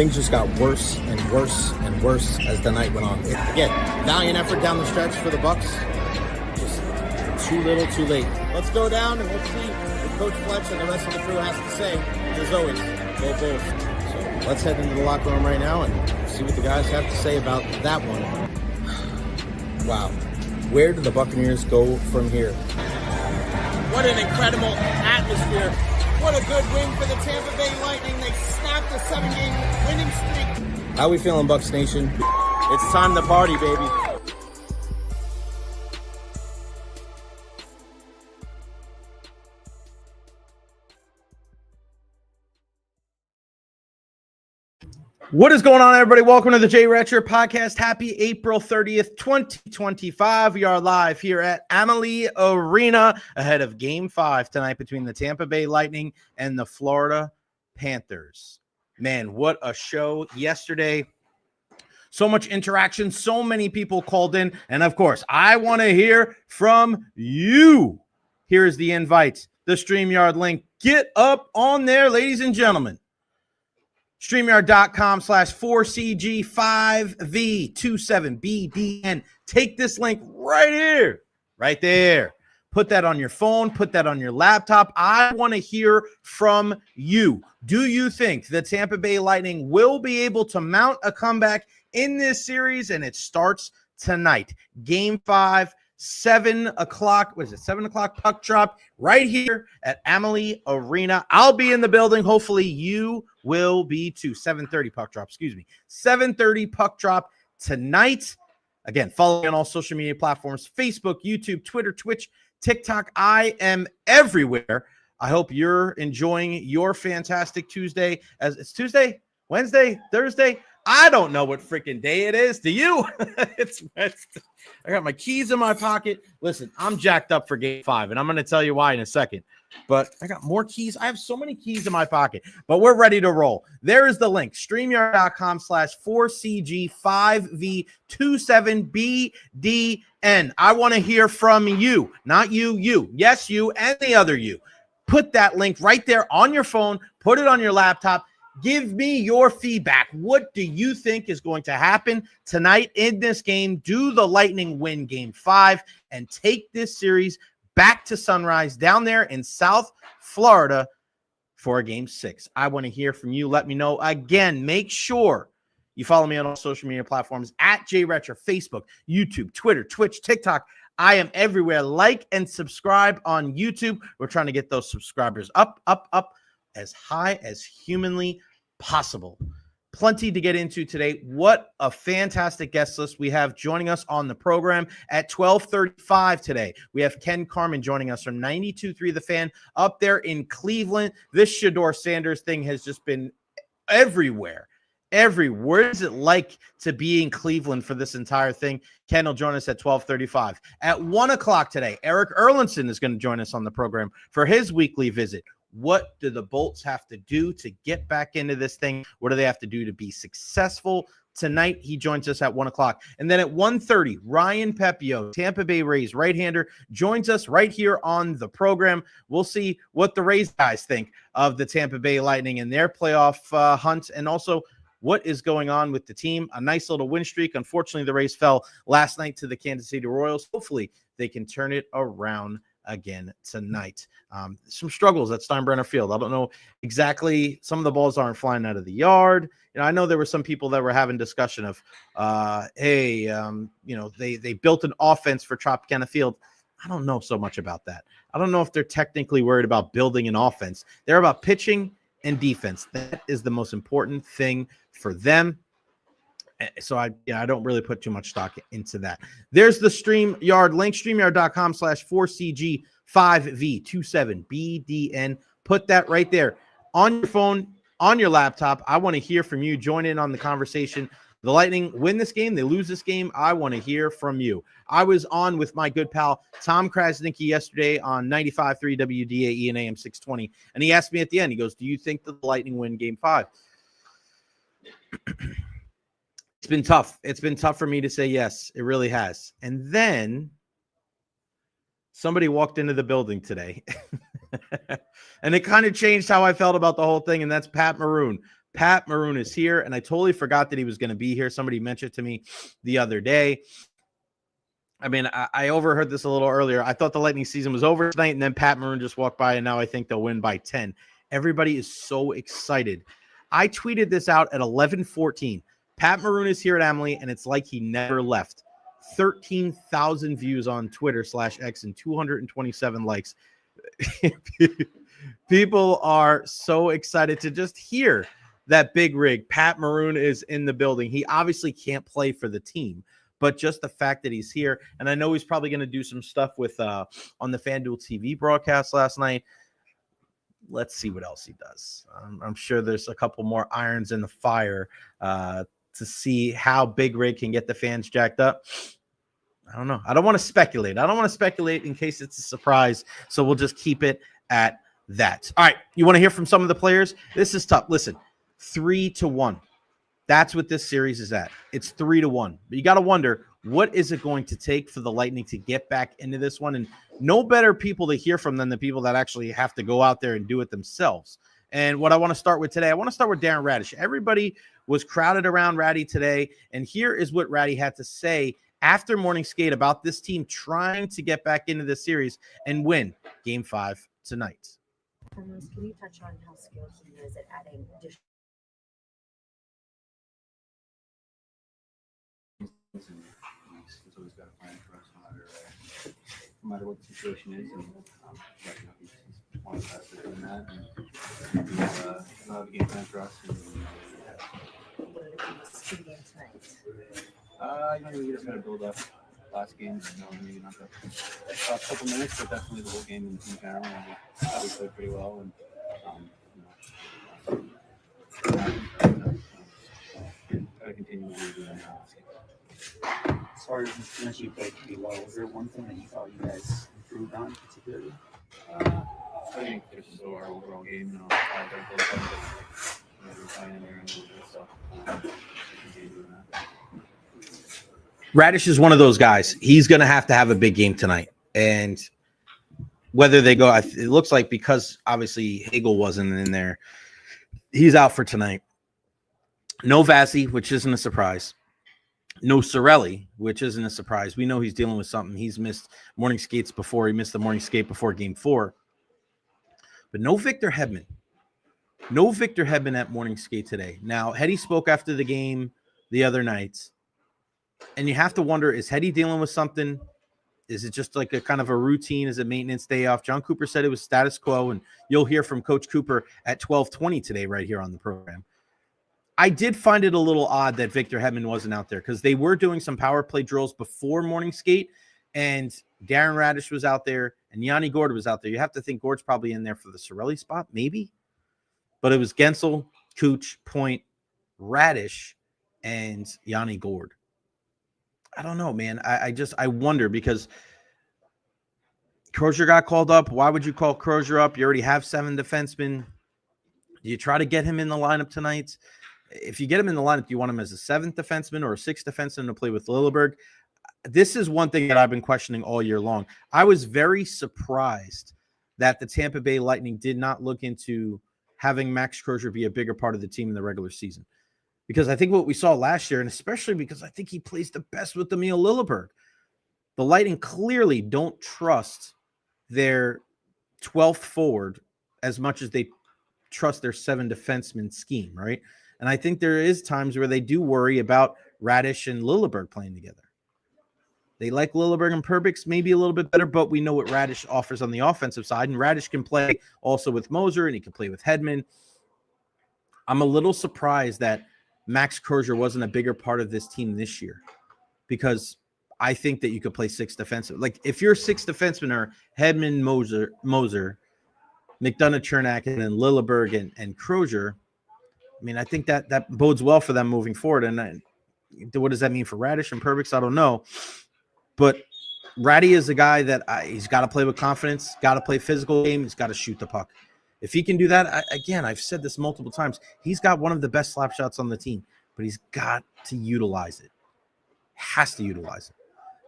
things just got worse and worse and worse as the night went on. Again, valiant effort down the stretch for the Bucks. Just too little, too late. Let's go down and let's see what Coach Fletch and the rest of the crew has to say. As always, go Bulls. So let's head into the locker room right now and see what the guys have to say about that one. Wow. Where do the Buccaneers go from here? What an incredible atmosphere. What a good win for the Tampa Bay Lightning. They snapped a 7-game winning streak. How we feeling, Bucs Nation? It's time to party, baby. What is going on, everybody? Welcome to the Recher podcast. Happy April 30th, 2025. We are live here at Amalie Arena ahead of Game 5 tonight between the Tampa Bay Lightning and the Florida Panthers. Man, what a show yesterday. So much interaction, so many people called in. And, of course, I want to hear from you. Here is the invite, the StreamYard link. Get up on there, ladies and gentlemen. StreamYard.com/4CG5V27BDN. Take this link right here, right there. Put that on your phone. Put that on your laptop. I want to hear from you. Do you think the Tampa Bay Lightning will be able to mount a comeback in this series? And it starts tonight. Game 5. 7 o'clock, what is it? 7 o'clock puck drop right here at Amalie Arena. I'll be in the building. Hopefully you will be too. 7:30 puck drop, 7:30 puck drop tonight. Again, follow me on all social media platforms, Facebook, YouTube, Twitter, Twitch, TikTok. I am everywhere. I hope you're enjoying your fantastic Tuesday. As it's Tuesday, Wednesday, Thursday. I don't know what freaking day it is. Do you? It's I got my keys in my pocket. Listen, I'm jacked up for Game 5, and I'm going to tell you why in a second. But I got more keys. I have so many keys in my pocket, but we're ready to roll. There is the link, StreamYard.com/4CG5V27BDN. I want to hear from you, not you. Yes, you and the other you. Put that link right there on your phone. Put it on your laptop. Give me your feedback. What do you think is going to happen tonight in this game? Do the Lightning win Game 5 and take this series back to Sunrise down there in South Florida for a Game 6? I want to hear from you. Let me know. Again, make sure you follow me on all social media platforms at Recher, Facebook, YouTube, Twitter, Twitch, TikTok. I am everywhere. Like and subscribe on YouTube. We're trying to get those subscribers up as high as humanly possible. Plenty to get into today. What a fantastic guest list we have joining us on the program at 12:35 today. We have Ken Carman joining us from 92.3 The Fan up there in Cleveland. This Shedeur Sanders thing has just been everywhere. Where is it like to be in Cleveland for this entire thing? Ken will join us at 12:35. At 1 o'clock today, Erik Erlendsson is going to join us on the program for his weekly visit. What do the Bolts have to do to get back into this thing? What do they have to do to be successful? Tonight, he joins us at 1 o'clock. And then at 1:30, Ryan Pepiot, Tampa Bay Rays right-hander, joins us right here on the program. We'll see what the Rays guys think of the Tampa Bay Lightning and their playoff hunt, and also what is going on with the team. A nice little win streak. Unfortunately, the Rays fell last night to the Kansas City Royals. Hopefully, they can turn it around again tonight. Some struggles at Steinbrenner Field. I don't know exactly. Some of the balls aren't flying out of the yard. I know there were some people that were having discussion of, they built an offense for Tropicana Field. I don't know so much about that. I don't know if they're technically worried about building an offense. They're about pitching and defense. That is the most important thing for them. So I don't really put too much stock into that. There's the StreamYard link, StreamYard.com/4CG5V27BDN. Put that right there on your phone, on your laptop. I want to hear from you. Join in on the conversation. The Lightning win this game. They lose this game. I want to hear from you. I was on with my good pal, Tom Krasnicki, yesterday on 95.3 WDAE and AM 620. And he asked me at the end, he goes, do you think that the Lightning win Game 5? It's been tough. It's been tough for me to say yes. It really has. And then somebody walked into the building today. And it kind of changed how I felt about the whole thing, and that's Pat Maroon. Pat Maroon is here, and I totally forgot that he was going to be here. Somebody mentioned to me the other day. I mean, I overheard this a little earlier. I thought the Lightning season was over tonight, and then Pat Maroon just walked by, and now I think they'll win by 10. Everybody is so excited. I tweeted this out at 11:14. Pat Maroon is here at Amalie, and it's like he never left. 13,000 views on Twitter/X and 227 likes. People are so excited to just hear that big rig. Pat Maroon is in the building. He obviously can't play for the team, but just the fact that he's here, and I know he's probably going to do some stuff with on the FanDuel TV broadcast last night. Let's see what else he does. I'm sure there's a couple more irons in the fire to see how Big Rig can get the fans jacked up. I don't know. I don't want to speculate. I don't want to speculate in case it's a surprise, so we'll just keep it at that. All right, you want to hear from some of the players? This is tough. Listen, 3-1. That's what this series is at. It's 3-1. But you got to wonder, what is it going to take for the Lightning to get back into this one? And no better people to hear from than the people that actually have to go out there and do it themselves. And what I want to start with today, I want to start with Darren Radish. Everybody was crowded around Ratty today, and here is what Ratty had to say after morning skate about this team trying to get back into this series and win Game 5 tonight. Can you touch on how skilled he is at adding additional? He's always got a plan for us, no matter what the situation is. And he's one of the best at doing that. And he'll have a game plan for us. And, What are the keys to the game tonight? we just got to build up last game. Maybe not the last couple minutes, but definitely the whole game in general. And we thought we played pretty well. And gotta continue to do that. As far as you mentioned, you played pretty well. Was there one thing that you thought you guys improved on particularly? I think it's still our overall game. We're playing in there and stuff. Continue doing that. Radish is one of those guys. He's going to have a big game tonight. And whether they go, it looks like because obviously Hagel wasn't in there, he's out for tonight. No Vazzy, which isn't a surprise. No Cirelli, which isn't a surprise. We know he's dealing with something. He's missed morning skates before. He missed the morning skate before Game 4. But no Victor Hedman. No Victor Hedman at morning skate today. Now, Hetty spoke after the game the other night. And you have to wonder, is Hetty dealing with something? Is it just like a kind of a routine? Is it maintenance day off? Jon Cooper said it was status quo, and you'll hear from Coach Cooper at 12:20 today right here on the program. I did find it a little odd that Victor Hedman wasn't out there because they were doing some power play drills before morning skate, and Darren Radish was out there, and Yanni Gourde was out there. You have to think Gourde's probably in there for the Cirelli spot, maybe. But it was Gensel, Cooch, Point, Radish, and Yanni Gourde. I don't know, man. I wonder because Crozier got called up. Why would you call Crozier up? You already have 7 defensemen. Do you try to get him in the lineup tonight? If you get him in the lineup, do you want him as a 7th defenseman or a 6th defenseman to play with Lilleberg? This is one thing that I've been questioning all year long. I was very surprised that the Tampa Bay Lightning did not look into having Max Crozier be a bigger part of the team in the regular season. Because I think what we saw last year, and especially because I think he plays the best with Emil Lilleberg, the Lightning clearly don't trust their 12th forward as much as they trust their 7 defenseman scheme, right? And I think there is times where they do worry about Radish and Lilleberg playing together. They like Lilleberg and Perbix maybe a little bit better, but we know what Radish offers on the offensive side, and Radish can play also with Moser, and he can play with Hedman. I'm a little surprised that Max Crozier wasn't a bigger part of this team this year because I think that you could play 6 defensemen. Like if your 6 defensemen are Hedman, Moser, McDonough, Chernak, and then Lilleberg and Crozier, I mean, I think that bodes well for them moving forward. And what does that mean for Radish and Perbix? I don't know. But Ratty is a guy that he's got to play with confidence, got to play physical game, he's got to shoot the puck. If he can do that, again, I've said this multiple times, he's got one of the best slap shots on the team, but he's got to utilize it. Has to utilize it.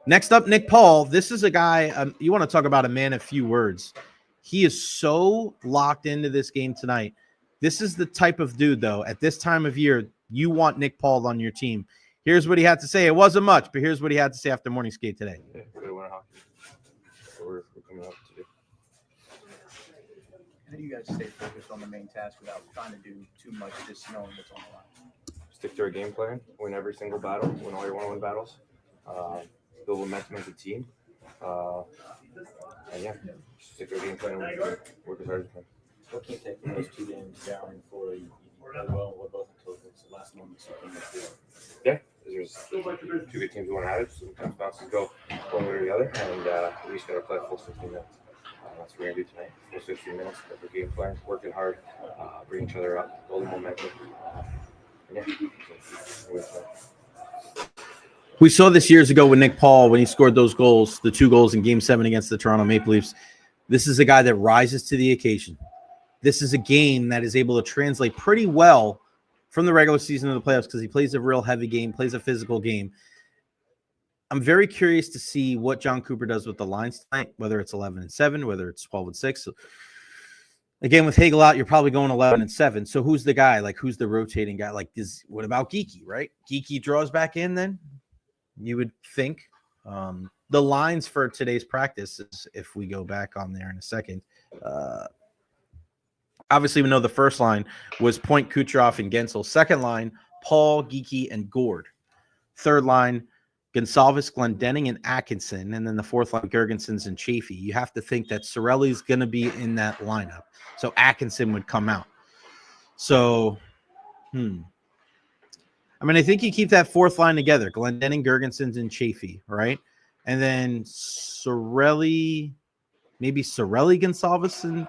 Next up, Nick Paul. This is a guy, you want to talk about a man of few words. He is so locked into this game tonight. This is the type of dude, though, at this time of year, you want Nick Paul on your team. Here's what he had to say. It wasn't much, but here's what he had to say after morning skate today. Yeah, we're gonna win hockey. So we're coming up to do. How do you guys stay focused on the main task without trying to do too much, just knowing what's on the line? Stick to our game plan. Win every single battle. Win all your one-on-one battles. Build momentum as a team. And yeah, stick to our game plan and work as hard as we can. What can you take from those 2 games down for you played well with both the totals? The last moments you came up with? Yeah, there's 2 good teams who want to have it. Sometimes bounces go one way or the other, and we just got to play full 15 minutes. That's what we're going to do tonight. Full 15 minutes, got the game plan, working hard, bring each other up, building momentum. And yeah, We saw this years ago with Nick Paul when he scored those goals, the 2 goals in Game 7 against the Toronto Maple Leafs. This is a guy that rises to the occasion. This is a game that is able to translate pretty well from the regular season to the playoffs because he plays a real heavy game, plays a physical game. I'm very curious to see what Jon Cooper does with the lines tonight, whether it's 11-7, whether it's 12-6. So, again, with Hagel out, you're probably going 11-7. So who's the guy? Like, who's the rotating guy? Like, what about Geekie, right? Geekie draws back in then, you would think. The lines for today's practice is, if we go back on there in a second, obviously we know the first line was Point, Kucherov, and Gensel. Second line, Paul, Geekie, and Gord. Third line, Gonsalves, Glendening, and Atkinson. And then the fourth line, Gergensons and Chafee. You have to think that Cirelli's going to be in that lineup. So Atkinson would come out. So, I mean, I think you keep that fourth line together. Glendening, Gergensons, and Chafee, right? And then Cirelli, maybe Cirelli, Gonsalves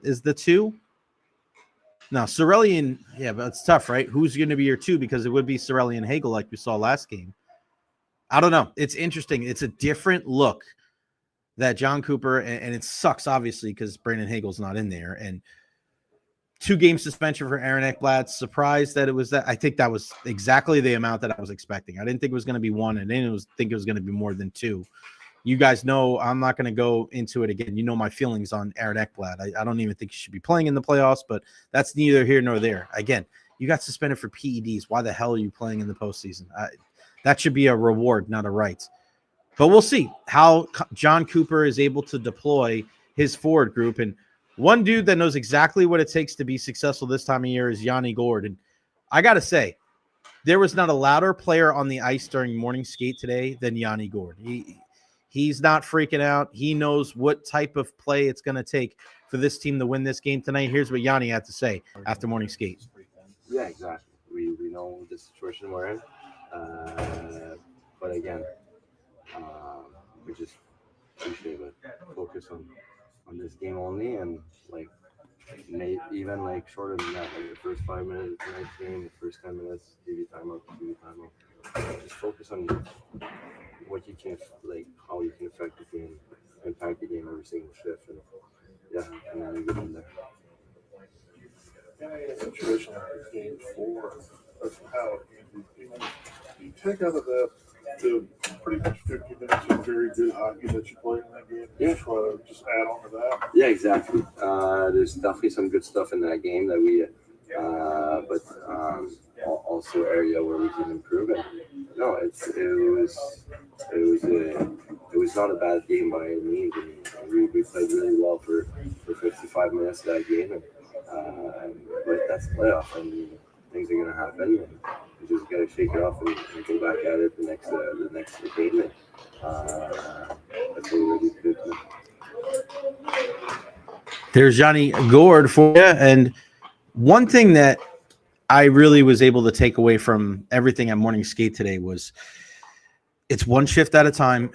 is the 2. No, Cirelli and, yeah, but it's tough, right? Who's going to be your 2? Because it would be Cirelli and Hagel like we saw last game. I don't know. It's interesting. It's a different look that Jon Cooper, and it sucks, obviously, because Brandon Hagel's not in there. And 2-game suspension for Aaron Ekblad. Surprised that it was that. I think that was exactly the amount that I was expecting. I didn't think it was going to be 1, and I didn't think it was going to be more than 2. You guys know I'm not going to go into it again. You know my feelings on Aaron Ekblad. I don't even think he should be playing in the playoffs, but that's neither here nor there. Again, you got suspended for PEDs. Why the hell are you playing in the postseason? That should be a reward, not a right. But we'll see how Jon Cooper is able to deploy his forward group. And one dude that knows exactly what it takes to be successful this time of year is Yanni Gord. And I got to say, there was not a louder player on the ice during morning skate today than Yanni Gord. He's not freaking out. He knows what type of play it's going to take for this team to win this game tonight. Here's what Yanni had to say after morning skate. Yeah, exactly. We know the situation we're in. But again, we just appreciate it. Focus on this game only, and like even like shorter than that, like the first 5 minutes of tonight's game, the first 10 minutes, give you time out. Just focus on what you can, like how you can affect the game, impact the game every single shift, and and then we get in there. In a situation like game 4 of how you take out of that the pretty much 50 minutes of very good hockey that you played in that game. Yeah. Try to just add on to that. Yeah, exactly. There's definitely some good stuff in that game that we, but also area where we can improve. And no, it was not a bad game by any means. We played really well for 55 minutes of that game, but that's playoff, and things are gonna happen. And we just gotta shake it off and go back at it the next game. And that's what we're ready to do tonight. There's Yanni Gord for you. And one thing that I really was able to take away from everything at morning skate today was it's one shift at a time.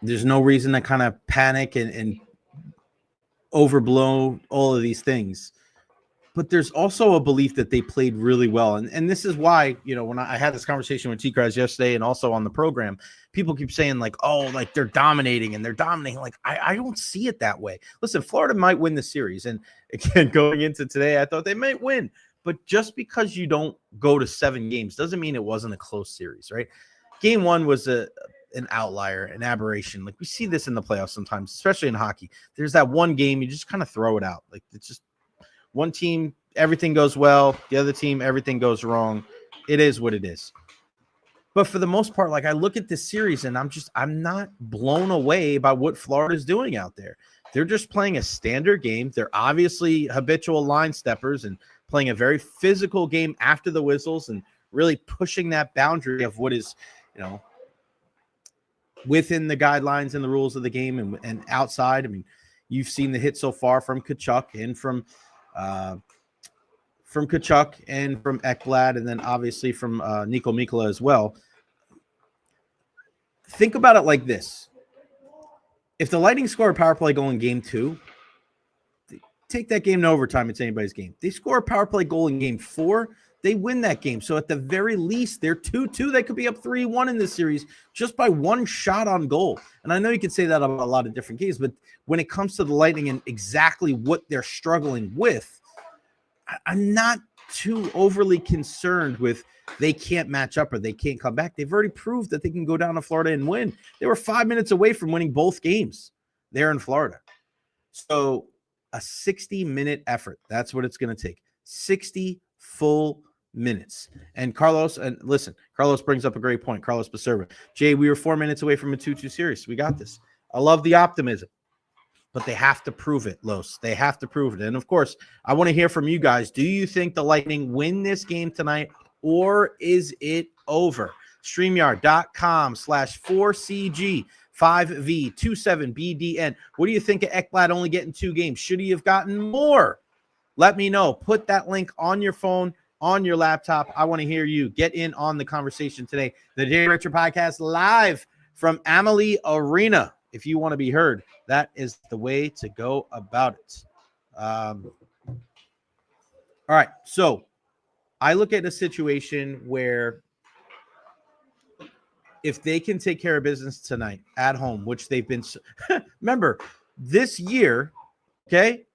There's no reason to kind of panic and overblow all of these things. But there's also a belief that they played really well. And this is why, when I had this conversation with T-Kraz yesterday and also on the program, people keep saying like, oh, like they're dominating and they're dominating. Like, I don't see it that way. Listen, Florida might win the series. And again, going into today, I thought they might win. But just because you don't go to 7 games doesn't mean it wasn't a close series, right? Game 1 was an outlier, an aberration. Like we see this in the playoffs sometimes, especially in hockey. There's that one game, you just kind of throw it out. Like it's just One team, everything goes well. The other team, everything goes wrong. It is what it is. But for the most part, like I look at this series and I'm not blown away by what Florida's doing out there. They're just playing a standard game. They're obviously habitual line steppers and playing a very physical game after the whistles and really pushing that boundary of what is, within the guidelines and the rules of the game and outside. I mean, you've seen the hit so far from Tkachuk and from Ekblad, and then obviously from Nico Mikkola as well. Think about it like this. If the Lightning score a power play goal in game 2, take that game to overtime, it's anybody's game. They score a power play goal in game 4, they win that game. So at the very least, they're 2-2. They could be up 3-1 in this series just by one shot on goal. And I know you could say that about a lot of different games, but when it comes to the Lightning and exactly what they're struggling with, I'm not too overly concerned with they can't match up or they can't come back. They've already proved that they can go down to Florida and win. They were 5 minutes away from winning both games there in Florida. So a 60-minute effort, that's what it's going to take. 60 full minutes. And Carlos brings up a great point. Carlos Baserva. Jay, we were 4 minutes away from a 2-2 series. We got this. I love the optimism. But they have to prove it, Los. They have to prove it. And, of course, I want to hear from you guys. Do you think the Lightning win this game tonight, or is it over? StreamYard.com/4CG5V27BDN. What do you think of Ekblad only getting 2 games? Should he have gotten more? Let me know. Put that link on your phone, on your laptop. I want to hear you. Get in on the conversation today. The Jay Recher Podcast live from Amalie Arena. If you want to be heard, that is the way to go about it. All right. So I look at a situation where if they can take care of business tonight at home, which they've been, remember this year, okay?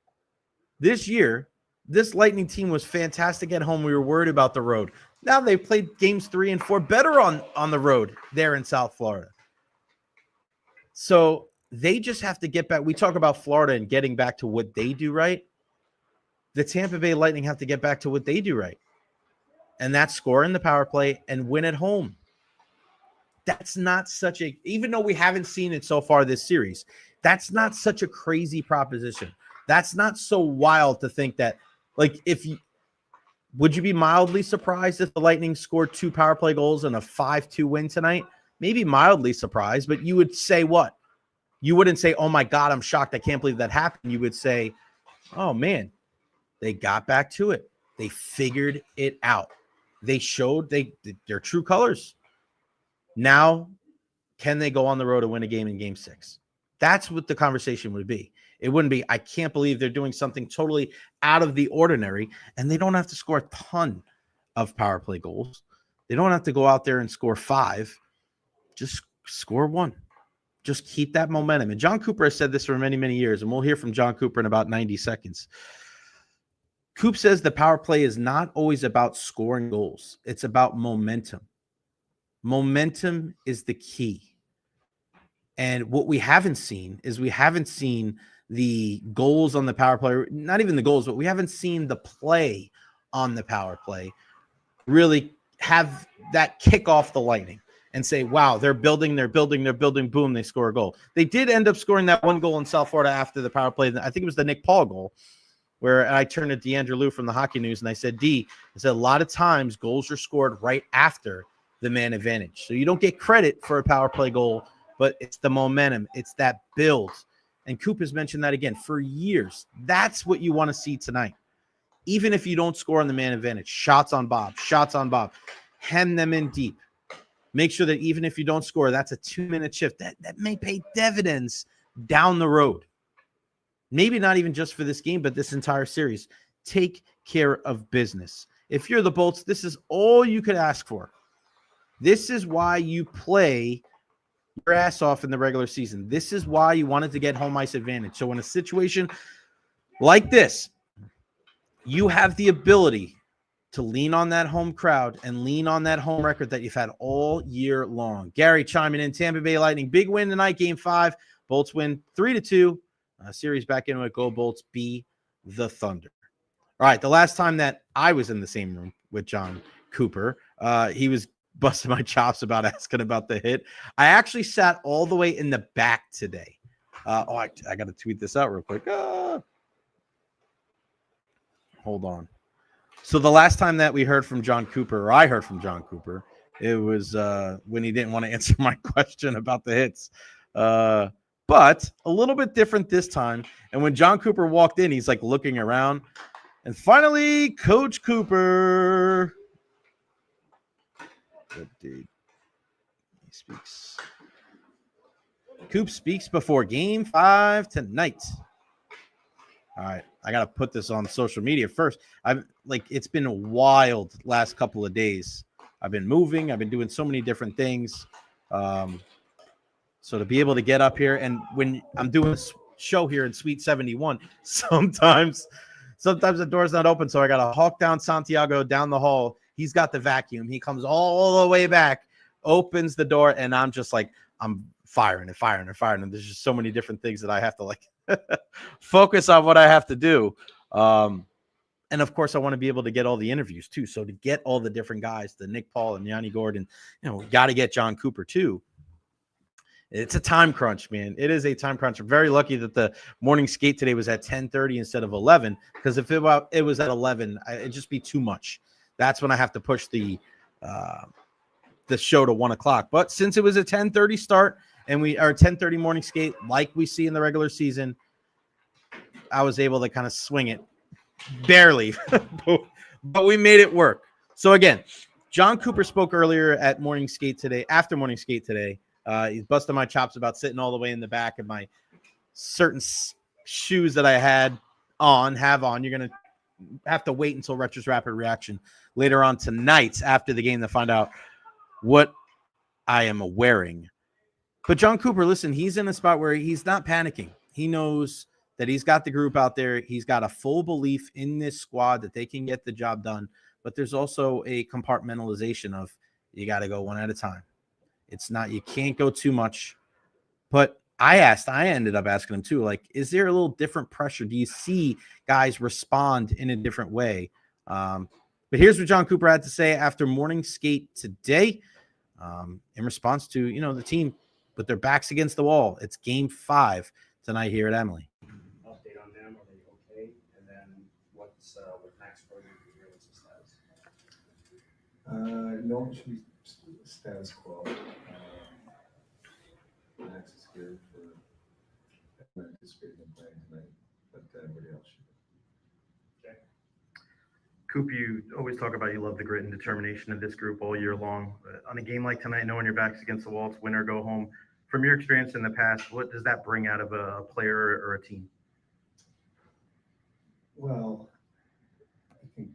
This year, this Lightning team was fantastic at home. We were worried about the road. Now they've played games 3 and 4 better on the road there in South Florida. So they just have to get back. We talk about Florida and getting back to what they do right. The Tampa Bay Lightning have to get back to what they do right. And that's score in the power play and win at home. That's not such a, even though we haven't seen it so far this series, that's not such a crazy proposition. That's not so wild to think that, like, would you be mildly surprised if the Lightning scored 2 power play goals and a 5-2 win tonight? Maybe mildly surprised, but you would say what? You wouldn't say, oh my God, I'm shocked. I can't believe that happened. You would say, oh man, they got back to it. They figured it out. They showed their true colors. Now, can they go on the road and win a game in game 6? That's what the conversation would be. It wouldn't be, I can't believe they're doing something totally out of the ordinary, and they don't have to score a ton of power play goals. They don't have to go out there and score 5. Just score 1. Just keep that momentum. And Jon Cooper has said this for many, many years, and we'll hear from Jon Cooper in about 90 seconds. Coop says the power play is not always about scoring goals. It's about momentum. Momentum is the key. And what we haven't seen is the goals on the power play, not even the goals, but we haven't seen the play on the power play really have that kick off the Lightning and say, wow, they're building, boom, they score a goal. They did end up scoring that 1 goal in South Florida after the power play. I think it was the Nick Paul goal, where I turned to DeAndre Lou from the Hockey News, and I said, I said, a lot of times goals are scored right after the man advantage. So you don't get credit for a power play goal, but it's the momentum. It's that build. And Coop has mentioned that again for years. That's what you want to see tonight. Even if you don't score on the man advantage, shots on Bob. Hem them in deep. Make sure that even if you don't score, that's a 2-minute shift. That may pay dividends down the road. Maybe not even just for this game, but this entire series. Take care of business. If you're the Bolts, this is all you could ask for. This is why you play your ass off in the regular season. This is why you wanted to get home ice advantage. So in a situation like this, you have the ability to lean on that home crowd and lean on that home record that you've had all year long. Gary chiming in, Tampa Bay Lightning, big win tonight, game 5. Bolts win 3-2. Series back into it. Go Bolts, be the Thunder. All right, the last time that I was in the same room with Jon Cooper, he was busting my chops about asking about the hit. I actually sat all the way in the back today. I got to tweet this out real quick. Hold on. So the last time that we heard from Jon Cooper, or I heard from Jon Cooper, it was when he didn't want to answer my question about the hits. But a little bit different this time. And when Jon Cooper walked in, he's like looking around. And finally, Coach Cooper. Good dude. He speaks. Coop speaks before Game 5 tonight. All right, I gotta put this on social media first. It's been a wild last couple of days. I've been moving. I've been doing so many different things. So to be able to get up here, and when I'm doing a show here in Suite 71, sometimes the door's not open, so I gotta hawk down Santiago down the hall. He's got the vacuum. He comes all the way back, opens the door, and I'm just like, I'm firing. And there's just so many different things that I have to focus on what I have to do. And of course, I want to be able to get all the interviews too. So to get all the different guys, the Nick Paul and Yanni Gordon, got to get Jon Cooper too. It's a time crunch, man. It is a time crunch. I'm very lucky that the morning skate today was at 10:30 instead of 11, because if it was at 11, it'd just be too much. That's when I have to push the show to 1 o'clock. But since it was a 10:30 start and we are 10:30 morning skate, like we see in the regular season, I was able to kind of swing it barely, but we made it work. So again, Jon Cooper spoke earlier at morning skate today, after morning skate today. He's busting my chops about sitting all the way in the back of my certain shoes that I have on. You're going to have to wait until Recher's Rapid Reaction later on tonight after the game to find out what I am wearing. But Jon Cooper, listen, he's in a spot where he's not panicking. He knows that he's got the group out there. He's got a full belief in this squad that they can get the job done. But there's also a compartmentalization of you got to go one at a time. It's not, you can't go too much. But I ended up asking him too, is there a little different pressure? Do you see guys respond in a different way? But here's what Jon Cooper had to say after morning skate today, in response to, the team with their backs against the wall. It's Game 5 tonight here at Amalie. Update on them. Are they okay? And then what's with Max Berger? What's the status? No, it should be status quo. Max is here for anticipating him playing tonight, but everybody else should. Okay. Coop, you always talk about you love the grit and determination of this group all year long. On a game like tonight, knowing your back's against the wall, it's win or go home. From your experience in the past, what does that bring out of a player or a team? Well, I think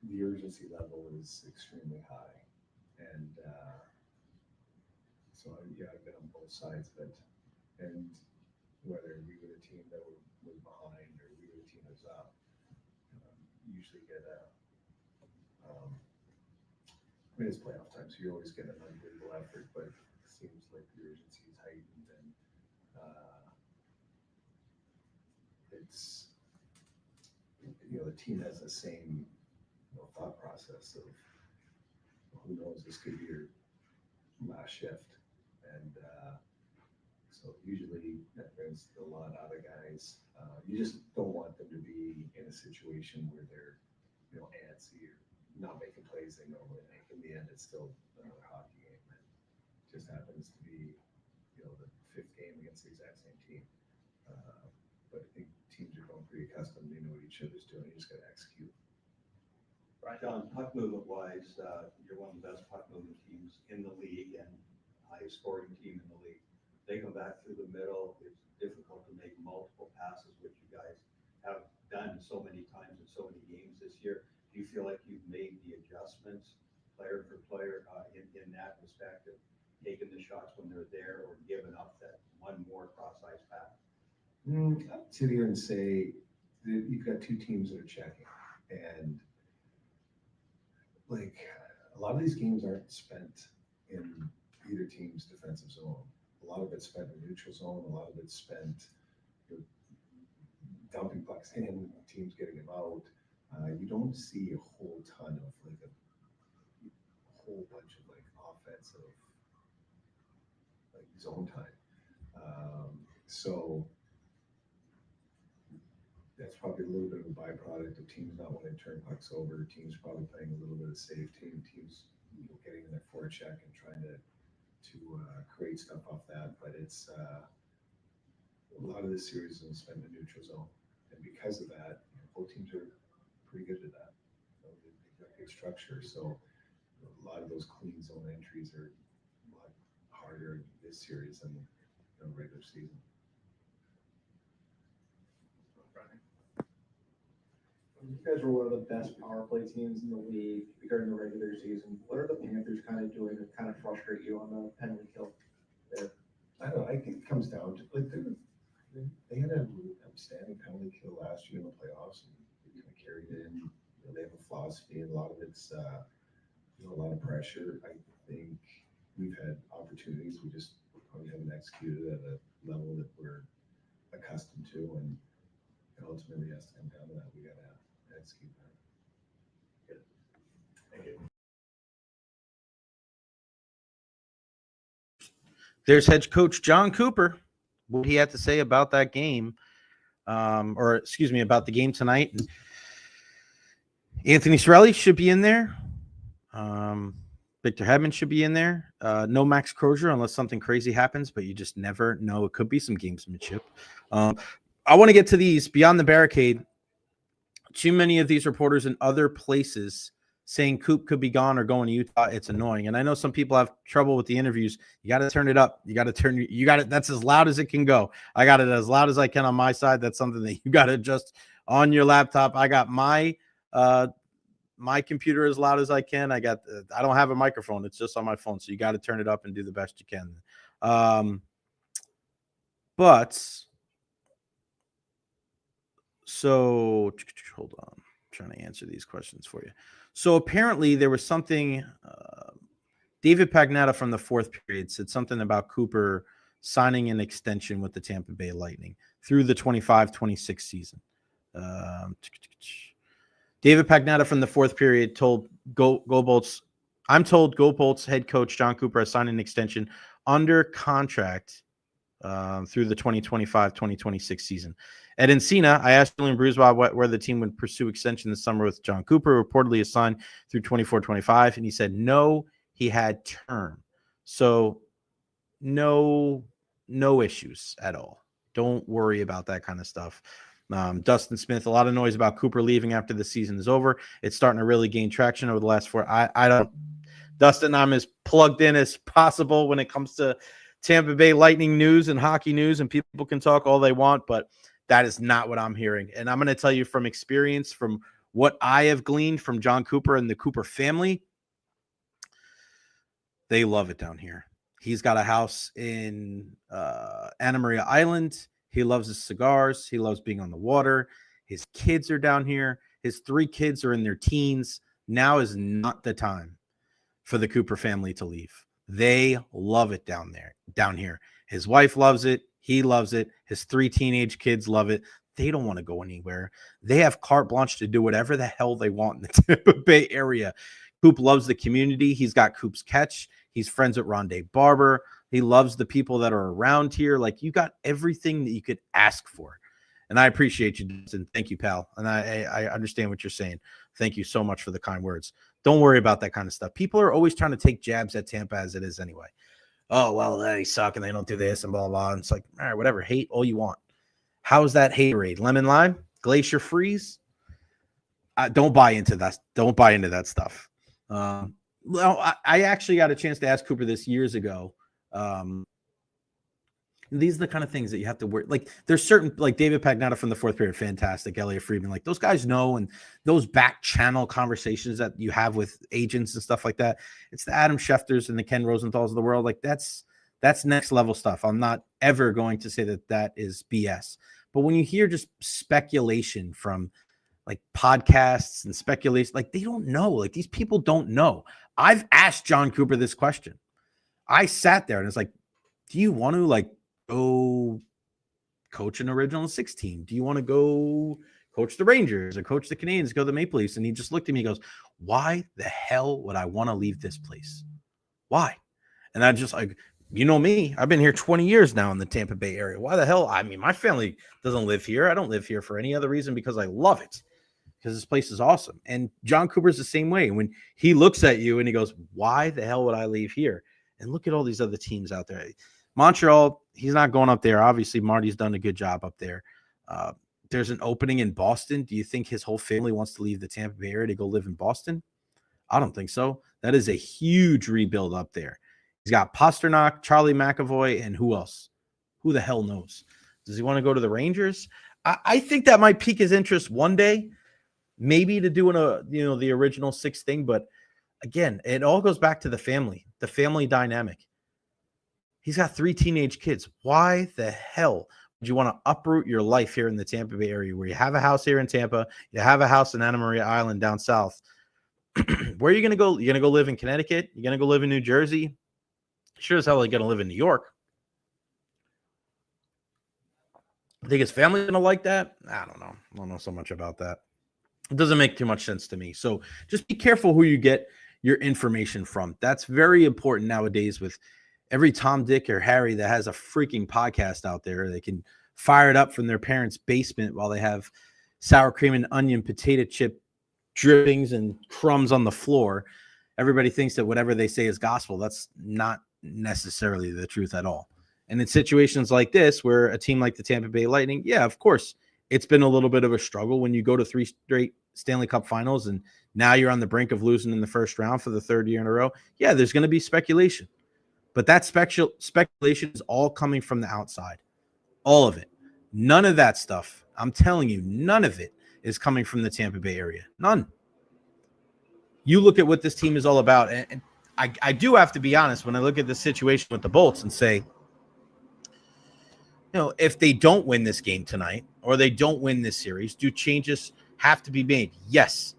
the urgency level is extremely high. And so, I've been on both sides of it. And whether we were the team that was behind or we were the team that's up, usually get it's playoff time, so you always get an unbelievable effort, but it seems like the urgency is heightened, and it's, the team has the same thought process of, who knows, this could be your last shift. And so usually that brings a lot out of guys. You just don't want them to be in a situation where they're, antsy or not making plays they normally make. In the end, it's still another hockey game. And it just happens to be, the 5th game against the exact same team. But I think teams are going pretty accustomed. They know what each other's doing. You just got to execute. Right, John, puck movement wise, you're one of the best puck movement teams in the league and highest scoring team in the league. They come back through the middle. It's difficult to make multiple passes, which you guys have done so many times in so many games this year. Do you feel like you've made the adjustments player for player in that respect of taking the shots when they're there or giving up that one more cross-ice pass? I'd sit here and say that you've got two teams that are checking, and a lot of these games aren't spent in either team's defensive zone. A lot of it's spent in neutral zone. A lot of it's spent dumping pucks in, teams getting them out. you don't see a whole ton of like a whole bunch of like offensive like zone time. So that's probably a little bit of a byproduct of teams not wanting to turn pucks over, teams probably playing a little bit of safe teams getting in their forecheck and trying to create stuff off that. But it's a lot of this series is spent in the neutral zone, and because of that, both teams are pretty good at that. They've got good structure, so a lot of those clean zone entries are a lot harder in this series than regular season. You guys were one of the best power play teams in the league during the regular season. What are the Panthers kind of doing to kind of frustrate you on the penalty kill there? I don't know. I think it comes down to like they had an outstanding penalty kill last year in the playoffs, and they kind of carried it in. They have a philosophy, and a lot of it's a lot of pressure. I think we've had opportunities. We just probably haven't executed at a level that we're accustomed to, and ultimately it has to come down to that. We got to execute that. Thank you. There's head coach Jon Cooper. What he had to say about that game, or excuse me, about the game tonight. Anthony Cirelli should be in there. Victor Hedman should be in there. No Max Crozier unless something crazy happens, but you just never know. It could be some gamesmanship. I want to get to these beyond the barricade. Too many of these reporters in other places saying Coop could be gone or going to Utah. It's annoying. And I know some people have trouble with the interviews. You got to turn it up. You got it. That's as loud as it can go. I got it as loud as I can on my side. That's something that you got to adjust on your laptop. I got my computer as loud as I can. I don't have a microphone. It's just on my phone. So you got to turn it up and do the best you can. So hold on. I'm trying to answer these questions for you. So apparently there was something, David Pagnotta from the fourth period said something about Cooper signing an extension with the Tampa Bay Lightning through the 25-26 season. David Pagnotta from the fourth period told Go Bolts, I'm told Go Bolts head coach Jon Cooper has signed an extension under contract through the 2025-2026 season. At Encina, I asked Julian Brusbaugh where the team would pursue extension this summer with Jon Cooper, reportedly assigned through 24-25, and he said no, he had term. So no issues at all. Don't worry about that kind of stuff. Dustin Smith, a lot of noise about Cooper leaving after the season is over. It's starting to really gain traction over the last 4. I don't. Dustin, I'm as plugged in as possible when it comes to Tampa Bay Lightning news and hockey news, and people can talk all they want, but that is not what I'm hearing. And I'm going to tell you from experience, from what I have gleaned from Jon Cooper and the Cooper family, they love it down here. He's got a house in Anna Maria Island. He loves his cigars. He loves being on the water. His kids are down here. His 3 kids are in their teens. Now is not the time for the Cooper family to leave. They love it down here. His wife loves it. He loves it. His 3 teenage kids love it. They don't want to go anywhere. They have carte blanche to do whatever the hell they want in the Tampa Bay area. Coop loves the community. He's got Coop's Catch. He's friends with Rondé Barber. He loves the people that are around here. Like, you got everything that you could ask for. And I appreciate you, Dustin. Thank you, pal. And I understand what you're saying. Thank you so much for the kind words. Don't worry about that kind of stuff. People are always trying to take jabs at Tampa as it is anyway. Oh, well, they suck and they don't do this and blah, blah. And it's like, all right, whatever. Hate all you want. How's that haterade? Lemon lime? Glacier freeze? Don't buy into that. Don't buy into that stuff. Well, I actually got a chance to ask Cooper this years ago. These are the kind of things that you have to work. Like, there's certain, like David Pagnotta from the fourth period, fantastic. Elliot Friedman, like those guys know, and those back channel conversations that you have with agents and stuff like that. It's the Adam Schefters and the Ken Rosenthal's of the world. Like, that's next level stuff. I'm not ever going to say that is BS. But when you hear just speculation from like podcasts and speculation, like, they don't know. Like, these people don't know. I've asked Jon Cooper this question. I sat there and it's like, do you want to like go coach an original 16? Do you want to go coach the Rangers or coach the Canadiens, go to the Maple Leafs. And he just looked at me and goes, why the hell would I want to leave this place? Why? And I just like, you know me, I've been here 20 years now in the Tampa Bay area. Why the hell? I mean, my family doesn't live here. I don't live here for any other reason because I love it, because this place is awesome. And Jon Cooper's the same way. When he looks at you and he goes, why the hell would I leave here? And look at all these other teams out there. Montreal, he's not going up there. Obviously, Marty's done a good job up there. There's an opening in Boston. Do you think his whole family wants to leave the Tampa Bay area to go live in Boston? I don't think so. That is a huge rebuild up there. He's got Pasternak, Charlie McAvoy, and who else? Who the hell knows? Does he want to go to the Rangers? I think that might pique his interest one day, maybe to doing the original 6 thing. But again, it all goes back to the family dynamic. He's got 3 teenage kids. Why the hell would you want to uproot your life here in the Tampa Bay area, where you have a house here in Tampa, you have a house in Anna Maria Island down south? Where are you going to go? You're going to go live in Connecticut? You're going to go live in New Jersey? Sure as hell are going to live in New York. I think his family going to like that? I don't know. I don't know so much about that. It doesn't make too much sense to me. So just be careful who you get your information from. That's very important nowadays with every Tom, Dick, or Harry that has a freaking podcast out there. They can fire it up from their parents' basement while they have sour cream and onion potato chip drippings and crumbs on the floor. Everybody thinks that whatever they say is gospel. That's not necessarily the truth at all. And in situations like this, where a team like the Tampa Bay Lightning, yeah, of course, it's been a little bit of a struggle when you go to 3 straight Stanley Cup finals and now you're on the brink of losing in the first round for the 3rd year in a row. Yeah, there's going to be speculation. But that speculation is all coming from the outside. All of it. None of that stuff, I'm telling you, none of it is coming from the Tampa Bay area. None. You look at what this team is all about, and I do have to be honest when I look at the situation with the Bolts and say, if they don't win this game tonight or they don't win this series, do changes have to be made? Yes.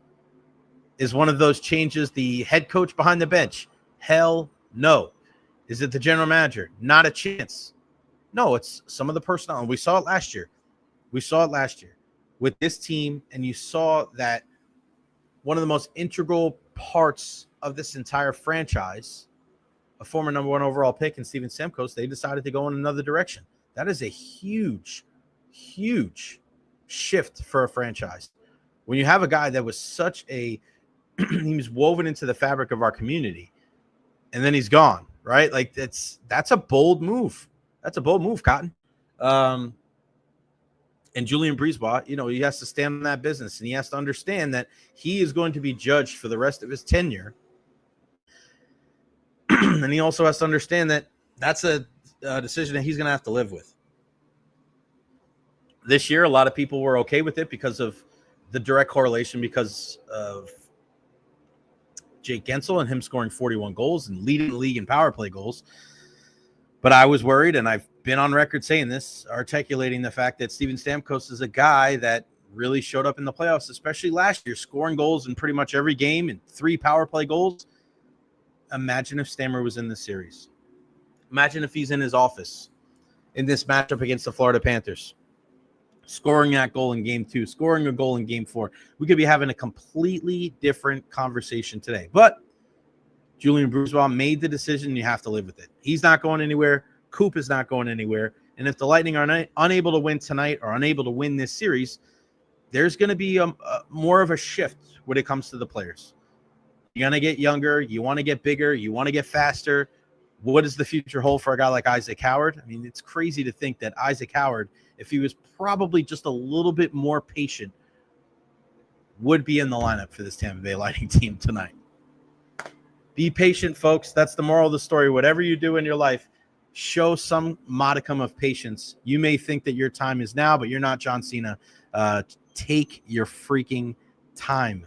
Is one of those changes the head coach behind the bench? Hell no. Is it the general manager? Not a chance. No, it's some of the personnel. And we saw it last year. With this team, and you saw that one of the most integral parts of this entire franchise, a former number 1 overall pick in Steven Stamkos, they decided to go in another direction. That is a huge, huge shift for a franchise. When you have a guy that was such a he was woven into the fabric of our community, and then he's gone, right? Like that's a bold move. That's a bold move, Cotton. And Julien Brisebois, he has to stand on that business, and he has to understand that he is going to be judged for the rest of his tenure. And he also has to understand that that's a decision that he's going to have to live with. This year, a lot of people were okay with it because of the direct correlation because of Jake Gensel and him scoring 41 goals and leading the league in power play goals. But I was worried, and I've been on record saying this, articulating the fact that Steven Stamkos is a guy that really showed up in the playoffs, especially last year, scoring goals in pretty much every game and 3 power play goals. Imagine if Stammer was in this series. Imagine if he's in his office in this matchup against the Florida Panthers, scoring that goal in game 2, scoring a goal in game 4. We could be having a completely different conversation today. But Julien Brisebois made the decision. You have to live with it. He's not going anywhere. Coop is not going anywhere. And if the Lightning are unable to win tonight or unable to win this series, there's going to be more of a shift when it comes to the players. You're going to get younger. You want to get bigger. You want to get faster. What does the future hold for a guy like Isaac Howard? I mean, it's crazy to think that Isaac Howard, if he was probably just a little bit more patient, would be in the lineup for this Tampa Bay Lightning team tonight. Be patient, folks. That's the moral of the story. Whatever you do in your life, show some modicum of patience. You may think that your time is now, but you're not John Cena. Take your freaking time.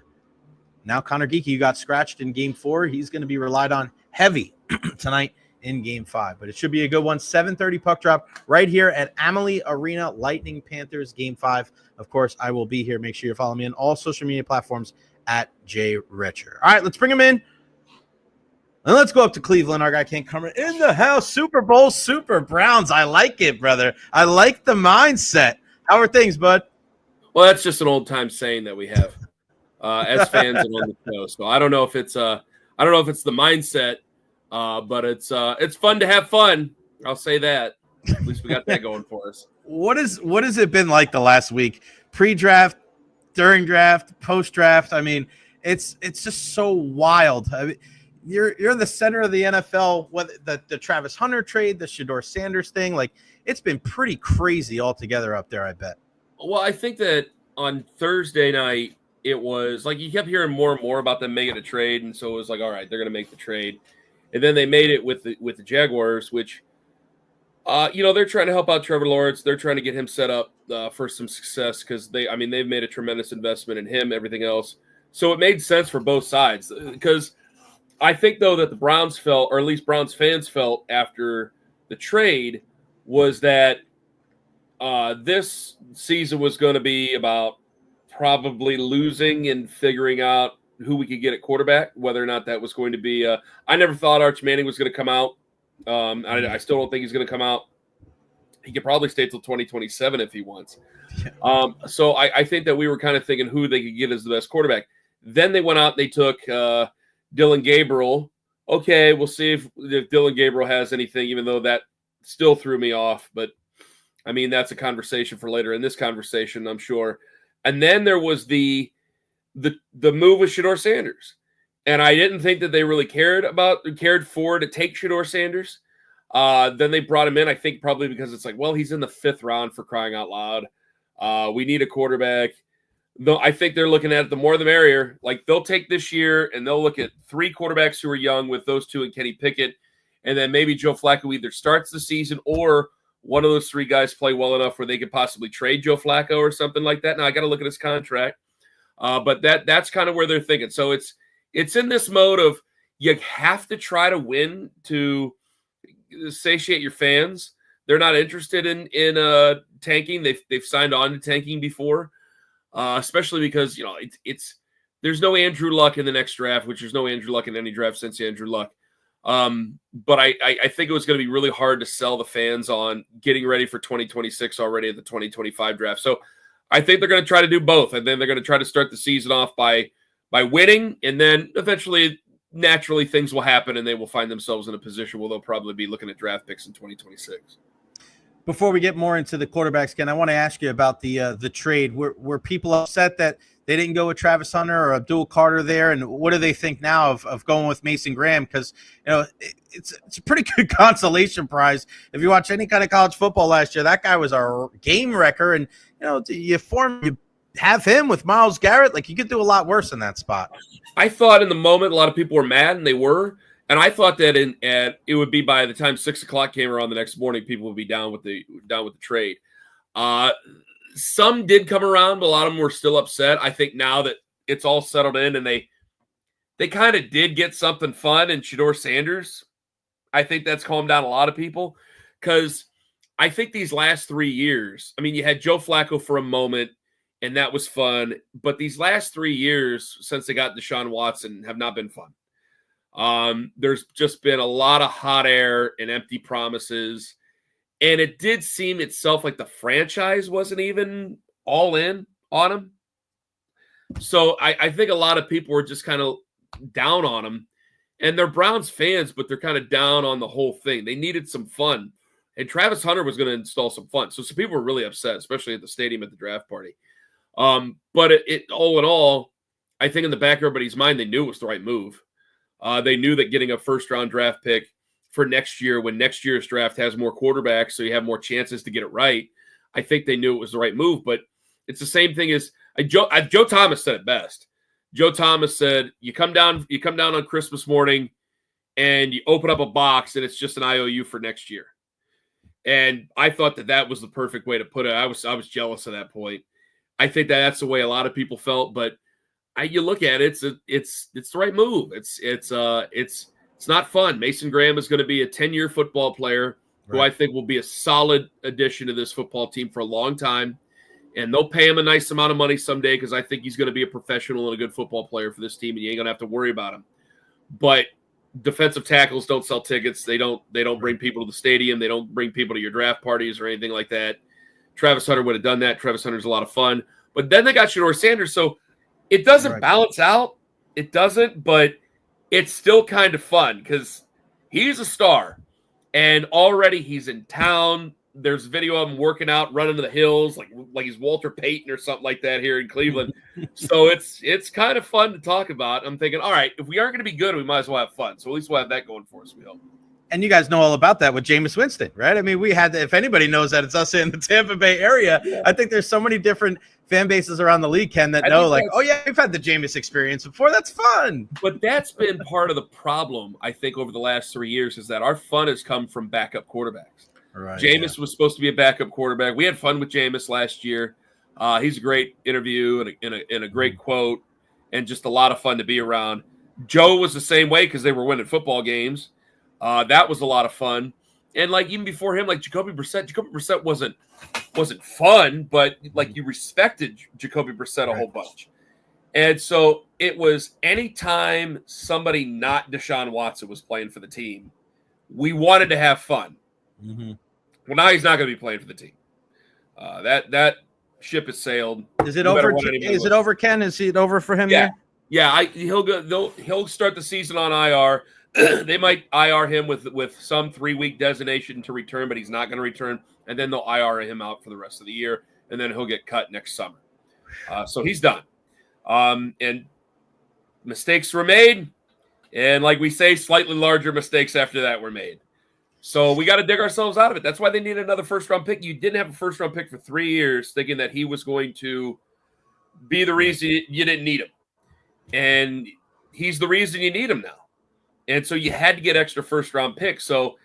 Now, Connor Geekie, you got scratched in game 4. He's going to be relied on heavy tonight in game 5. But it should be a good one. 7:30 puck drop right here at Amalie Arena, Lightning Panthers game 5. Of course, I will be here. Make sure you follow me on all social media platforms at Recher. All right, let's bring him in. And let's go up to Cleveland. Our guy Ken Carman in the house. Super Bowl, Super Browns. I like it, brother. I like the mindset. How are things, bud? Well, that's just an old time saying that we have as fans and on the show. So I don't know if it's the mindset, but it's fun to have fun. I'll say that. At least we got that going for us. What has it been like the last week? Pre-draft, during draft, post-draft. I mean, it's just so wild. I mean, you're the center of the NFL. Whether the Travis Hunter trade, the Shedeur Sanders thing, like it's been pretty crazy altogether up there. I bet. Well, I think that on Thursday night it was like you kept hearing more and more about them making a trade, and so it was like, all right, they're going to make the trade, and then they made it with the Jaguars, which. They're trying to help out Trevor Lawrence. They're trying to get him set up for some success because they've made a tremendous investment in him, everything else. So it made sense for both sides because I think, though, that the Browns felt, or at least Browns fans felt after the trade, was that this season was going to be about probably losing and figuring out who we could get at quarterback, whether or not that was going to be I never thought Arch Manning was going to come out. I still don't think he's going to come out. He could probably stay till 2027 if he wants. So I think that we were kind of thinking who they could get as the best quarterback. Then they went out and they took Dylan Gabriel. Okay, we'll see if Dylan Gabriel has anything, even though that still threw me off. But, I mean, that's a conversation for later in this conversation, I'm sure. And then there was the move with Shedeur Sanders. And I didn't think that they really cared for to take Shedeur Sanders. Then they brought him in, I think probably because it's like, well, he's in the 5th round for crying out loud. We need a quarterback. Though I think they're looking at it, the more the merrier. Like they'll take this year and they'll look at 3 quarterbacks who are young with those 2 and Kenny Pickett. And then maybe Joe Flacco either starts the season or one of those 3 guys play well enough where they could possibly trade Joe Flacco or something like that. Now I got to look at his contract. But that's kind of where they're thinking. So it's in this mode of you have to try to win to satiate your fans. They're not interested in tanking. They've signed on to tanking before, especially because there's no Andrew Luck in the next draft, which there's no Andrew Luck in any draft since Andrew Luck. But I think it was going to be really hard to sell the fans on getting ready for 2026 already at the 2025 draft. So I think they're going to try to do both, and then they're going to try to start the season off by winning, and then eventually, naturally, things will happen, and they will find themselves in a position where they'll probably be looking at draft picks in 2026. Before we get more into the quarterbacks, Ken, I want to ask you about the trade. Were people upset that they didn't go with Travis Hunter or Abdul Carter there, and what do they think now of going with Mason Graham? Because it's a pretty good consolation prize. If you watch any kind of college football last year, that guy was our game wrecker, and you have him with Myles Garrett, like you could do a lot worse in that spot. I thought in the moment a lot of people were mad, and they were. And I thought that it would be by the time 6 o'clock came around the next morning, people would be down with the trade. Some did come around, but a lot of them were still upset. I think now that it's all settled in and they kind of did get something fun in Shedeur Sanders, I think that's calmed down a lot of people because I think these last 3 years, I mean, you had Joe Flacco for a moment, and that was fun. But these last 3 years since they got Deshaun Watson have not been fun. There's just been a lot of hot air and empty promises. And it did seem itself like the franchise wasn't even all in on him. So I think a lot of people were just kind of down on him. And they're Browns fans, but they're kind of down on the whole thing. They needed some fun. And Travis Hunter was going to install some fun. So some people were really upset, especially at the stadium at the draft party. But it all in all, I think in the back of everybody's mind, they knew it was the right move. They knew that getting a first-round draft pick for next year, when next year's draft has more quarterbacks, so you have more chances to get it right, I think they knew it was the right move. But it's the same thing as Joe Thomas said it best. Joe Thomas said, you come down on Christmas morning and you open up a box and it's just an IOU for next year. And I thought that was the perfect way to put it. I was jealous at that point. I think that's the way a lot of people felt, but you look at it, it's the right move. It's not fun. Mason Graham is going to be a 10-year football player who I think will be a solid addition to this football team for a long time. And they'll pay him a nice amount of money someday because I think he's going to be a professional and a good football player for this team, and you ain't going to have to worry about him. But defensive tackles don't sell tickets. They don't bring people to the stadium. They don't bring people to your draft parties or anything like that. Travis Hunter would have done that. Travis Hunter's a lot of fun. But then they got Shedeur Sanders, so it doesn't Right. balance out. It doesn't, but it's still kind of fun because he's a star, and already he's in town. There's video of him working out, running to the hills, like he's Walter Payton or something like that here in Cleveland. So it's kind of fun to talk about. I'm thinking, all right, if we aren't going to be good, we might as well have fun. So at least we'll have that going for us, we hope. And you guys know all about that with Jameis Winston, right? I mean, we had to, if anybody knows that, it's us in the Tampa Bay area. Yeah. I think there's so many different fan bases around the league, Ken, that know like, oh yeah, we've had the Jameis experience before. That's fun. But that's been part of the problem, I think, over the last 3 years is that our fun has come from backup quarterbacks. Right, Jameis was supposed to be a backup quarterback. We had fun with Jameis last year. He's a great interview and a great quote and just a lot of fun to be around. Joe was the same way because they were winning football games. That was a lot of fun. And like even before him, like Jacoby Brissett wasn't fun, but like you respected Jacoby Brissett a whole bunch. And so it was anytime somebody not Deshaun Watson was playing for the team, we wanted to have fun. Mm-hmm. Well, now he's not going to be playing for the team. That ship has sailed. Is it over? Is it over, Ken? Is it over for him? Yeah, there? yeah. He'll start the season on IR. They might IR him with some 3-week designation to return, but he's not going to return. And then they'll IR him out for the rest of the year, and then he'll get cut next summer. So he's done. And mistakes were made, and like we say, slightly larger mistakes after that were made. So we got to dig ourselves out of it. That's why they need another first-round pick. You didn't have a first-round pick for 3 years thinking that he was going to be the reason you didn't need him. And he's the reason you need him now. And so you had to get extra first-round picks. So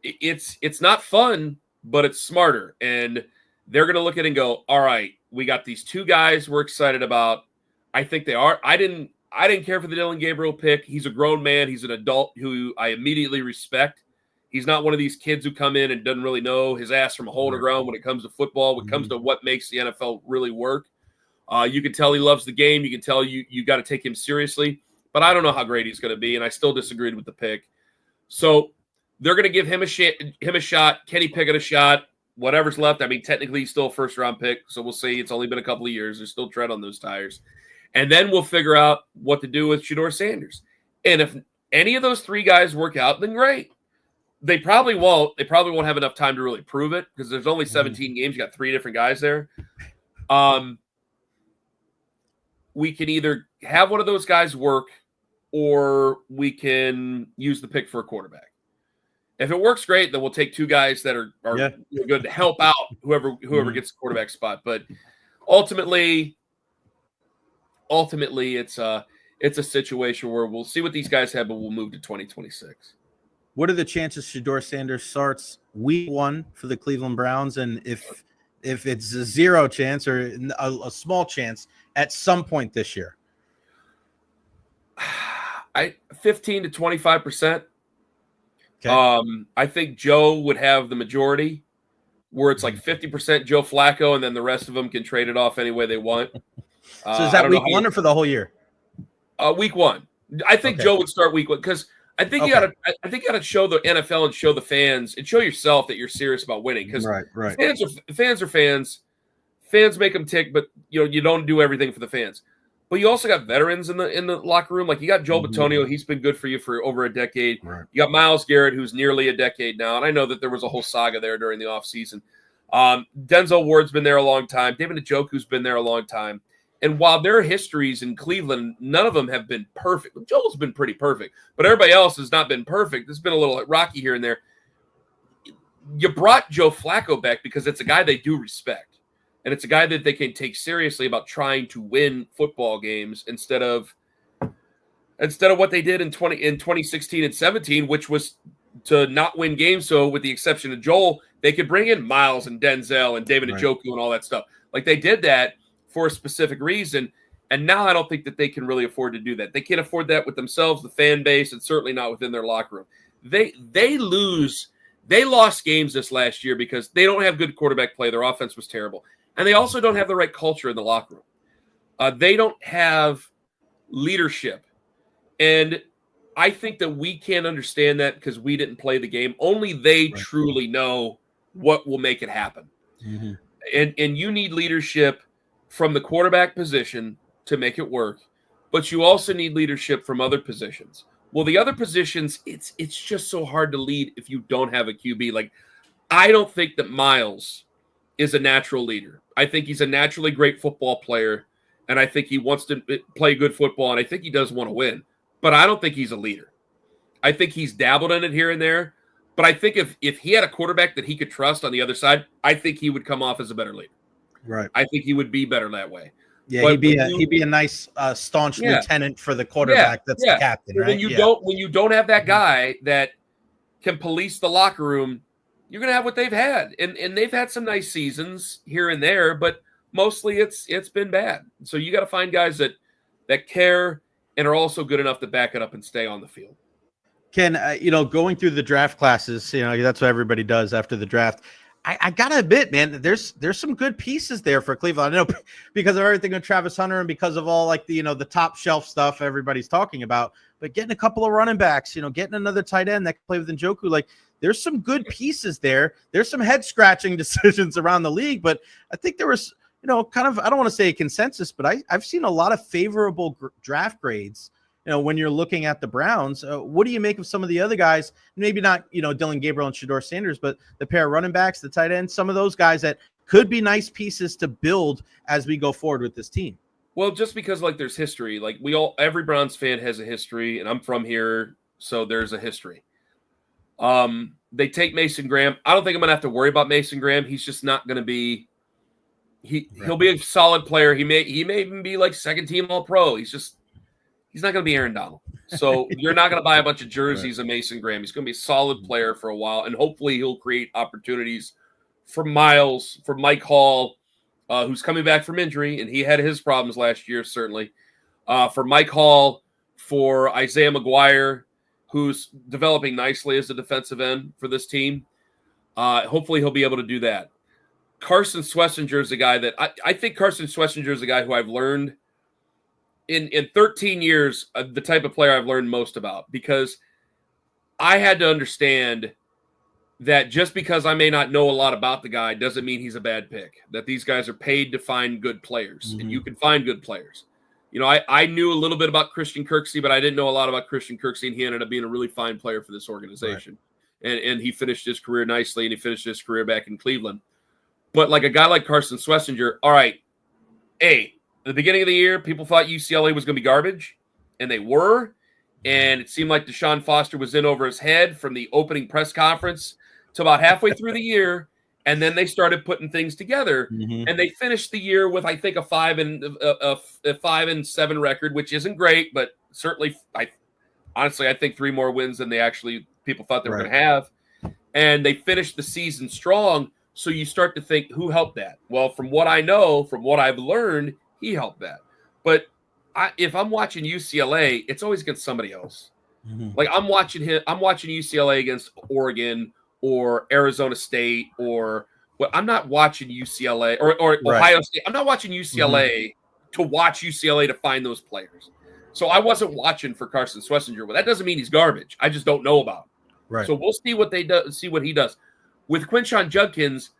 it's not fun, but it's smarter. And they're going to look at it and go, all right, we got these 2 guys we're excited about. I think they are. I didn't care for the Dylan Gabriel pick. He's a grown man. He's an adult who I immediately respect. He's not one of these kids who come in and doesn't really know his ass from a hole in the ground when it comes to football, when it comes to what makes the NFL really work. You can tell he loves the game. You can tell you got to take him seriously. But I don't know how great he's going to be, and I still disagreed with the pick. So they're going to give him a shot, Kenny Pickett a shot, whatever's left. I mean, technically he's still a first-round pick, so we'll see. It's only been a couple of years. There's still tread on those tires. And then we'll figure out what to do with Shedeur Sanders. And if any of those 3 guys work out, then great. They probably won't. They probably won't have enough time to really prove it because there's only 17 games. You got 3 different guys there. We can either have one of those guys work or we can use the pick for a quarterback. If it works, great. Then we'll take 2 guys that are good to help out whoever gets the quarterback spot. But ultimately, it's a situation where we'll see what these guys have, but we'll move to 2026. What are the chances Shedeur Sanders starts week 1 for the Cleveland Browns? And if it's a 0 chance or a small chance at some point this year? 15 to 25%. Okay. I think Joe would have the majority where it's like 50% Joe Flacco, and then the rest of them can trade it off any way they want. So is that week 1 or for the whole year? Week 1. I think Joe would start week 1 because I think you gotta show the NFL and show the fans and show yourself that you're serious about winning. Because fans are fans. Fans make them tick, but you don't do everything for the fans. But you also got veterans in the locker room. Like you got Joe Bitonio, he's been good for you for over a decade. Right. You got Myles Garrett, who's nearly a decade now, and I know that there was a whole saga there during the offseason. Denzel Ward's been there a long time. David Njoku's been there a long time. And while their histories in Cleveland, none of them have been perfect. Joel's been pretty perfect, but everybody else has not been perfect. It's been a little rocky here and there. You brought Joe Flacco back because it's a guy they do respect. And it's a guy that they can take seriously about trying to win football games instead of what they did in 2016 and 17, which was to not win games. So with the exception of Joel, they could bring in Myles and Denzel and David Njoku and all that stuff. Like they did that for a specific reason. And now I don't think that they can really afford to do that. They can't afford that with themselves, the fan base, and certainly not within their locker room. They lost games this last year because they don't have good quarterback play. Their offense was terrible. And they also don't have the right culture in the locker room. They don't have leadership. And I think that we can't understand that because we didn't play the game. Only they truly know what will make it happen. Mm-hmm. And you need leadership from the quarterback position to make it work, but you also need leadership from other positions. Well, the other positions, it's just so hard to lead if you don't have a QB. Like, I don't think that Miles is a natural leader. I think he's a naturally great football player, and I think he wants to play good football, and I think he does want to win. But I don't think he's a leader. I think he's dabbled in it here and there, but I think if he had a quarterback that he could trust on the other side, I think he would come off as a better leader. Right. I think he would be better that way. Yeah, But he'd be a nice staunch Yeah. lieutenant for the quarterback. That's the captain, right? When you don't have that guy that can police the locker room, you're gonna have what they've had. And they've had some nice seasons here and there, but mostly it's been bad. So you got to find guys that care and are also good enough to back it up and stay on the field. Ken, going through the draft classes, that's what everybody does after the draft. I gotta admit, man, there's some good pieces there for Cleveland. I know because of everything with Travis Hunter and because of all the top shelf stuff everybody's talking about. But getting a couple of running backs, getting another tight end that can play with Njoku, there's some good pieces there. There's some head scratching decisions around the league, but I think there was kind of, I don't want to say a consensus, but I've seen a lot of favorable draft grades. When you're looking at the Browns, what do you make of some of the other guys? Maybe not, Dylan Gabriel and Shedeur Sanders, but the pair of running backs, the tight ends, some of those guys that could be nice pieces to build as we go forward with this team. Well, just because there's history, every Browns fan has a history, and I'm from here, so there's a history. They take Mason Graham. I don't think I'm gonna have to worry about Mason Graham. He's just not gonna be. He'll be a solid player. He may even be second team All Pro. He's not going to be Aaron Donald. So you're not going to buy a bunch of jerseys of Mason Graham. He's going to be a solid player for a while, and hopefully he'll create opportunities for Miles, for Mike Hall, who's coming back from injury, and he had his problems last year, certainly. For Mike Hall, for Isaiah McGuire, who's developing nicely as a defensive end for this team. Hopefully he'll be able to do that. Carson Schlesinger is a guy that I think Carson Schlesinger is a guy who I've learned in 13 years, the type of player I've learned most about, because I had to understand that just because I may not know a lot about the guy doesn't mean he's a bad pick, that these guys are paid to find good players, and you can find good players. I knew a little bit about Christian Kirksey, but I didn't know a lot about Christian Kirksey, and he ended up being a really fine player for this organization. Right. And he finished his career nicely, and he finished his career back in Cleveland. But a guy like Carson Schlesinger, all right, at the beginning of the year, people thought UCLA was going to be garbage, and they were. And it seemed like Deshaun Foster was in over his head from the opening press conference to about halfway through the year. And then they started putting things together, and they finished the year with, I think, a 5-7 record, which isn't great, but certainly, I think 3 more wins than people thought they were going to have. And they finished the season strong. So you start to think, who helped that? Well, from what I know, from what I've learned, he helped that. But if I'm watching UCLA, it's always against somebody else. I'm watching UCLA against Oregon or Arizona State, I'm not watching UCLA or Ohio State. I'm not watching UCLA to watch UCLA to find those players. So I wasn't watching for Carson Schlesinger. But that doesn't mean he's garbage. I just don't know about him. Right. So we'll see what he does. With Quinshon Judkins,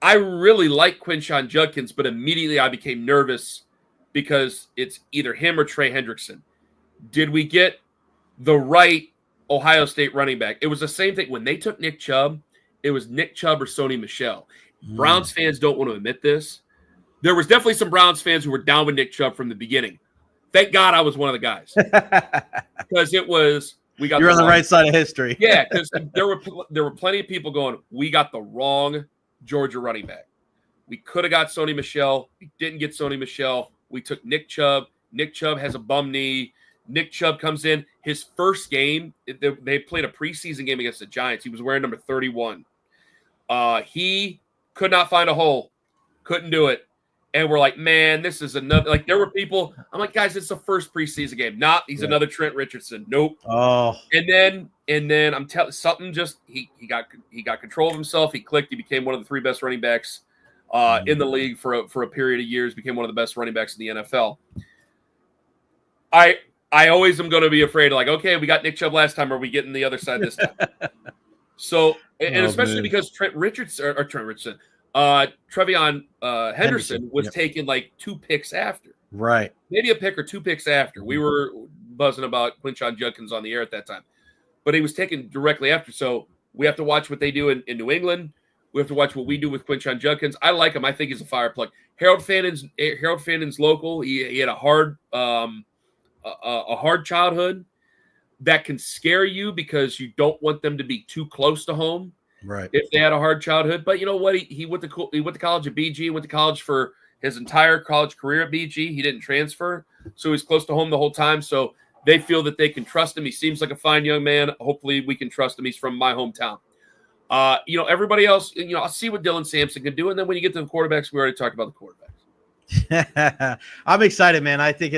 I really like Quinshon Judkins, but immediately I became nervous because it's either him or Trey Hendrickson. Did we get the right Ohio State running back? It was the same thing. When they took Nick Chubb, it was Nick Chubb or Sony Michel. Browns fans don't want to admit this. There was definitely some Browns fans who were down with Nick Chubb from the beginning. Thank God I was one of the guys. Because you're on the right side of history. Yeah, because there were plenty of people going, we got the wrong Georgia running back. We could have got Sony Michel. We didn't get Sony Michel. We took Nick Chubb. Nick Chubb has a bum knee. Nick Chubb comes in. His first game, they played a preseason game against the Giants. He was wearing number 31. He could not find a hole. Couldn't do it. And we're like, man, this is another. There were people. I'm like, guys, it's the first preseason game. He's another Trent Richardson. Nope. Oh. And then I'm telling something. Just he got control of himself. He clicked. He became one of the 3 best running backs in the league for a period of years. Became one of the best running backs in the NFL. I always am going to be afraid. Okay, we got Nick Chubb last time. Are we getting the other side this time? So, and especially because Trent Richardson. Trevion Henderson was yep. taken like 2 picks after. Right. Maybe a pick or 2 picks after. We were buzzing about Quinshon Judkins on the air at that time. But he was taken directly after. So we have to watch what they do in New England. We have to watch what we do with Quinshon Judkins. I like him. I think he's a fire plug. Harold Fannon's local. He had a hard childhood that can scare you because you don't want them to be too close to home. Right. If they had a hard childhood. But you know what? He went to college at BG, went to college for his entire college career at BG. He didn't transfer. So he's close to home the whole time. So they feel that they can trust him. He seems like a fine young man. Hopefully we can trust him. He's from my hometown. Everybody else, I'll see what Dylan Sampson can do. And then when you get to the quarterbacks, we already talked about the quarterbacks. I'm excited, man. I think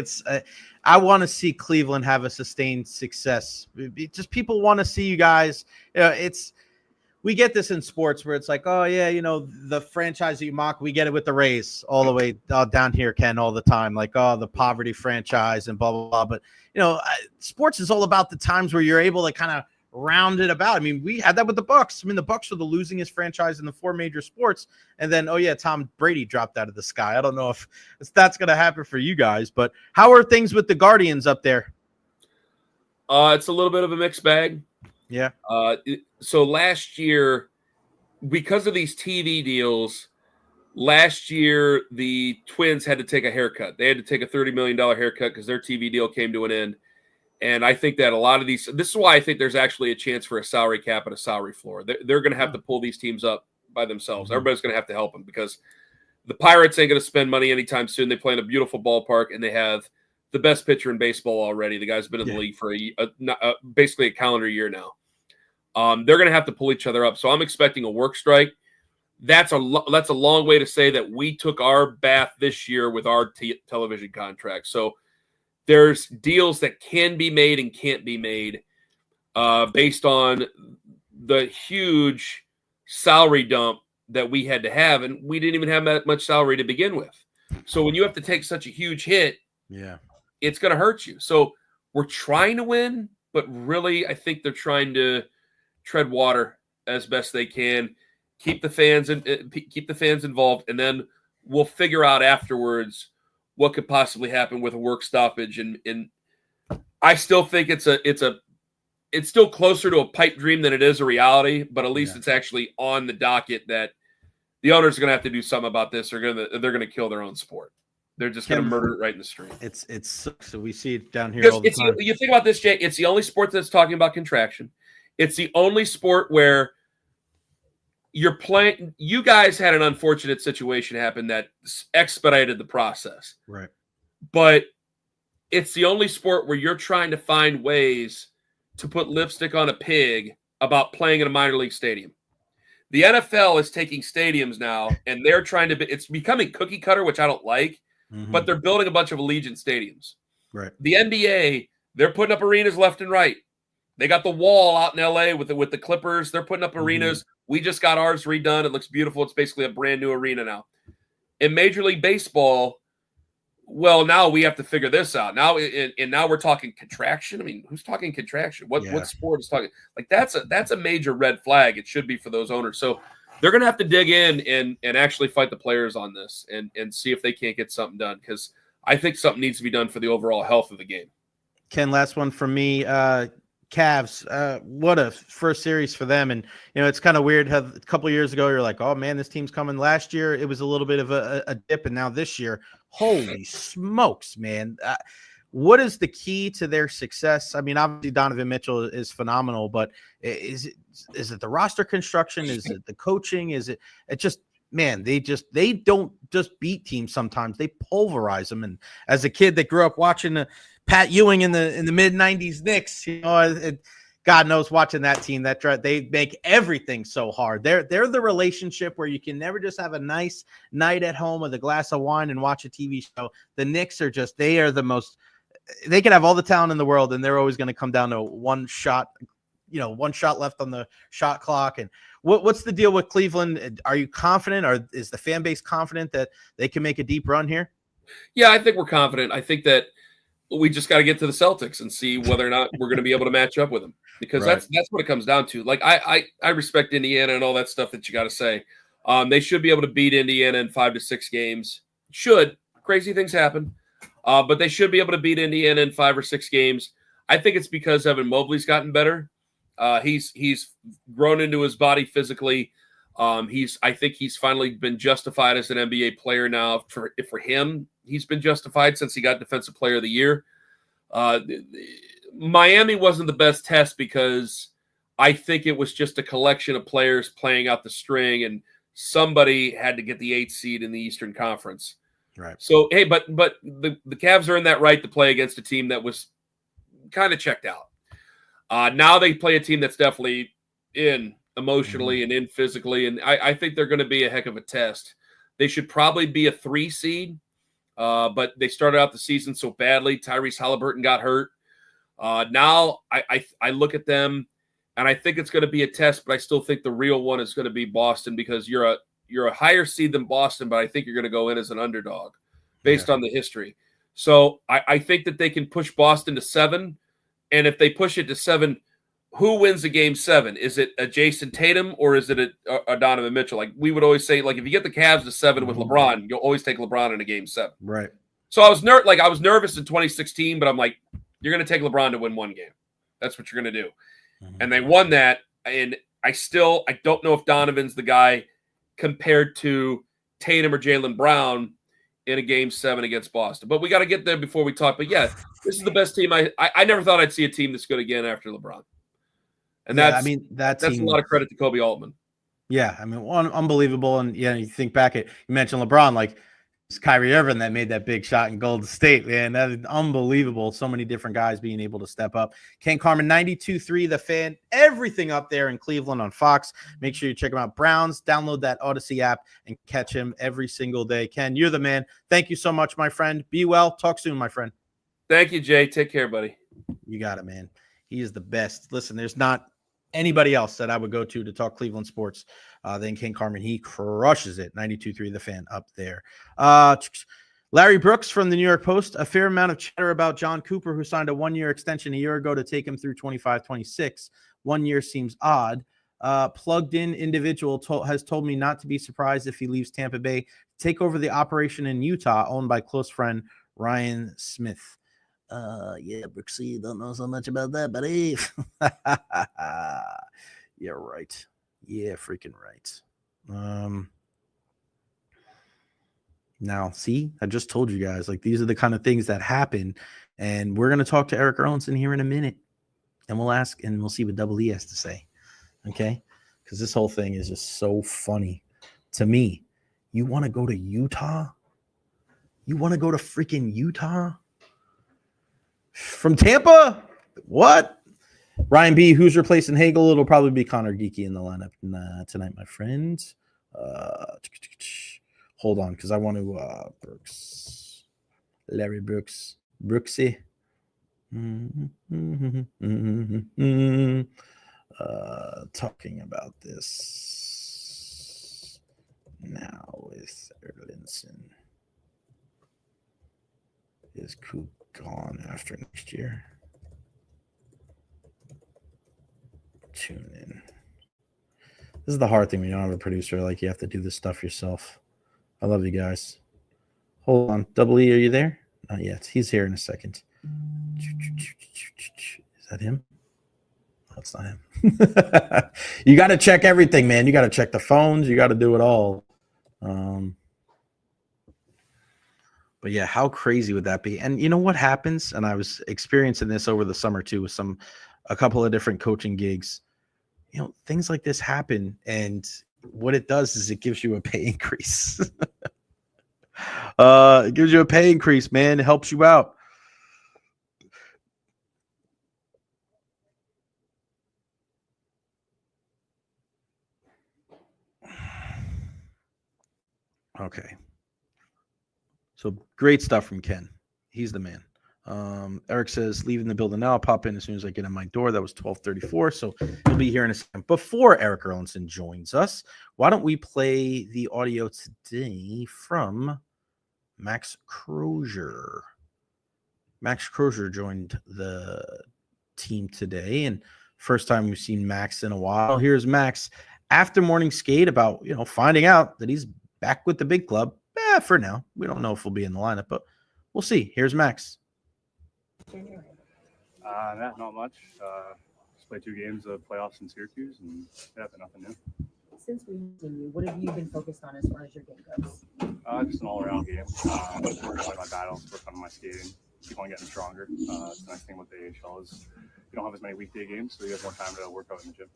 I want to see Cleveland have a sustained success. Just people want to see you guys. We get this in sports where it's like, oh yeah, the franchise that you mock, we get it with the Rays all the way down here, Ken, all the time. Like, oh, the poverty franchise and blah, blah, blah. But, sports is all about the times where you're able to kind of round it about. I mean, we had that with the Bucks. I mean, the Bucks were the losingest franchise in the 4 major sports. And then, oh yeah, Tom Brady dropped out of the sky. I don't know if that's going to happen for you guys, but how are things with the Guardians up there? It's a little bit of a mixed bag. Yeah. So last year, because of these TV deals, last year the Twins had to take a haircut. They had to take a $30 million haircut because their TV deal came to an end. And I think that a lot of this is why I think there's actually a chance for a salary cap and a salary floor. They're going to have to pull these teams up by themselves. Everybody's going to have to help them because the Pirates ain't going to spend money anytime soon. They play in a beautiful ballpark, and they have the best pitcher in baseball already. The guy's been in the league for basically a calendar year now. They're going to have to pull each other up. So I'm expecting a work strike. That's a long way to say that we took our bath this year with our television contract. So there's deals that can be made and can't be made based on the huge salary dump that we had to have. And we didn't even have that much salary to begin with. So when you have to take such a huge hit, it's going to hurt you. So we're trying to win, but really I think they're trying to tread water as best they can, keep the fans involved, and then we'll figure out afterwards what could possibly happen with a work stoppage. And I still think it's still closer to a pipe dream than it is a reality, but at least it's actually on the docket that the owners are going to have to do something about this. They're going to kill their own sport. They're just going to murder it right in the stream. It's so we see it down here all the time. You think about this, Jay. It's the only sport that's talking about contraction. It's the only sport where you're playing. You guys had an unfortunate situation happen that expedited the process. Right. But it's the only sport where you're trying to find ways to put lipstick on a pig about playing in a minor league stadium. The NFL is taking stadiums now, and they're trying to it's becoming cookie cutter, which I don't like, but they're building a bunch of Allegiant stadiums. Right. The NBA, they're putting up arenas left and right. They got the Wall out in LA with the Clippers. They're putting up arenas. We just got ours redone. It looks beautiful. It's basically a brand new arena now. In Major League Baseball, well, now we have to figure this out. Now, and now we're talking contraction. I mean, who's talking contraction? What sport is talking? Like that's a major red flag. It should be for those owners. So they're going to have to dig in and actually fight the players on this and see if they can't get something done, because I think something needs to be done for the overall health of the game. Ken, last one from me. Cavs, what a first series for them. And, it's kind of weird how a couple of years ago, you're like, oh man, this team's coming. Last year, it was a little bit of a dip. And now this year, holy smokes, man. What is the key to their success? I mean, obviously Donovan Mitchell is phenomenal, but is it the roster construction? Is it the coaching? Is it just, man, they don't just beat teams. Sometimes they pulverize them. And as a kid that grew up watching Pat Ewing in the mid 90s Knicks, God knows, watching that team, they make everything so hard. They're the relationship where you can never just have a nice night at home with a glass of wine and watch a TV show. The Knicks are they can have all the talent in the world, and they're always going to come down to one shot left on the shot clock. And what's the deal with Cleveland? Are you confident, or is the fan base confident that they can make a deep run here? Yeah, I think we're confident. I think that we just got to get to the Celtics and see whether or not we're going to be able to match up with them, because that's what it comes down to. Like I respect Indiana and all that stuff that you got to say. They should be able to beat Indiana in 5 to 6 games. Should. Crazy things happen. But they should be able to beat Indiana in 5 or 6 games. I think it's because Evan Mobley's gotten better. He's grown into his body physically. I think he's finally been justified as an NBA player now. For him, he's been justified since he got Defensive Player of the Year. Miami wasn't the best test because I think it was just a collection of players playing out the string, and somebody had to get the 8th seed in the Eastern Conference. Right. So, hey, but the Cavs are in that right to play against a team that was kind of checked out. Now they play a team that's definitely in emotionally and in physically, and I think they're going to be a heck of a test. They should probably be a 3 seed, but they started out the season so badly. Tyrese Halliburton got hurt. Now I look at them, and I think it's going to be a test, but I still think the real one is going to be Boston because you're a higher seed than Boston, but I think you're going to go in as an underdog based on the history. So I think that they can push Boston to 7, and if they push it to 7, who wins the game 7? Is it a Jason Tatum or is it a Donovan Mitchell? Like we would always say, like if you get the Cavs to 7 with LeBron, you'll always take LeBron in a game 7. Right. So I was nervous in 2016, but I'm like, you're going to take LeBron to win 1 game. That's what you're going to do. And they won that. And I don't know if Donovan's the guy compared to Tatum or Jaylen Brown in a game 7 against Boston. But we got to get there before we talk. But yeah, this is the best team. I never thought I'd see a team this good again after LeBron. And that's a lot of credit to Kobe Altman. Yeah, I mean, unbelievable. And yeah, you think back you mentioned LeBron, like it's Kyrie Irving that made that big shot in Golden State, man. That is unbelievable. So many different guys being able to step up. Ken Carman, 92.3, The Fan, everything up there in Cleveland on Fox. Make sure you check him out. Browns, download that Odyssey app and catch him every single day. Ken, you're the man. Thank you so much, my friend. Be well. Talk soon, my friend. Thank you, Jay. Take care, buddy. You got it, man. He is the best. Listen, there's not anybody else that I would go to talk Cleveland sports than Ken Carman. He crushes it. 92.3 The Fan up there. Larry Brooks from the New York Post. A fair amount of chatter about Jon Cooper, who signed a 1-year extension a year ago to take him through 25-26. 1 year seems odd. Plugged in individual has told me not to be surprised if he leaves Tampa Bay, take over the operation in Utah, owned by close friend Ryan Smith. Yeah, Brooksy, you don't know so much about that, buddy. Yeah, right. Yeah, freaking right. Now, see, I just told you guys, like, these are the kind of things that happen, and we're going to talk to Erik Erlendsson here in a minute, and we'll ask, and we'll see what Double E has to say, okay? Because this whole thing is just so funny to me. You want to go to Utah? You want to go to freaking Utah? From Tampa? What? Ryan B., who's replacing Hagel? It'll probably be Connor Geeky in the lineup tonight, my friend. Hold on, because I want to Brooks. Larry Brooks. Brooksy. Talking about this now with Erlendsson. Is Coop gone after next year? Tune in. This is the hard thing when you don't have a producer. Like, you have to do this stuff yourself. I love you guys. Hold on. Double E, are you there? Not yet. He's here in a second. Is that him? No, it's not him. You got to check everything, man. You got to check the phones. You got to do it all. But yeah, how crazy would that be? And you know what happens? And I was experiencing this over the summer too with a couple of different coaching gigs. You know, things like this happen, and what it does is it gives you a pay increase. It gives you a pay increase, man. It helps you out. Okay. So great stuff from Ken. He's the man. Eric says, leaving the building now. I'll pop in as soon as I get in my door. That was 12:34. So he'll be here in a second. Before Erik Erlendsson joins us, why don't we play the audio today from Max Crozier? Max Crozier joined the team today, and first time we've seen Max in a while. Here's Max after morning skate about, finding out that he's back with the big club. For now, we don't know if we'll be in the lineup, but we'll see. Here's Max. Not much. Just played 2 games of playoffs in Syracuse, and but nothing new. Since we've seen you, what have you been focused on as far as your game goes? Just an all-around game. Working on my battles, working on my skating, keep on getting stronger. The nice thing with the AHL is you don't have as many weekday games, so you have more time to work out in the gym.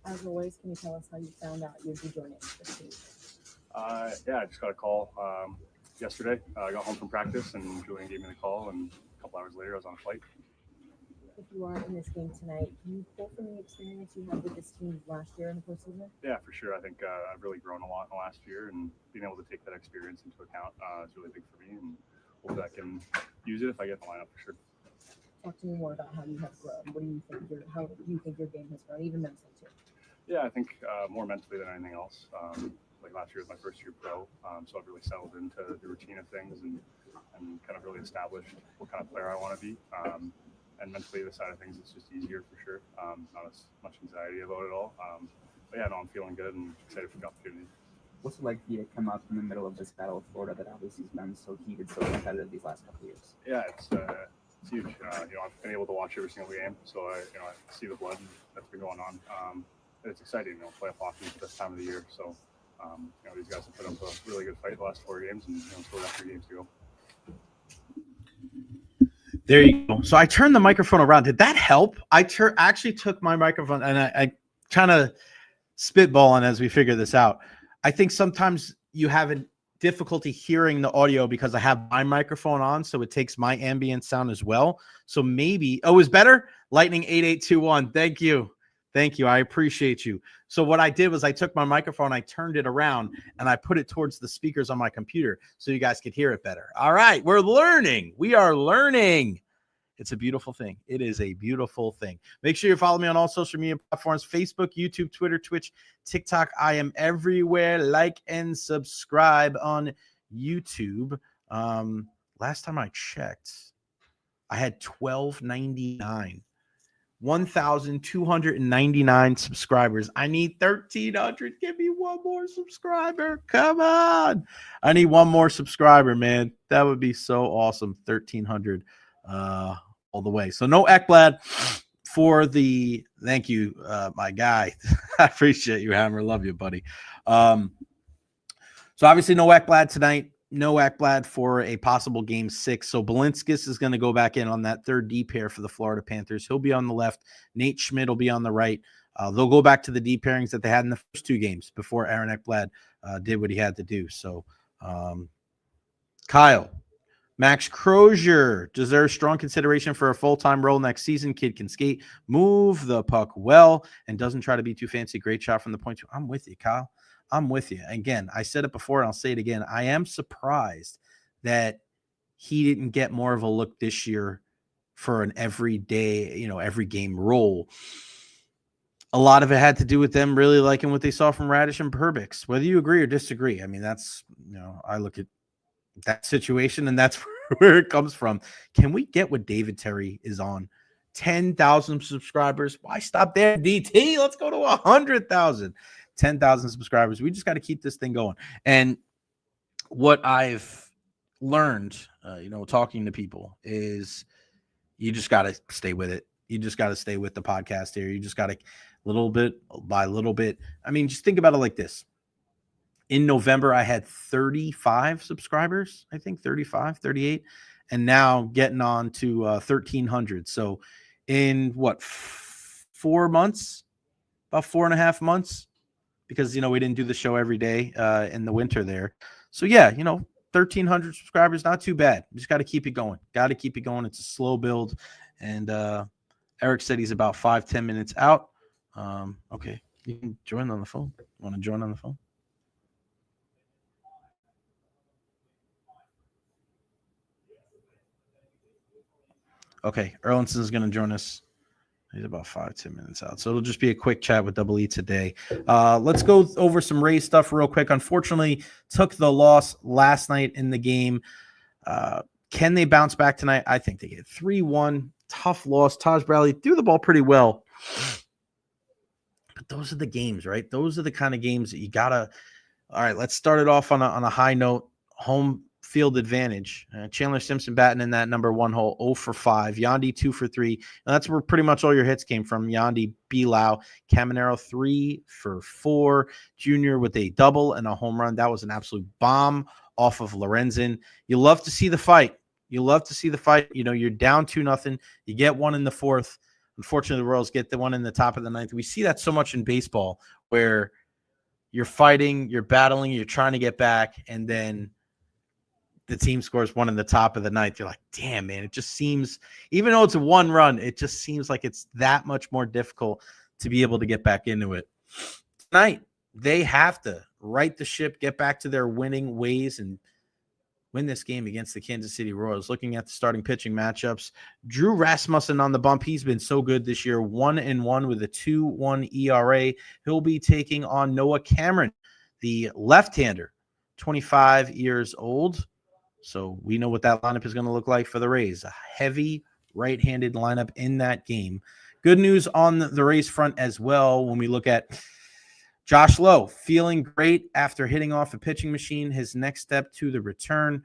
As always, can you tell us how you found out you'd be joining this team? I just got a call yesterday. I got home from practice, and Julian gave me the call, and a couple hours later, I was on a flight. If you are in this game tonight, can you pull from the experience you had with this team last year in the postseason? Yeah, for sure. I think I've really grown a lot in the last year, and being able to take that experience into account is really big for me, and hopefully I can use it if I get in the lineup for sure. Talk to me more about how you have grown. How do you think your game has grown, even mentally too? Yeah, I think more mentally than anything else. Like last year was my first year pro, so I've really settled into the routine of things and kind of really established what kind of player I want to be. And mentally, the side of things, it's just easier for sure. Not as much anxiety about it all. But yeah, no, I'm feeling good and excited for the opportunity. What's it like for you to come up in the middle of this battle of Florida that obviously has been so heated, so competitive these last couple of years? Yeah, it's huge. I've been able to watch every single game, so I see the blood that's been going on. It's exciting, playoff hockey at this time of the year. So, these guys have put up a really good fight the last 4 games, and still got 3 games to go. There you go. So I turned the microphone around. Did that help? I actually took my microphone and I kind of spitballing as we figure this out. I think sometimes you have a difficulty hearing the audio because I have my microphone on, so it takes my ambient sound as well. So maybe, it was better? Lightning 8821. Thank you. Thank you. I appreciate you. So what I did was I took my microphone, I turned it around, and I put it towards the speakers on my computer so you guys could hear it better. All right. We're learning. We are learning. It's a beautiful thing. It is a beautiful thing. Make sure you follow me on all social media platforms, Facebook, YouTube, Twitter, Twitch, TikTok. I am everywhere. Like and subscribe on YouTube. Last time I checked, I had 1,299. 1,299 subscribers. I need 1,300. Give me one more subscriber. Come on. I need one more subscriber, man. That would be so awesome. 1,300 all the way. So no Ekblad for the thank you, my guy. I appreciate you, Hammer. Love you, buddy. So obviously no Ekblad tonight. No Ekblad for a possible game 6. So Balinskis is going to go back in on that third D pair for the Florida Panthers. He'll be on the left. Nate Schmidt will be on the right. They'll go back to the D pairings that they had in the first 2 games before Aaron Ekblad did what he had to do. So Kyle, Max Crozier deserves strong consideration for a full-time role next season. Kid can skate, move the puck well, and doesn't try to be too fancy. Great shot from the point. I'm with you, Kyle. I'm with you. Again, I said it before and I'll say it again. I am surprised that he didn't get more of a look this year for an everyday, every game role. A lot of it had to do with them really liking what they saw from Radish and Perbix, whether you agree or disagree. I mean, that's, I look at that situation and that's where it comes from. Can we get what David Terry is on? 10,000 subscribers. Why stop there, DT? Let's go to 100,000. 10,000 subscribers. We just got to keep this thing going. And what I've learned, talking to people is you just got to stay with it. You just got to stay with the podcast here. You just got to little bit by little bit. I mean, just think about it like this. In November, I had 35 subscribers, I think 35, 38, and now getting on to 1,300. So in what, 4 months, about 4.5 months, because, we didn't do the show every day in the winter there. So, yeah, 1,300 subscribers, not too bad. We just got to keep it going. Got to keep it going. It's a slow build. And Eric said he's about 5-10 minutes out. Okay, you can join on the phone. Want to join on the phone? Okay, Erlendsson is going to join us. He's about 5-10 minutes out. So it'll just be a quick chat with Double E today. Let's go over some Rays stuff real quick. Unfortunately, took the loss last night in the game. Can they bounce back tonight? I think they get 3-1. Tough loss. Taj Bradley threw the ball pretty well. But those are the games, right? Those are the kind of games that you gotta. All right, let's start it off on a high note. Home field advantage. Chandler Simpson batting in that number 1 hole, 0 for 5. Yandy 2 for 3. And that's where pretty much all your hits came from. Yandy, Belau, Caminero 3 for 4. Junior with a double and a home run. That was an absolute bomb off of Lorenzen. You love to see the fight. You're down 2-0. You get one in the 4th. Unfortunately, the Royals get the one in the top of the 9th. We see that so much in baseball where you're fighting, you're battling, you're trying to get back, and then the team scores one in the top of the 9th. You're like, damn, man, it just seems, even though it's a 1 run, it just seems like it's that much more difficult to be able to get back into it. Tonight, they have to right the ship, get back to their winning ways, and win this game against the Kansas City Royals. Looking at the starting pitching matchups, Drew Rasmussen on the bump. He's been so good this year, 1-1 with a 2.1 ERA. He'll be taking on Noah Cameron, the left-hander, 25 years old. So we know what that lineup is going to look like for the Rays. A heavy right-handed lineup in that game. Good news on the Rays front as well when we look at Josh Lowe, feeling great after hitting off a pitching machine. His next step to the return.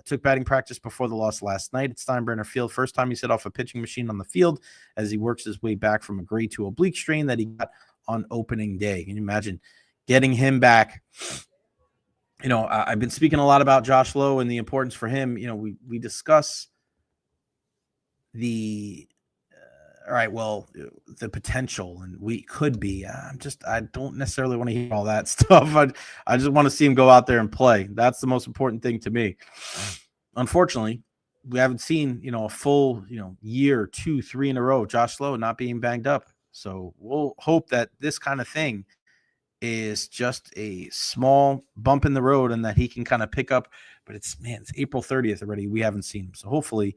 Took batting practice before the loss last night at Steinbrenner Field. First time he's hit off a pitching machine on the field as he works his way back from a grade 2 oblique strain that he got on opening day. Can you imagine getting him back? You know, I've been speaking a lot about Josh Lowe and the importance for him. You know, we discuss the the potential, and we could be. I don't necessarily want to hear all that stuff. I just want to see him go out there and play. That's the most important thing to me. Unfortunately, we haven't seen, a full, year, 2, 3 in a row, Josh Lowe not being banged up. So we'll hope that this kind of thing is just a small bump in the road and that he can kind of pick up. But it's April 30th already. We haven't seen him. So hopefully,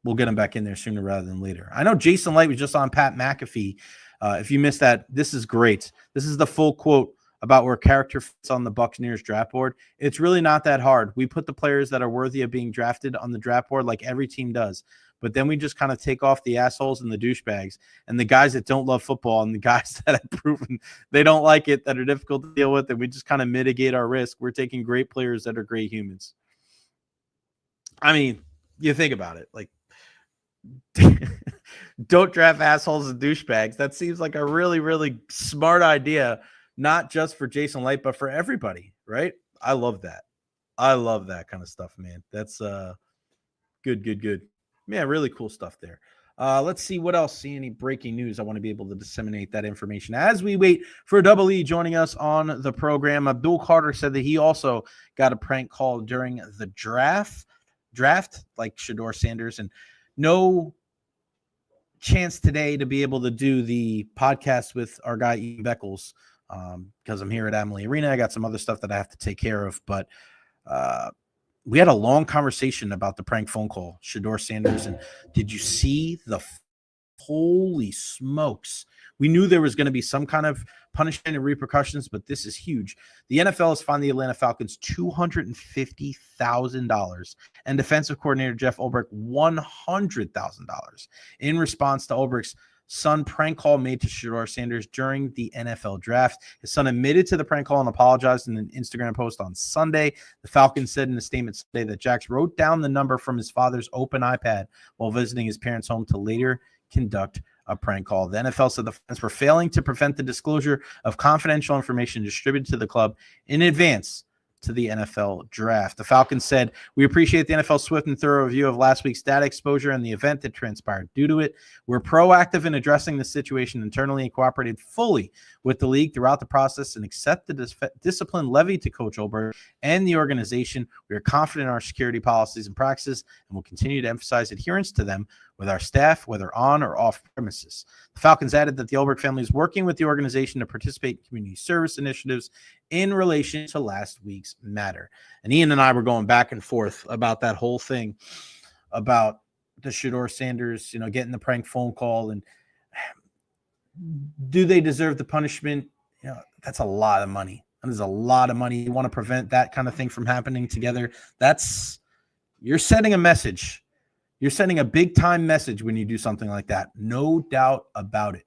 we'll get him back in there sooner rather than later. I know Jason Light was just on Pat McAfee. If you missed that, this is great. This is the full quote about where character fits on the Buccaneers draft board. It's really not that hard. We put the players that are worthy of being drafted on the draft board like every team does. But then we just kind of take off the assholes and the douchebags and the guys that don't love football and the guys that have proven they don't like it, that are difficult to deal with, and we just kind of mitigate our risk. We're taking great players that are great humans. I mean, you think about it. Like, don't draft assholes and douchebags. That seems like a really, really smart idea, not just for Jason Light, but for everybody, right? I love that. I love that kind of stuff, man. That's good. Man, really cool stuff there. Let's see what else. See any breaking news. I want to be able to disseminate that information as we wait for Double E joining us on the program. Abdul Carter said that he also got a prank call during the draft like Shedeur Sanders, and no chance today to be able to do the podcast with our guy Ian Beckles because I'm here at Amalie Arena. I got some other stuff that I have to take care of, but we had a long conversation about the prank phone call, Shedeur Sanders, and did you see the holy smokes? We knew there was going to be some kind of punishment and repercussions, but this is huge. The NFL has fined the Atlanta Falcons $250,000 and defensive coordinator Jeff Ulbrich $100,000 in response to Ulbrich's son prank call made to Shedeur Sanders during the NFL draft. His son admitted to the prank call and apologized in an Instagram post on Sunday. The Falcons said in a statement today that Jax wrote down the number from his father's open iPad while visiting his parents' home to later conduct a prank call. The NFL said the fans were failing to prevent the disclosure of confidential information distributed to the club in advance to the NFL draft. The Falcons said, "We appreciate the NFL's swift and thorough review of last week's data exposure and the event that transpired due to it. We're proactive in addressing the situation internally and cooperated fully with the league throughout the process and accept the discipline levied to Coach Ulbrich and the organization. We are confident in our security policies and practices and will continue to emphasize adherence to them with our staff, whether on or off premises." The Falcons added that the Ulbrich family is working with the organization to participate in community service initiatives in relation to last week's matter. And Ian and I were going back and forth about that whole thing about the Shedeur Sanders, getting the prank phone call, and do they deserve the punishment? That's a lot of money. That is a lot of money. You want to prevent that kind of thing from happening together. You're sending a message. You're sending a big time message when you do something like that. No doubt about it.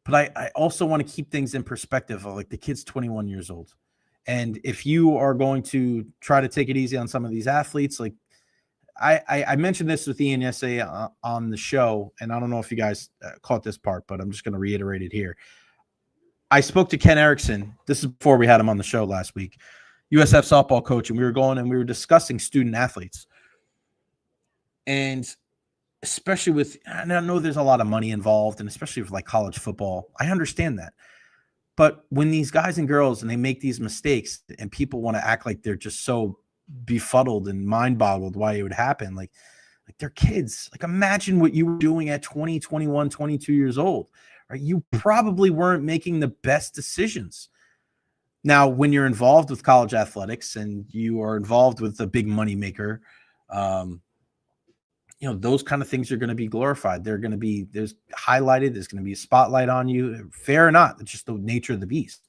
But I also want to keep things in perspective. Like, the kid's 21 years old. And if you are going to try to take it easy on some of these athletes, like I mentioned this with Ian yesterday on the show, and I don't know if you guys caught this part, but I'm just going to reiterate it here. I spoke to Ken Erickson. This is before we had him on the show last week, USF softball coach, and we were discussing student athletes. And especially with, and I know there's a lot of money involved, and especially with like college football, I understand that. But when these guys and girls, and they make these mistakes, and people want to act like they're just so befuddled and mind boggled why it would happen, like they're kids. Like, imagine what you were doing at 20, 21, 22 years old, right? You probably weren't making the best decisions. Now, when you're involved with college athletics and you are involved with a big money maker, those kind of things are going to be glorified. There's highlighted. There's going to be a spotlight on you. Fair or not, it's just the nature of the beast.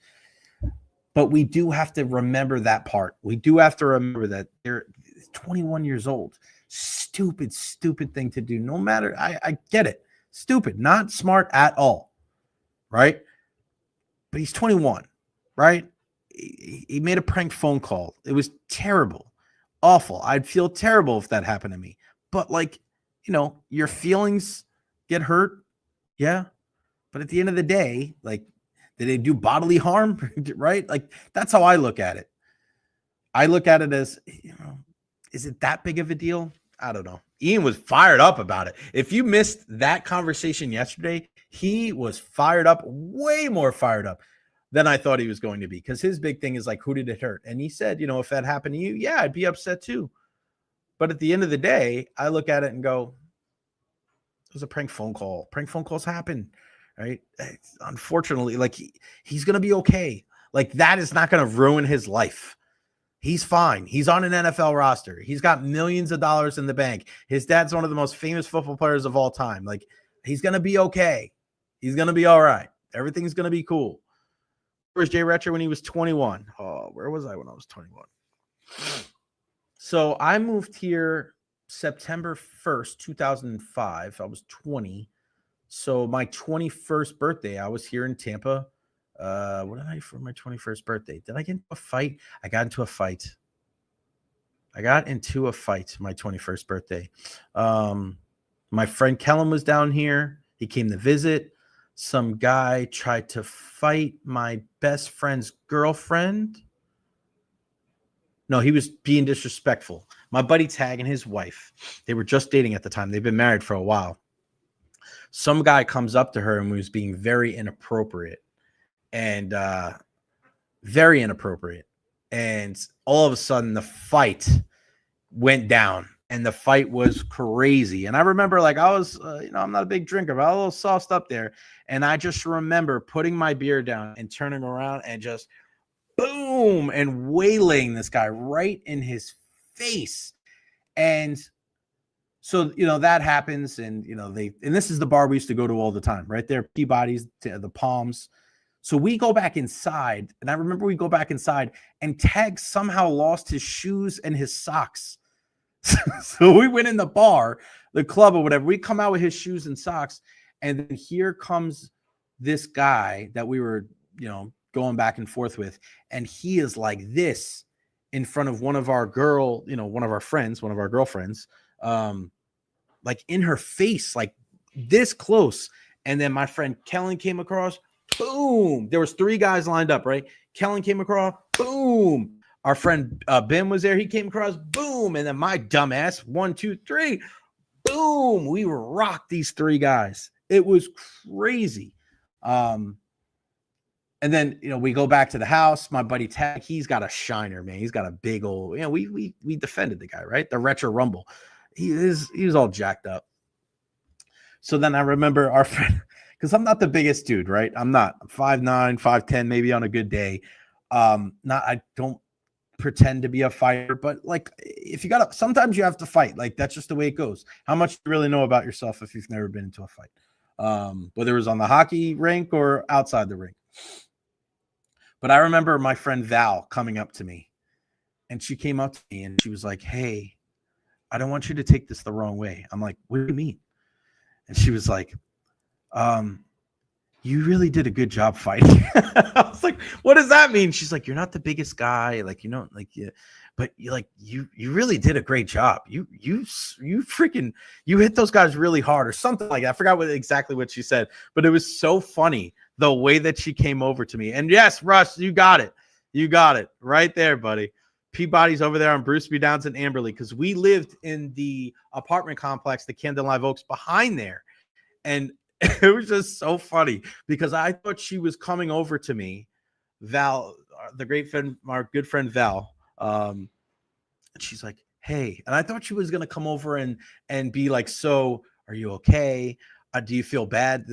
But we do have to remember that part. We do have to remember that they're 21 years old. Stupid thing to do. No matter, I get it. Stupid, not smart at all, right? But he's 21, right? He made a prank phone call. It was terrible, awful. I'd feel terrible if that happened to me. But your feelings get hurt. Yeah. But at the end of the day, like, did they do bodily harm? Right? Like, that's how I look at it. I look at it as, is it that big of a deal? I don't know. Ian was fired up about it. If you missed that conversation yesterday, he was fired up, way more fired up than I thought he was going to be. Because his big thing is like, who did it hurt? And he said, if that happened to you, yeah, I'd be upset too. But at the end of the day, I look at it and go, it was a prank phone call. Prank phone calls happen, right? Unfortunately, like, he's going to be okay. Like, that is not going to ruin his life. He's fine. He's on an NFL roster. He's got millions of dollars in the bank. His dad's one of the most famous football players of all time. Like, he's going to be okay. He's going to be all right. Everything's going to be cool. Where's Jay Recher when he was 21? Oh, where was I when I was 21? So I moved here September 1st, 2005. I was 20. So my 21st birthday, I was here in Tampa. What did I do for my 21st birthday? Did I get into a fight? I got into a fight my 21st birthday. My friend Kellen was down here. He came to visit. Some guy tried to fight my best friend's girlfriend. No, he was being disrespectful. My buddy Tag and his wife, they were just dating at the time. They've been married for a while. Some guy comes up to her and was being very inappropriate. And very inappropriate. And all of a sudden, the fight went down. And the fight was crazy. And I remember, like, I was, I'm not a big drinker, but I was a little sauced up there. And I just remember putting my beer down and turning around and just boom, and waylaying this guy right in his face. And so, that happens. And, and this is the bar we used to go to all the time, right there, Peabody's, the Palms. So we go back inside. And I remember we go back inside and Tag somehow lost his shoes and his socks. So we went in the bar, the club or whatever. We come out with his shoes and socks. And then here comes this guy that we were, going back and forth with, and he is like this in front of one of our one of our girlfriends, like in her face, like this close. And then my friend Kellen came across, boom. There was 3 guys lined up, right? Kellen came across, boom. Our friend Ben was there. He came across, boom. And then my dumbass, 1, 2, 3, boom. We rocked these 3 guys. It was crazy. And then, we go back to the house. My buddy Tag, he's got a shiner, man. He's got a big old, we defended the guy, right? The Recher Rumble. He was all jacked up. So then I remember our friend, because I'm not the biggest dude, right? I'm not. I'm 5'9", 5'10", maybe on a good day. I don't pretend to be a fighter, but like, if you sometimes you have to fight. Like, that's just the way it goes. How much do you really know about yourself if you've never been into a fight? Whether it was on the hockey rink or outside the rink. But I remember my friend Val coming up to me, and she came up to me and she was like, "Hey, I don't want you to take this the wrong way." I'm like, "What do you mean?" And she was like, you really did a good job fighting. I was like, what does that mean? She's like, you're not the biggest guy. Like, you know, like, yeah, but you really did a great job. You hit those guys really hard or something like that. I forgot exactly what she said, but it was so funny the way that she came over to me. And yes, Russ, you got it. You got it right there, buddy. Peabody's over there on Bruce B. Downs and Amberley, because we lived in the apartment complex, the Camden Live Oaks behind there. And it was just so funny because I thought she was coming over to me, Val, the great friend, our good friend Val. And she's like, hey, and I thought she was going to come over and be like, so are you okay? Do you feel bad?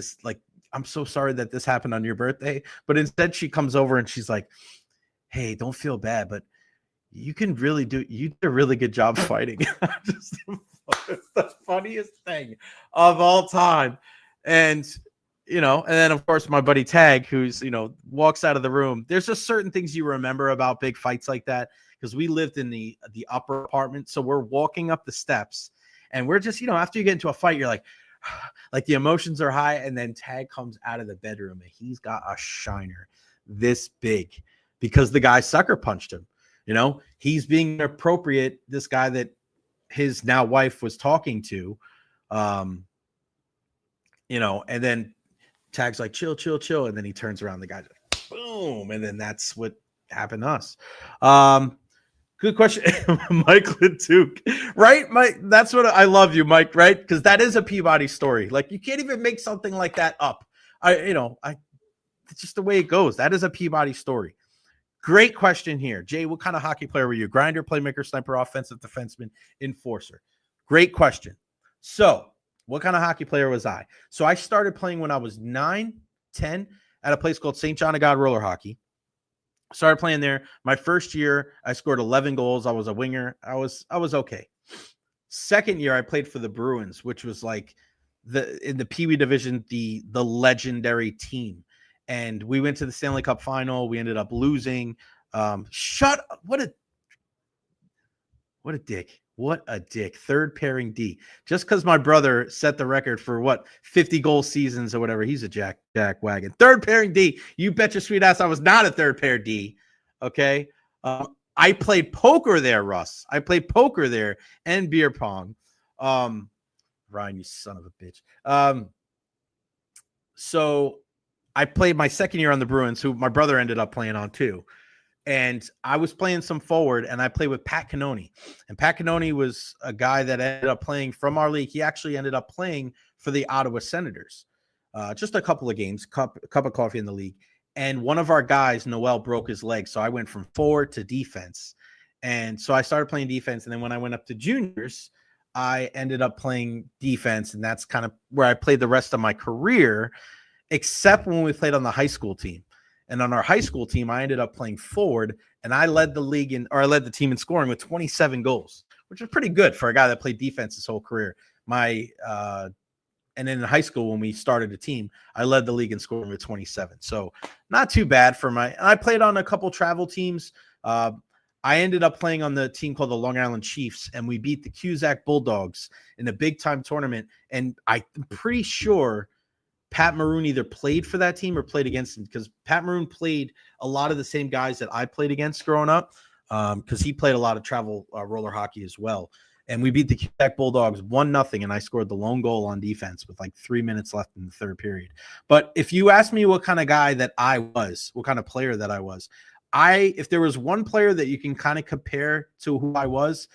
I'm so sorry that this happened on your birthday. But instead she comes over and she's like, hey, don't feel bad, but you did a really good job fighting. Just the funniest thing of all time. And, you know, and then of course my buddy Tag, who's, you know, walks out of the room. There's just certain things you remember about big fights like that, because we lived in the upper apartment. So we're walking up the steps and we're just, you know, after you get into a fight, you're like the emotions are high. And then Tag comes out of the bedroom and he's got a shiner this big because the guy sucker punched him. You know, he's being inappropriate. This guy that his now wife was talking to, you know, and then Tag's like, chill. And then he turns around, the guy's like, boom. And then that's what happened to us. Good question. Mike Leduc, right? Mike, that's what I love you, Mike, right? Because that is a Peabody story. Like, you can't even make something like that up. It's just the way it goes. That is a Peabody story. Great question here. Jay, what kind of hockey player were you? Grinder, playmaker, sniper, offensive defenseman, enforcer. Great question. So, what kind of hockey player was I? So, I started playing when I was 9, 10 at a place called St. John of God Roller Hockey. Started playing there. My first year, I scored 11 goals. I was a winger. I was okay. Second year, I played for the Bruins, which was like in the Pee Wee division, the legendary team. And we went to the Stanley Cup final. We ended up losing. Shut up. What a dick. What a dick. Third pairing D. Just because my brother set the record for 50 goal seasons or whatever. He's a jack wagon. Third pairing D. You bet your sweet ass I was not a third pair D. Okay. I played poker there, Russ. I played poker there and beer pong. Ryan, you son of a bitch. So I played my second year on the Bruins, who my brother ended up playing on too. And I was playing some forward, and I played with Pat Cannoni. And Pat Cannoni was a guy that ended up playing from our league. He actually ended up playing for the Ottawa Senators. Just a couple of games, cup of coffee in the league. And one of our guys, Noel, broke his leg. So I went from forward to defense. And so I started playing defense. And then when I went up to juniors, I ended up playing defense. And that's kind of where I played the rest of my career, except when we played on the high school team. And on our high school team, I ended up playing forward, and I led the team in scoring with 27 goals, which is pretty good for a guy that played defense his whole career. And then in high school, when we started a team, I led the league in scoring with 27. So not too bad I played on a couple travel teams. I ended up playing on the team called the Long Island Chiefs, and we beat the Cusack Bulldogs in a big time tournament. And I'm pretty sure Pat Maroon either played for that team or played against him, because Pat Maroon played a lot of the same guys that I played against growing up, because he played a lot of travel roller hockey as well. And we beat the Quebec Bulldogs 1-0, and I scored the lone goal on defense with like 3 minutes left in the third period. But if you ask me what kind of guy that I was, what kind of player that I was, if there was one player that you can kind of compare to who I was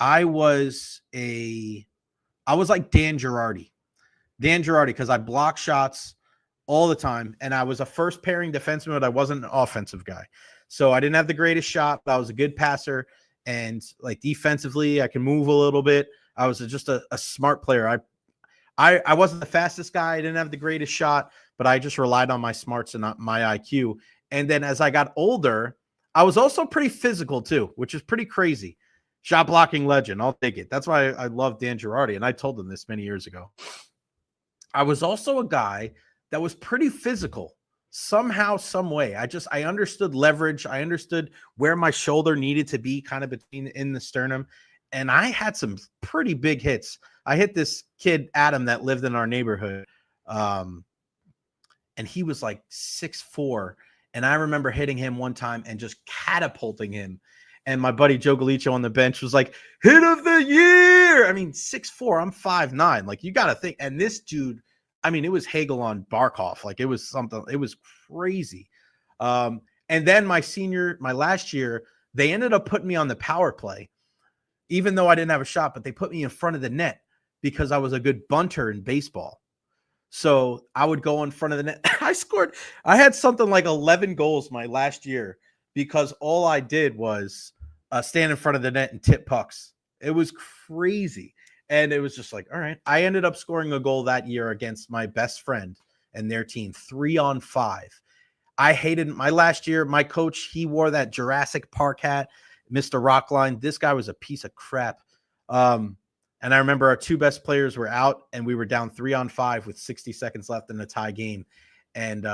like Dan Girardi. Because I block shots all the time, and I was a first pairing defenseman, but I wasn't an offensive guy. So I didn't have the greatest shot, but I was a good passer, and like defensively, I can move a little bit. I was just a smart player. I wasn't the fastest guy. I didn't have the greatest shot, but I just relied on my smarts and not my IQ. And then as I got older, I was also pretty physical too, which is pretty crazy. Shot blocking legend. I'll take it. That's why I love Dan Girardi, and I told him this many years ago. I was also a guy that was pretty physical somehow, some way. I understood leverage. I understood where my shoulder needed to be kind of in the sternum. And I had some pretty big hits. I hit this kid, Adam, that lived in our neighborhood. and he was like 6'4". And I remember hitting him one time and just catapulting him. And my buddy Joe Galicio on the bench was like, hit of the year. I mean, 6'4", I'm 5'9". Like, you got to think. And this dude, I mean, it was Hagel on Barkov. Like, it was something, it was crazy. And then my last year, they ended up putting me on the power play, even though I didn't have a shot, but they put me in front of the net because I was a good bunter in baseball. So I would go in front of the net. I had something like 11 goals my last year because all I did was stand in front of the net and tip pucks. It was crazy. And it was just like, all right. I ended up scoring a goal that year against my best friend and their team, 3-on-5. I hated my last year. My coach, he wore that Jurassic Park hat, Mr. Rockline. This guy was a piece of crap. And I remember our two best players were out and we were down 3-on-5 with 60 seconds left in the tie game. And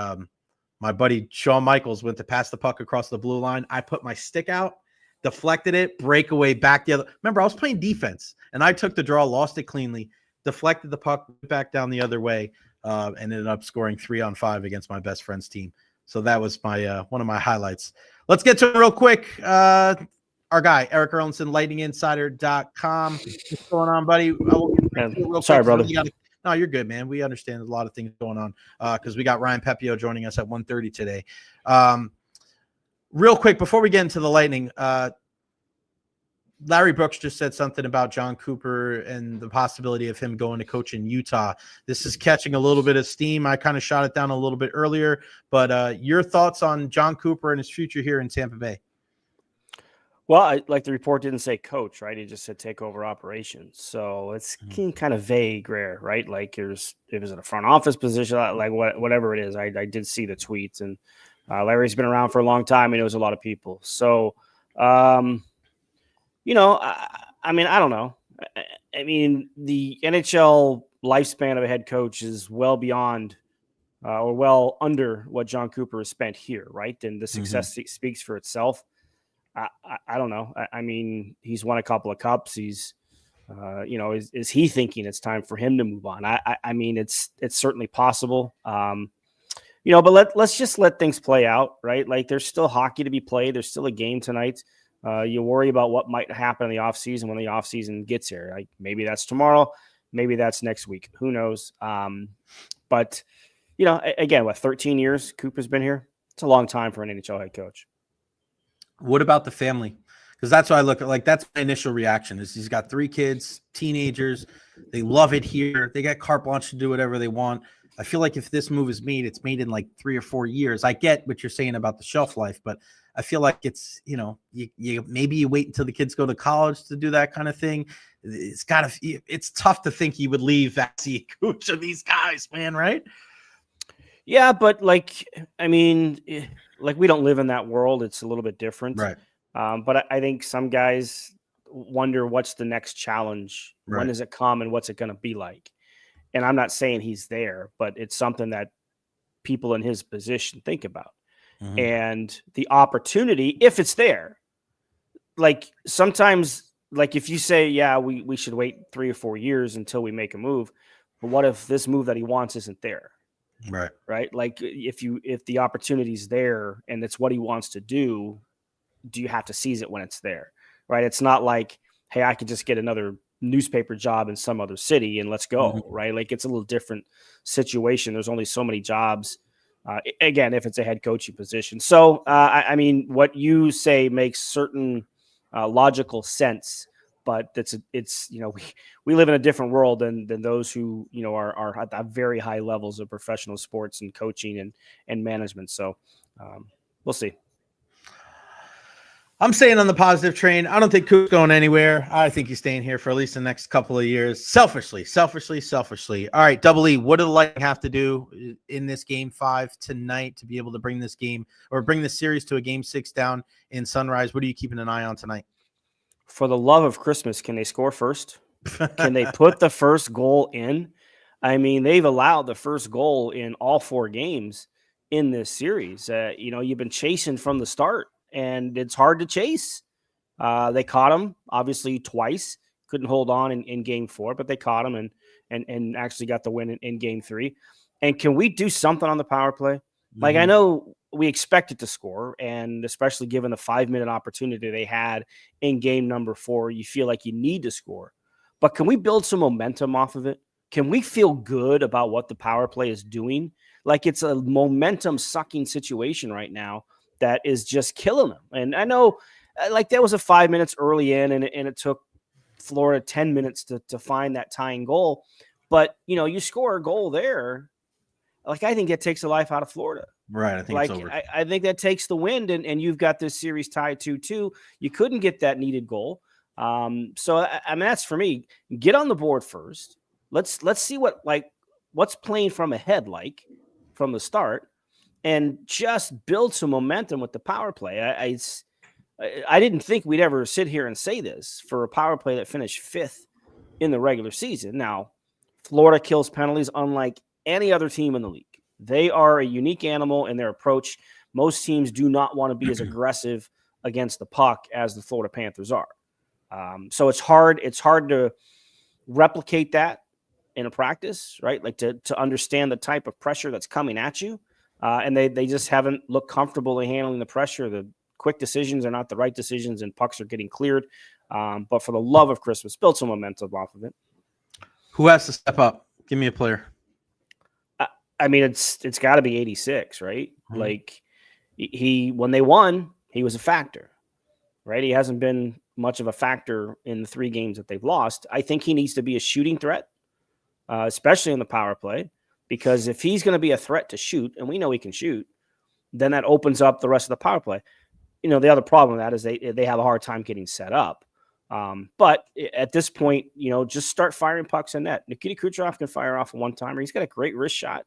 my buddy Shawn Michaels went to pass the puck across the blue line. I put my stick out, deflected it, breakaway back the other. Remember, I was playing defense and I took the draw, lost it cleanly, deflected the puck back down the other way, and ended up scoring 3-on-5 against my best friend's team. So that was my one of my highlights. Let's get to it real quick. Our guy, Erik Erlendsson, lightninginsider.com. What's going on, buddy? Sorry, brother. No, you're good, man. We understand a lot of things going on because we got Ryan Pepiot joining us at 1:30 today. Real quick, before we get into the Lightning, Larry Brooks just said something about Jon Cooper and the possibility of him going to coach in Utah. This is catching a little bit of steam. I kind of shot it down a little bit earlier, but your thoughts on Jon Cooper and his future here in Tampa Bay? Well, like the report didn't say coach, right? It just said take over operations. So it's kind of vague there, right? Like it was in a front office position, like whatever it is. I did see the tweets, and Larry's been around for a long time. He knows a lot of people. So, I mean, I don't know. I mean, the NHL lifespan of a head coach is well beyond or well under what Jon Cooper has spent here, right? And the success speaks for itself. I don't know. I mean, he's won a couple of cups. He's, is he thinking it's time for him to move on? I mean, it's certainly possible. But let's just let things play out, right? Like there's still hockey to be played. There's still a game tonight. You worry about what might happen in the offseason when the offseason gets here. Like maybe that's tomorrow, maybe that's next week. Who knows? But again, 13 years Cooper's been here. It's a long time for an NHL head coach. What about the family? Because that's what I look at. Like that's my initial reaction is he's got 3 kids, teenagers. They love it here. They got carte blanche to do whatever they want. I feel like if this move is made, it's made in like 3 or 4 years. I get what you're saying about the shelf life, but I feel like it's, you maybe you wait until the kids go to college to do that kind of thing. It's tough to think he would leave as the coach of these guys, man. Right? Yeah. But I mean, we don't live in that world. It's a little bit different. Right. But I think some guys wonder what's the next challenge? Right. When does it come and what's it going to be like? And I'm not saying he's there, but it's something that people in his position think about. Mm-hmm. And the opportunity, if it's there, like sometimes, like if you say, yeah, we should wait 3 or 4 years until we make a move. But what if this move that he wants isn't there? Right. Right. Like if the opportunity's there and it's what he wants to do you have to seize it when it's there? Right. It's not like, hey, I could just get another newspaper job in some other city and let's go. Mm-hmm. Right. Like it's a little different situation. There's only so many jobs. Again, if it's a head coaching position. So, I mean, what you say makes certain logical sense, but it's we live in a different world than those who are at the very high levels of professional sports and coaching and management. So we'll see. I'm staying on the positive train. I don't think Coop's going anywhere. I think he's staying here for at least the next couple of years. Selfishly. All right, Double E, what do the Lightning have to do in this Game 5 tonight to be able to bring this game or bring this series to a Game 6 down in Sunrise? What are you keeping an eye on tonight? For the love of Christmas, can they score first? Can they put the first goal in? I mean, they've allowed the first goal in all 4 games in this series. You've been chasing from the start. And it's hard to chase. They caught him, obviously, twice. Couldn't hold on in Game 4, but they caught him and actually got the win in Game 3. And can we do something on the power play? Like, I know we expected to score, and especially given the 5-minute opportunity they had in game number 4, you feel like you need to score. But can we build some momentum off of it? Can we feel good about what the power play is doing? Like, it's a momentum sucking situation right now that is just killing them. And I know, like, that was a 5 minutes early in, and it took Florida 10 minutes to find that tying goal. But, you score a goal there. Like, I think that takes the life out of Florida. Right. I think it's over. I think that takes the wind, and you've got this series tied 2-2. You couldn't get that needed goal. So I mean, that's for me. Get on the board first. Let's see what's playing from ahead from the start, and just build some momentum with the power play. I didn't think we'd ever sit here and say this for a power play that finished 5th in the regular season. Now, Florida kills penalties unlike any other team in the league. They are a unique animal in their approach. Most teams do not want to be as aggressive against the puck as the Florida Panthers are. So it's hard to replicate that in a practice, right? Like to understand the type of pressure that's coming at you. And they just haven't looked comfortable in handling the pressure. The quick decisions are not the right decisions, and pucks are getting cleared. But for the love of Christmas, build some momentum off of it. Who has to step up? Give me a player. I mean, it's got to be 86, right? Mm-hmm. Like when they won, he was a factor, right? He hasn't been much of a factor in the 3 games that they've lost. I think he needs to be a shooting threat, especially in the power play, because if he's going to be a threat to shoot, and we know he can shoot, then that opens up the rest of the power play. The other problem with that is they have a hard time getting set up. But at this point, just start firing pucks in net. Nikita Kucherov can fire off a one-timer. He's got a great wrist shot,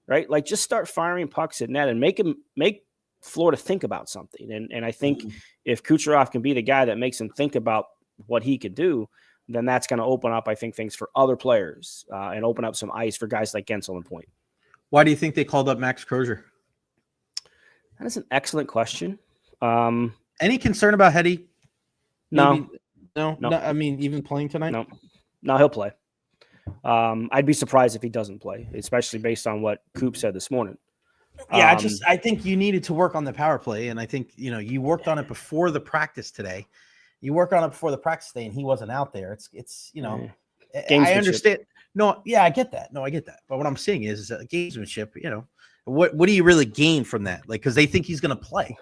right? Like, just start firing pucks in net and make Florida think about something. And I think if Kucherov can be the guy that makes him think about what he could do, then that's going to open up, I think, things for other players and open up some ice for guys like Gensel and Point. Why do you think they called up Max Crozier? That is an excellent question. Any concern about Hetty? No. No. I mean, even playing tonight? No, he'll play. I'd be surprised if he doesn't play, especially based on what Coop said this morning. Yeah, I think you needed to work on the power play, and I think you worked on it before the practice today. You worked on it before the practice today, and he wasn't out there. It's I understand. No, yeah, I get that. No, I get that. But what I'm saying is gamesmanship. What do you really gain from that? Like, because they think he's going to play.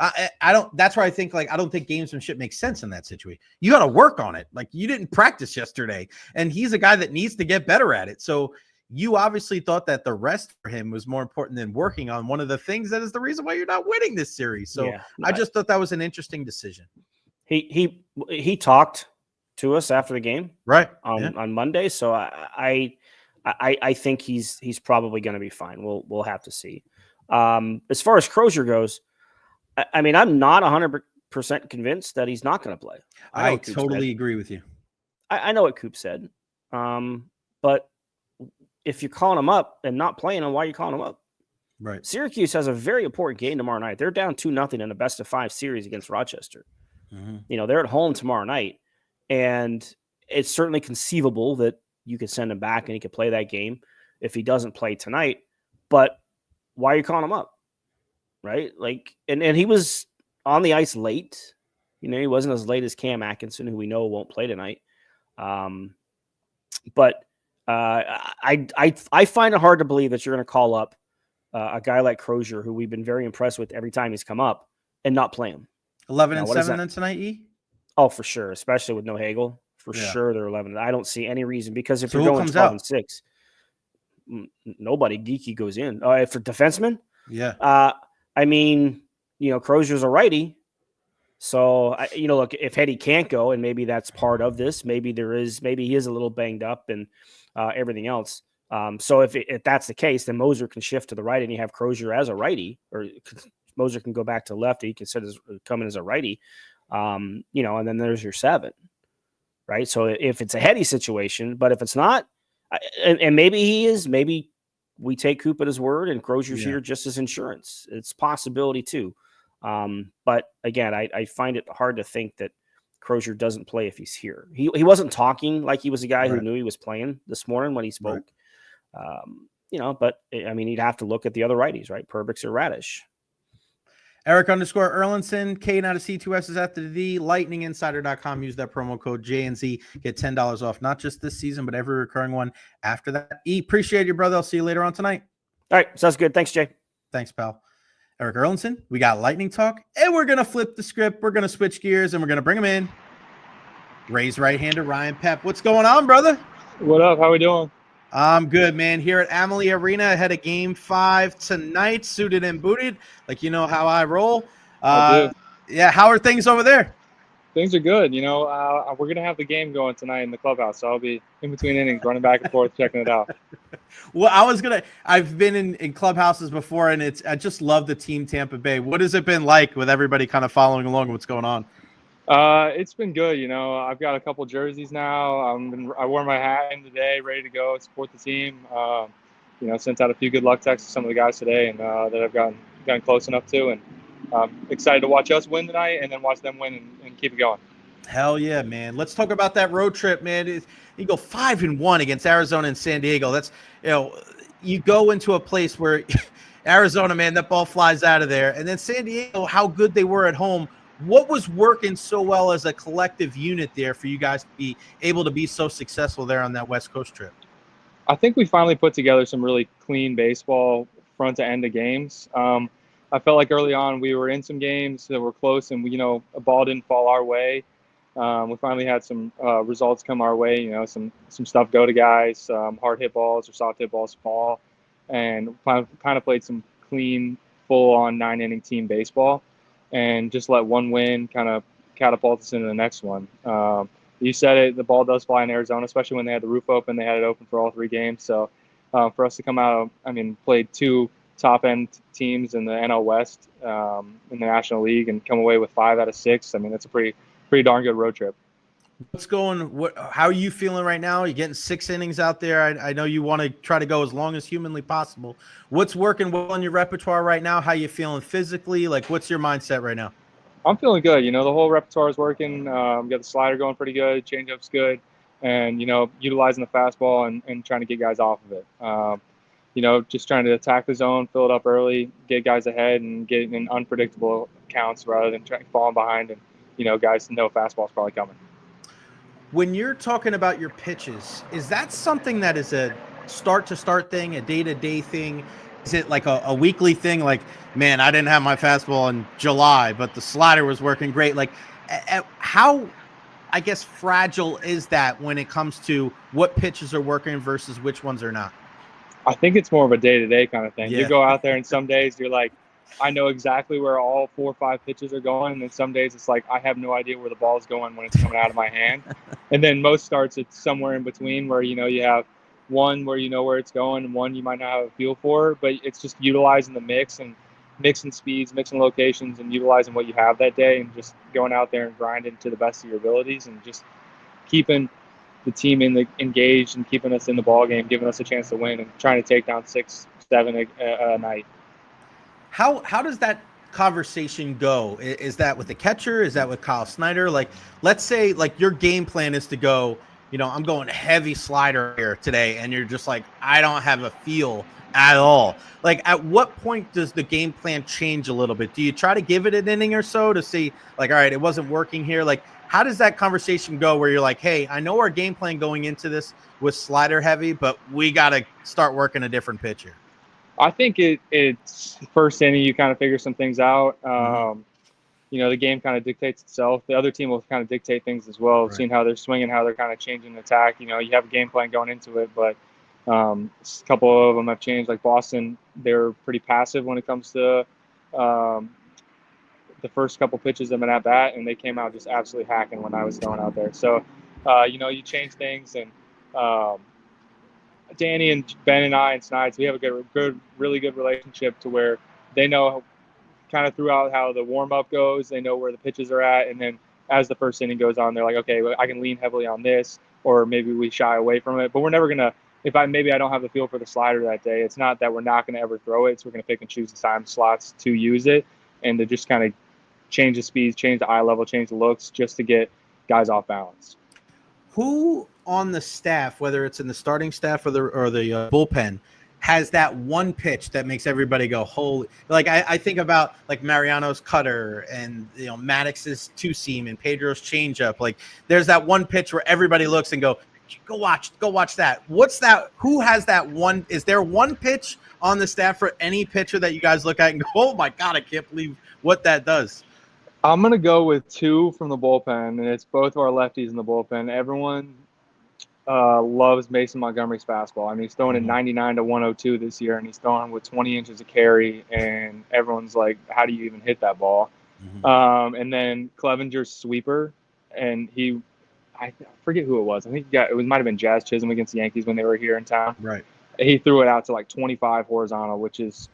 I don't. That's where I think I don't think gamesmanship makes sense in that situation. You got to work on it. Like, you didn't practice yesterday, and he's a guy that needs to get better at it. So you obviously thought that the rest for him was more important than working on one of the things that is the reason why you're not winning this series. So yeah, I just thought that was an interesting decision. He talked to us after the game, right, on Monday. So I think he's probably going to be fine. We'll have to see. As far as Crozier goes, I mean, I'm not 100% convinced that he's not going to play. I totally agree with you. I know what Coop said, but if you're calling him up and not playing him, why are you calling him up? Right. Syracuse has a very important game tomorrow night. They're down 2-0 in a best-of-5 series against Rochester. Mm-hmm. They're at home tomorrow night, and it's certainly conceivable that you could send him back and he could play that game if he doesn't play tonight. But why are you calling him up? Right? Like, and he was on the ice late. He wasn't as late as Cam Atkinson, who we know won't play tonight. But I find it hard to believe that you're going to call up a guy like Crozier, who we've been very impressed with every time he's come up, and not play him. 11-7 then tonight, E? Oh, for sure, especially with no Hagel. For sure, they're 11. I don't see any reason, because if you're going 12-6, nobody. Geeky goes in for defenseman. Yeah. I mean, Crozier's a righty. So, look, if Hetty can't go, and maybe that's part of this, maybe he is a little banged up and everything else. So if that's the case, then Moser can shift to the right and you have Crozier as a righty, or Moser can go back to lefty. He can come in as a righty, and then there's your 7, right? So if it's a Hetty situation, but if it's not, and maybe he is, maybe we take Coop at his word and Crozier's here just as insurance. It's a possibility too. But again, I find it hard to think that Crozier doesn't play if he's here. He wasn't talking like he was a guy who knew he was playing this morning when he spoke. but I mean, you'd have to look at the other righties, right? Perbix or Radish. Erik _Erlendsson, K out of C2S is after the D. LightningInsider.com. Use that promo code JNZ. Get $10 off, not just this season, but every recurring one after that. Appreciate you, brother. I'll see you later on tonight. All right. Sounds good. Thanks, Jay. Thanks, pal. Erik Erlendsson, we got lightning talk, and we're going to flip the script. We're going to switch gears, and we're going to bring him in. Raise right-hander Ryan Pep. What's going on, brother? What up? How we doing? I'm good, man. Here at Amalie Arena, ahead of Game 5 tonight, suited and booted, like you know how I roll. I do. Yeah, how are things over there? Things are good. We're going to have the game going tonight in the clubhouse, so I'll be in between innings, running back and forth, checking it out. Well, I've been in clubhouses before, and I just love the team Tampa Bay. What has it been like with everybody kind of following along what's going on? It's been good. I've got a couple jerseys now. I wore my hat in today, ready to go support the team. Sent out a few good luck texts to some of the guys today, and that I've gotten close enough to, and excited to watch us win tonight, and then watch them win and keep it going. Hell yeah, man! Let's talk about that road trip, man. You go 5-1 against Arizona and San Diego. That's you go into a place where Arizona, man, that ball flies out of there, and then San Diego, how good they were at home. What was working so well as a collective unit there for you guys to be able to be so successful there on that West Coast trip? I think we finally put together some really clean baseball front to end of games. I felt like early on we were in some games that were close, and a ball didn't fall our way. We finally had some results come our way. Some stuff go to guys, hard hit balls or soft hit balls fall, and kind of played some clean, full on 9-inning team baseball. And just let one win kind of catapult us into the next one. You said it, the ball does fly in Arizona, especially when they had the roof open. They had it open for all 3 games. So for us to come out, played 2 top-end teams in the NL West in the National League and come away with 5 out of 6. That's a pretty darn good road trip. How are you feeling right now? You're getting 6 innings out there. I know you want to try to go as long as humanly possible. What's working well in your repertoire right now? How you feeling physically? What's your mindset right now? I'm feeling good. The whole repertoire is working. Got the slider going pretty good. Changeup's good. And, utilizing the fastball and trying to get guys off of it. Just trying to attack the zone, fill it up early, get guys ahead, and get in unpredictable counts rather than falling behind. And, guys know fastball's probably coming. When you're talking about your pitches, is that something that is a start-to-start thing, a day-to-day thing? Is it like a weekly thing? Like, man, I didn't have my fastball in July, but the slider was working great. How, I guess, fragile is that when it comes to what pitches are working versus which ones are not? I think it's more of a day-to-day kind of thing. Yeah. You go out there and some days you're like, I know exactly where all 4 or 5 pitches are going. And then some days it's like, I have no idea where the ball is going when it's coming out of my hand. And then most starts, it's somewhere in between where, you have one where you know where it's going and one you might not have a feel for, but it's just utilizing the mix and mixing speeds, mixing locations, and utilizing what you have that day and just going out there and grinding to the best of your abilities and just keeping the team engaged and keeping us in the ball game, giving us a chance to win and trying to take down 6, 7 a night. How does that conversation go? Is that with the catcher? Is that with Kyle Snyder? Let's say your game plan is to go, I'm going heavy slider here today, and you're just like, I don't have a feel at all. At what point does the game plan change a little bit? Do you try to give it an inning or so to see, all right, it wasn't working here? How does that conversation go where you're like, hey, I know our game plan going into this was slider heavy, but we got to start working a different pitch here? I think it's first inning, you kind of figure some things out. The game kind of dictates itself. The other team will kind of dictate things as well, right. Seeing how they're swinging, how they're kind of changing the attack. You have a game plan going into it, but a couple of them have changed. Like Boston, they're pretty passive when it comes to the first couple pitches of an at-bat, and they came out just absolutely hacking when I was going out there. So, you change things, and Danny and Ben and I and Snides, we have a really good relationship to where they know kind of throughout how the warm-up goes. They know where the pitches are at, and then as the first inning goes on, they're like, okay, I can lean heavily on this, or maybe we shy away from it. But we're never going to, maybe I don't have the feel for the slider that day, it's not that we're not going to ever throw it. So we're going to pick and choose the time slots to use it and to just kind of change the speeds, change the eye level, change the looks just to get guys off balance. Who on the staff, whether it's in the starting staff or the bullpen, has that one pitch that makes everybody go, holy. Like I think about like Mariano's cutter and Maddox's two seam and Pedro's changeup. Like there's that one pitch where everybody looks and go watch that. What's that? Who has that one? Is there one pitch on the staff for any pitcher that you guys look at and go, oh my God, I can't believe what that does? I'm going to go with two from the bullpen, and it's both of our lefties in the bullpen. Everyone loves Mason Montgomery's fastball. I mean, he's throwing at 99 to 102 this year, and he's throwing with 20 inches of carry, and everyone's like, how do you even hit that ball? And then Clevenger's sweeper, and I forget who it was. I think it might have been Jazz Chisholm against the Yankees when they were here in town. Right. He threw it out to like 25 horizontal, which is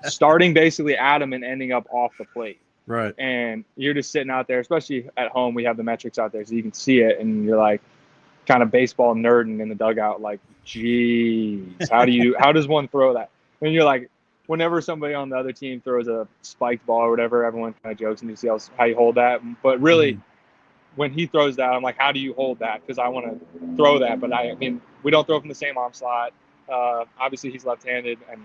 starting basically at him and ending up off the plate. Right. And you're just sitting out there, especially at home. We have the metrics out there so you can see it, and you're like kind of baseball nerding in the dugout, like, geez, how does one throw that? And you're like, whenever somebody on the other team throws a spiked ball or whatever, everyone kind of jokes and you see how you hold that. But really, when he throws that, I'm like, how do you hold that? Because I want to throw that, but I mean, we don't throw from the same arm slot. Obviously, he's left-handed, and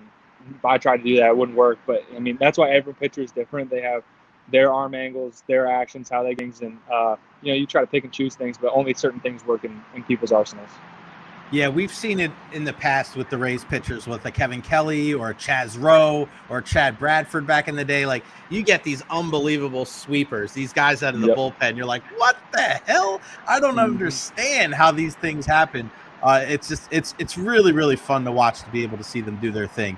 if I tried to do that, it wouldn't work. But I mean, that's why every pitcher is different. They have their arm angles, their actions, how they things, and you try to pick and choose things, but only certain things work in people's arsenals. Yeah, we've seen it in the past with the Rays pitchers, with a Kevin Kelly or Chaz Rowe or Chad Bradford back in the day. Like, you get these unbelievable sweepers, these guys out of the bullpen. You're like, what the hell? I don't understand how these things happen. It's really, really fun to watch, to be able to see them do their thing.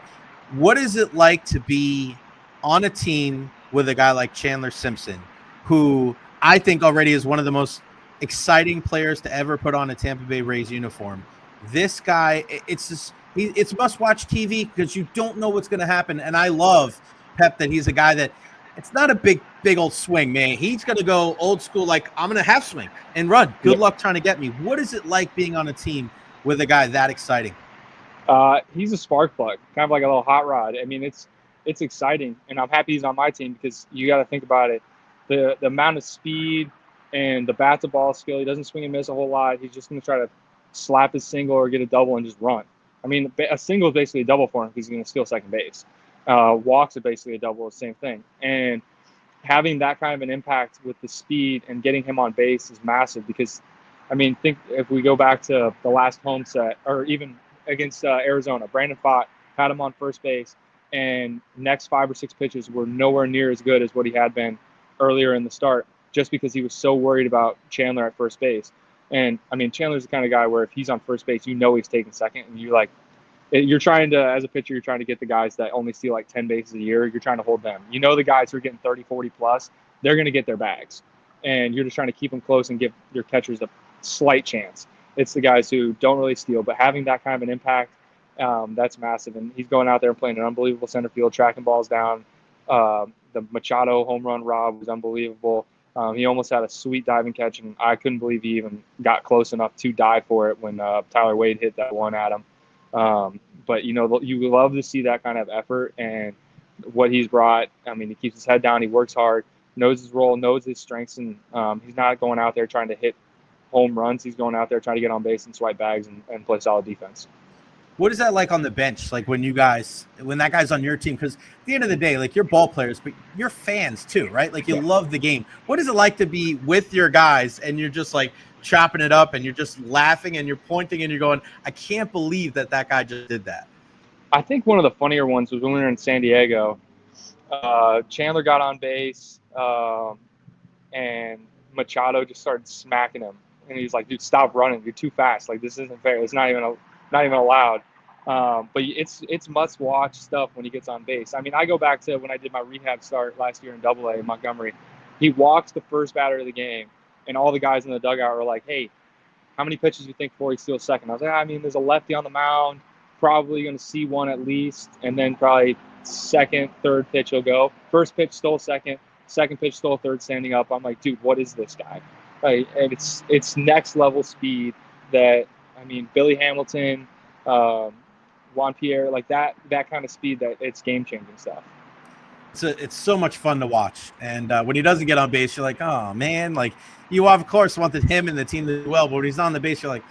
What is it like to be on a team with a guy like Chandler Simpson, who I think already is one of the most exciting players to ever put on a Tampa Bay Rays uniform? This guy, it's must-watch TV because you don't know what's going to happen. And I love Pep that he's a guy that it's not a big old swing, man. He's going to go old school, like, I'm going to half swing and run. Good luck trying to get me. What is it like being on a team with a guy that exciting? He's a spark plug, kind of like a little hot rod. I mean, it's exciting, and I'm happy he's on my team because you got to think about it. The amount of speed and the bat-to-ball skill, he doesn't swing and miss a whole lot. He's just going to try to slap his single or get a double and just run. I mean, a single is basically a double for him because he's going to steal second base. Walks are basically a double, the same thing. And having that kind of an impact with the speed and getting him on base is massive because, I mean, think if we go back to the last home set or even against Arizona, Brandon Pfaadt had him on first base, and next 5 or 6 pitches were nowhere near as good as what he had been earlier in the start, just because he was so worried about Chandler at first base. And I mean, Chandler's the kind of guy where if he's on first base, he's taking second, and you're trying to, as a pitcher, you're trying to get the guys that only steal like 10 bases a year. You're trying to hold them. The guys who are getting 30, 40 plus, they're going to get their bags, and you're just trying to keep them close and give your catchers a slight chance. It's the guys who don't really steal, but having that kind of an impact, that's massive. And he's going out there and playing an unbelievable center field, tracking balls down. The Machado home run rob was unbelievable. He almost had a sweet diving catch, and I couldn't believe he even got close enough to dive for it when Tyler Wade hit that one at him. But, you love to see that kind of effort and what he's brought. I mean, he keeps his head down. He works hard, knows his role, knows his strengths, and he's not going out there trying to hit home runs. He's going out there trying to get on base and swipe bags and play solid defense. What is that like on the bench? Like when that guy's on your team? Because at the end of the day, like, you're ball players, but you're fans too, right? Like, you love the game. What is it like to be with your guys and you're just like chopping it up and you're just laughing and you're pointing and you're going, I can't believe that guy just did that? I think one of the funnier ones was when we were in San Diego. Chandler got on base and Machado just started smacking him. And he's like, dude, stop running. You're too fast. Like, this isn't fair. It's not even allowed. But it's must-watch stuff when he gets on base. I mean, I go back to when I did my rehab start last year in AA in Montgomery. He walks the first batter of the game, and all the guys in the dugout were like, hey, how many pitches do you think before he steals second? I was like, I mean, there's a lefty on the mound, probably going to see one at least, and then probably second, third pitch he'll go. First pitch stole second pitch stole third standing up. I'm like, dude, what is this guy? Like, and it's next level speed that, I mean, Billy Hamilton, Juan Pierre, like that kind of speed, that it's game-changing stuff. It's so much fun to watch. And when he doesn't get on base, you're like, oh, man. Like, you, of course, wanted him and the team to do well, but when he's on the base, you're like,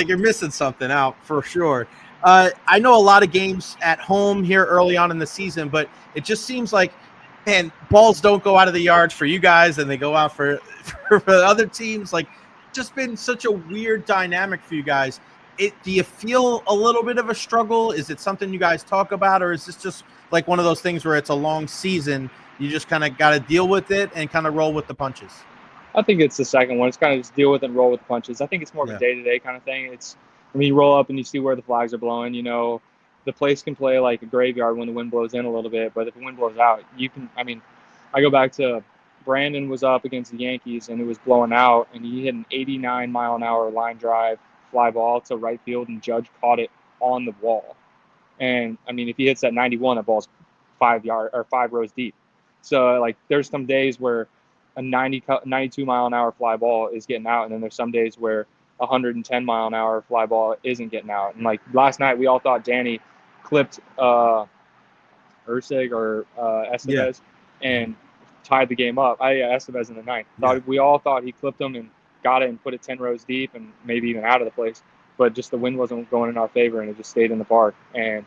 you're missing something out for sure. I know a lot of games at home here early on in the season, but it just seems like, man, balls don't go out of the yards for you guys, and they go out for other teams. Like, just been such a weird dynamic for you guys. Do you feel a little bit of a struggle? Is it something you guys talk about, or is this just like one of those things where it's a long season, you just kind of got to deal with it and kind of roll with the punches? I think it's the second one. It's kind of just deal with it and roll with the punches. I think it's more of a day-to-day kind of thing. It's when you roll up and you see where the flags are blowing, the place can play like a graveyard when the wind blows in a little bit, but if the wind blows out, I go back to Brandon was up against the Yankees and it was blowing out, and he hit an 89-mile-an-hour line drive fly ball to right field, and Judge caught it on the wall. And if he hits that 91, that ball's 5 rows deep. So like, there's some days where a 92-mile-an-hour fly ball is getting out, and then there's some days where 110-mile-an-hour fly ball isn't getting out. And like last night, we all thought Danny clipped Ursig or Estevez and tied the game up. Estevez in the ninth. We all thought he clipped him and got it and put it 10 rows deep and maybe even out of the place. But just the wind wasn't going in our favor, and it just stayed in the park. And,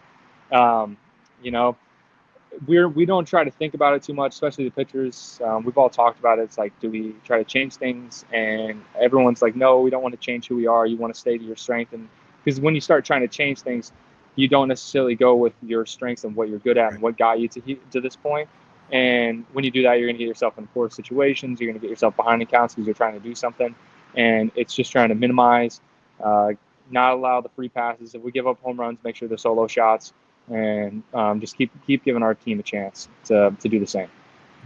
we don't try to think about it too much, especially the pitchers. We've all talked about it. It's like, do we try to change things? And everyone's like, no, we don't want to change who we are. You want to stay to your strength. And because when you start trying to change things, you don't necessarily go with your strengths and what you're good at and what got you to this point. And when you do that, you're going to get yourself in poor situations. You're going to get yourself behind the counts because you're trying to do something. And it's just trying to minimize, not allow the free passes. If we give up home runs, make sure they're solo shots, and just keep giving our team a chance to do the same.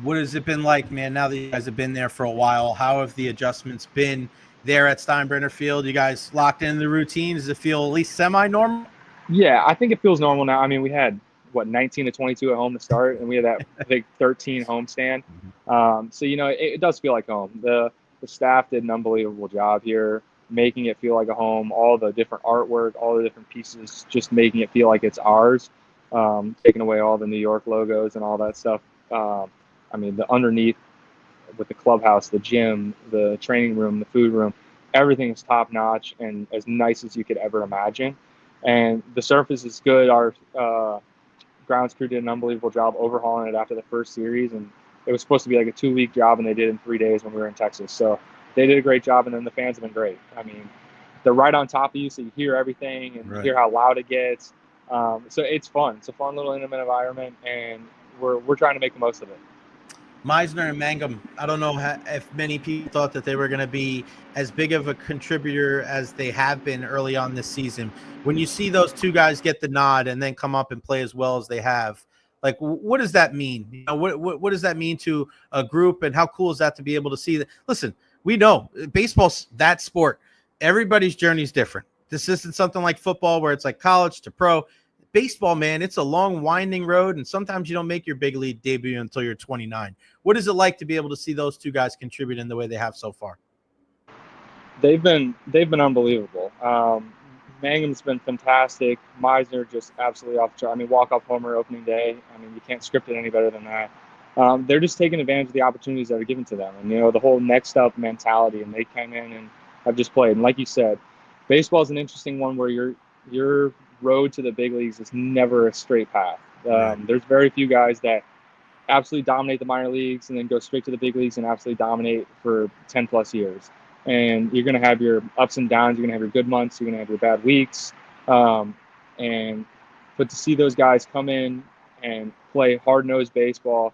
What has it been like, man, now that you guys have been there for a while? How have the adjustments been there at Steinbrenner Field? You guys locked in the routine? Does it feel at least semi-normal? Yeah, I think it feels normal now. We had, 19 to 22 at home to start, and we had that big 13 homestand. So, it does feel like home. The staff did an unbelievable job here, making it feel like a home, all the different artwork, all the different pieces, just making it feel like it's ours, taking away all the New York logos and all that stuff. The underneath with the clubhouse, the gym, the training room, the food room, everything is top notch and as nice as you could ever imagine. And the surface is good. Our grounds crew did an unbelievable job overhauling it after the first series, and it was supposed to be like a 2-week job, and they did it in 3 days when we were in Texas. So they did a great job, and then the fans have been great. They're right on top of you, so you hear everything and you hear how loud it gets. So it's fun. It's a fun little intimate environment, and we're trying to make the most of it. Meisner and Mangum, I don't know if many people thought that they were going to be as big of a contributor as they have been early on this season. When you see those two guys get the nod and then come up and play as well as they have, like, what does that mean? What does that mean to a group, and how cool is that to be able to see that? Listen, we know baseball's that sport. Everybody's journey is different. This isn't something like football where it's like college to pro. Baseball, man, it's a long, winding road, and sometimes you don't make your big league debut until you're 29. What is it like to be able to see those two guys contribute in the way they have so far? They've been unbelievable. Mangum's been fantastic. Meisner just absolutely off the chart. Walk-off homer opening day. You can't script it any better than that. They're just taking advantage of the opportunities that are given to them, and the whole next up mentality. And they came in and have just played. And like you said, baseball is an interesting one where your road to the big leagues is never a straight path. There's very few guys that absolutely dominate the minor leagues and then go straight to the big leagues and absolutely dominate for 10 plus years. And you're going to have your ups and downs. You're going to have your good months. You're going to have your bad weeks. But to see those guys come in and play hard-nosed baseball,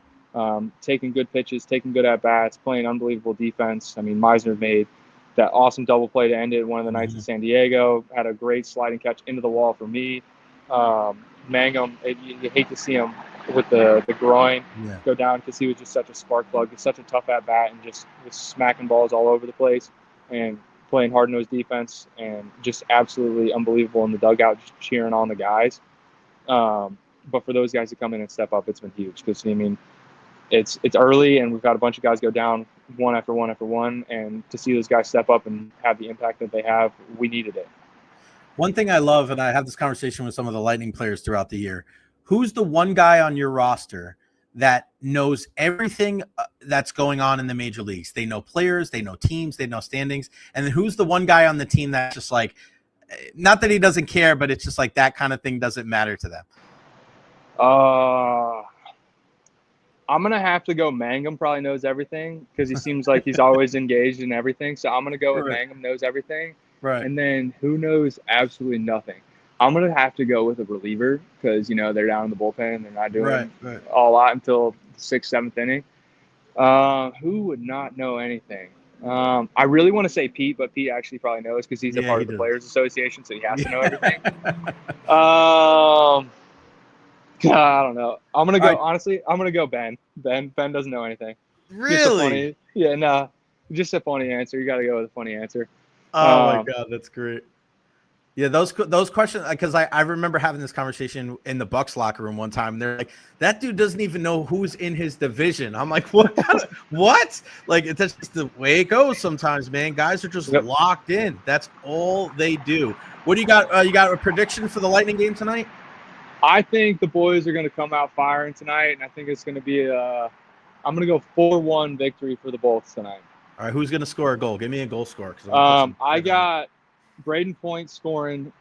taking good pitches, taking good at-bats, playing unbelievable defense. Meisner made that awesome double play to end it one of the nights in San Diego, had a great sliding catch into the wall for me. Mangum, you hate to see him with the groin go down because he was just such a spark plug. He's such a tough at-bat and just was smacking balls all over the place and playing hard-nosed defense and just absolutely unbelievable in the dugout, just cheering on the guys. But for those guys to come in and step up, it's been huge because, it's early and we've got a bunch of guys go down one after one after one, and to see those guys step up and have the impact that they have, we needed it. One thing I love, and I have this conversation with some of the Lightning players throughout the year, who's the one guy on your roster that knows everything that's going on in the major leagues? They know players, they know teams, they know standings. And then who's the one guy on the team that's just like, Not that he doesn't care, but it's just like that kind of thing doesn't matter to them. I'm gonna have to go. Mangum probably knows everything because he seems like he's always engaged in everything. So I'm gonna go with Right. Mangum knows everything. Right. And then who knows absolutely nothing. I'm gonna have to go with a reliever because they're down in the bullpen and they're not doing Right. a lot until the 6th, 7th inning. Who would not know anything? I really want to say Pete, but Pete actually probably knows because he's a part of the Players Association, so he has to know everything. I don't know. I'm gonna go. Honestly, I'm gonna go Ben. Ben doesn't know anything. Really? Just a funny answer. You got to go with a funny answer. Oh my God, that's great. Yeah, those questions, because I remember having this conversation in the Bucks locker room one time. And they're like, that dude doesn't even know who's in his division. I'm like, what? What? Like, that's just the way it goes sometimes, man. Guys are just locked in. That's all they do. What do you got? You got a prediction for the Lightning game tonight? I think the boys are going to come out firing tonight, and I think it's going to be I'm going to go 4-1 victory for the Bolts tonight. All right, who's going to score a goal? Give me a goal scorer. I got Braden Point scoring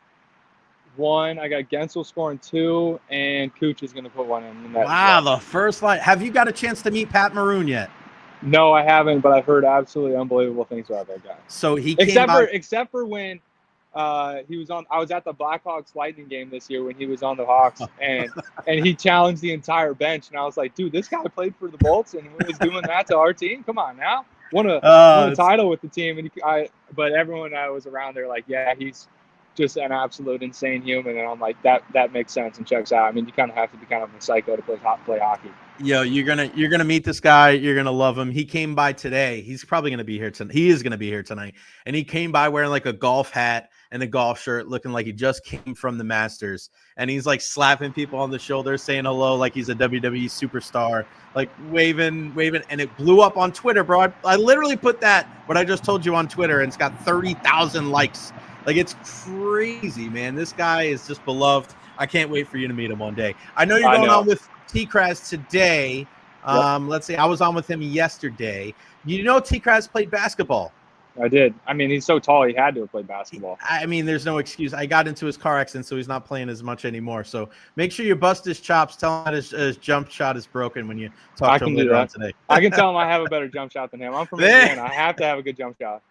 1. I got Gensel scoring 2, and Cooch is going to put 1 in. Wow, the first line. Have you got a chance to meet Pat Maroon yet? No, I haven't, but I've heard absolutely unbelievable things about that guy. So he except for when he was on. I was at the Blackhawks Lightning game this year when he was on the Hawks, and he challenged the entire bench, and I was like, dude, this guy played for the Bolts and was doing that to our team. Come on now. Won a title with the team, and but everyone I was around, they're like, yeah, he's just an absolute insane human, and I'm like, that makes sense and checks out. I mean, you kind of have to be kind of a psycho to play hockey. Yo, you're gonna meet this guy. You're gonna love him. He came by today. He's probably gonna be here tonight. He is gonna be here tonight, and he came by wearing like a golf hat and a golf shirt, looking like he just came from the Masters. And he's like slapping people on the shoulder, saying hello, like he's a WWE superstar, like waving, and it blew up on Twitter, bro. I literally put what I just told you on Twitter, and it's got 30,000 likes. Like, it's crazy, man. This guy is just beloved. I can't wait for you to meet him one day. I know you're going on with T-Kraz today. Let's see. I was on with him yesterday. You know T-Kraz played basketball. I did. I mean, he's so tall, he had to have played basketball. I mean, there's no excuse. I got into his car accident, so he's not playing as much anymore. So make sure you bust his chops. Tell him that his jump shot is broken when you talk to him later on today. I can tell him I have a better jump shot than him. I'm from Indiana. I have to have a good jump shot.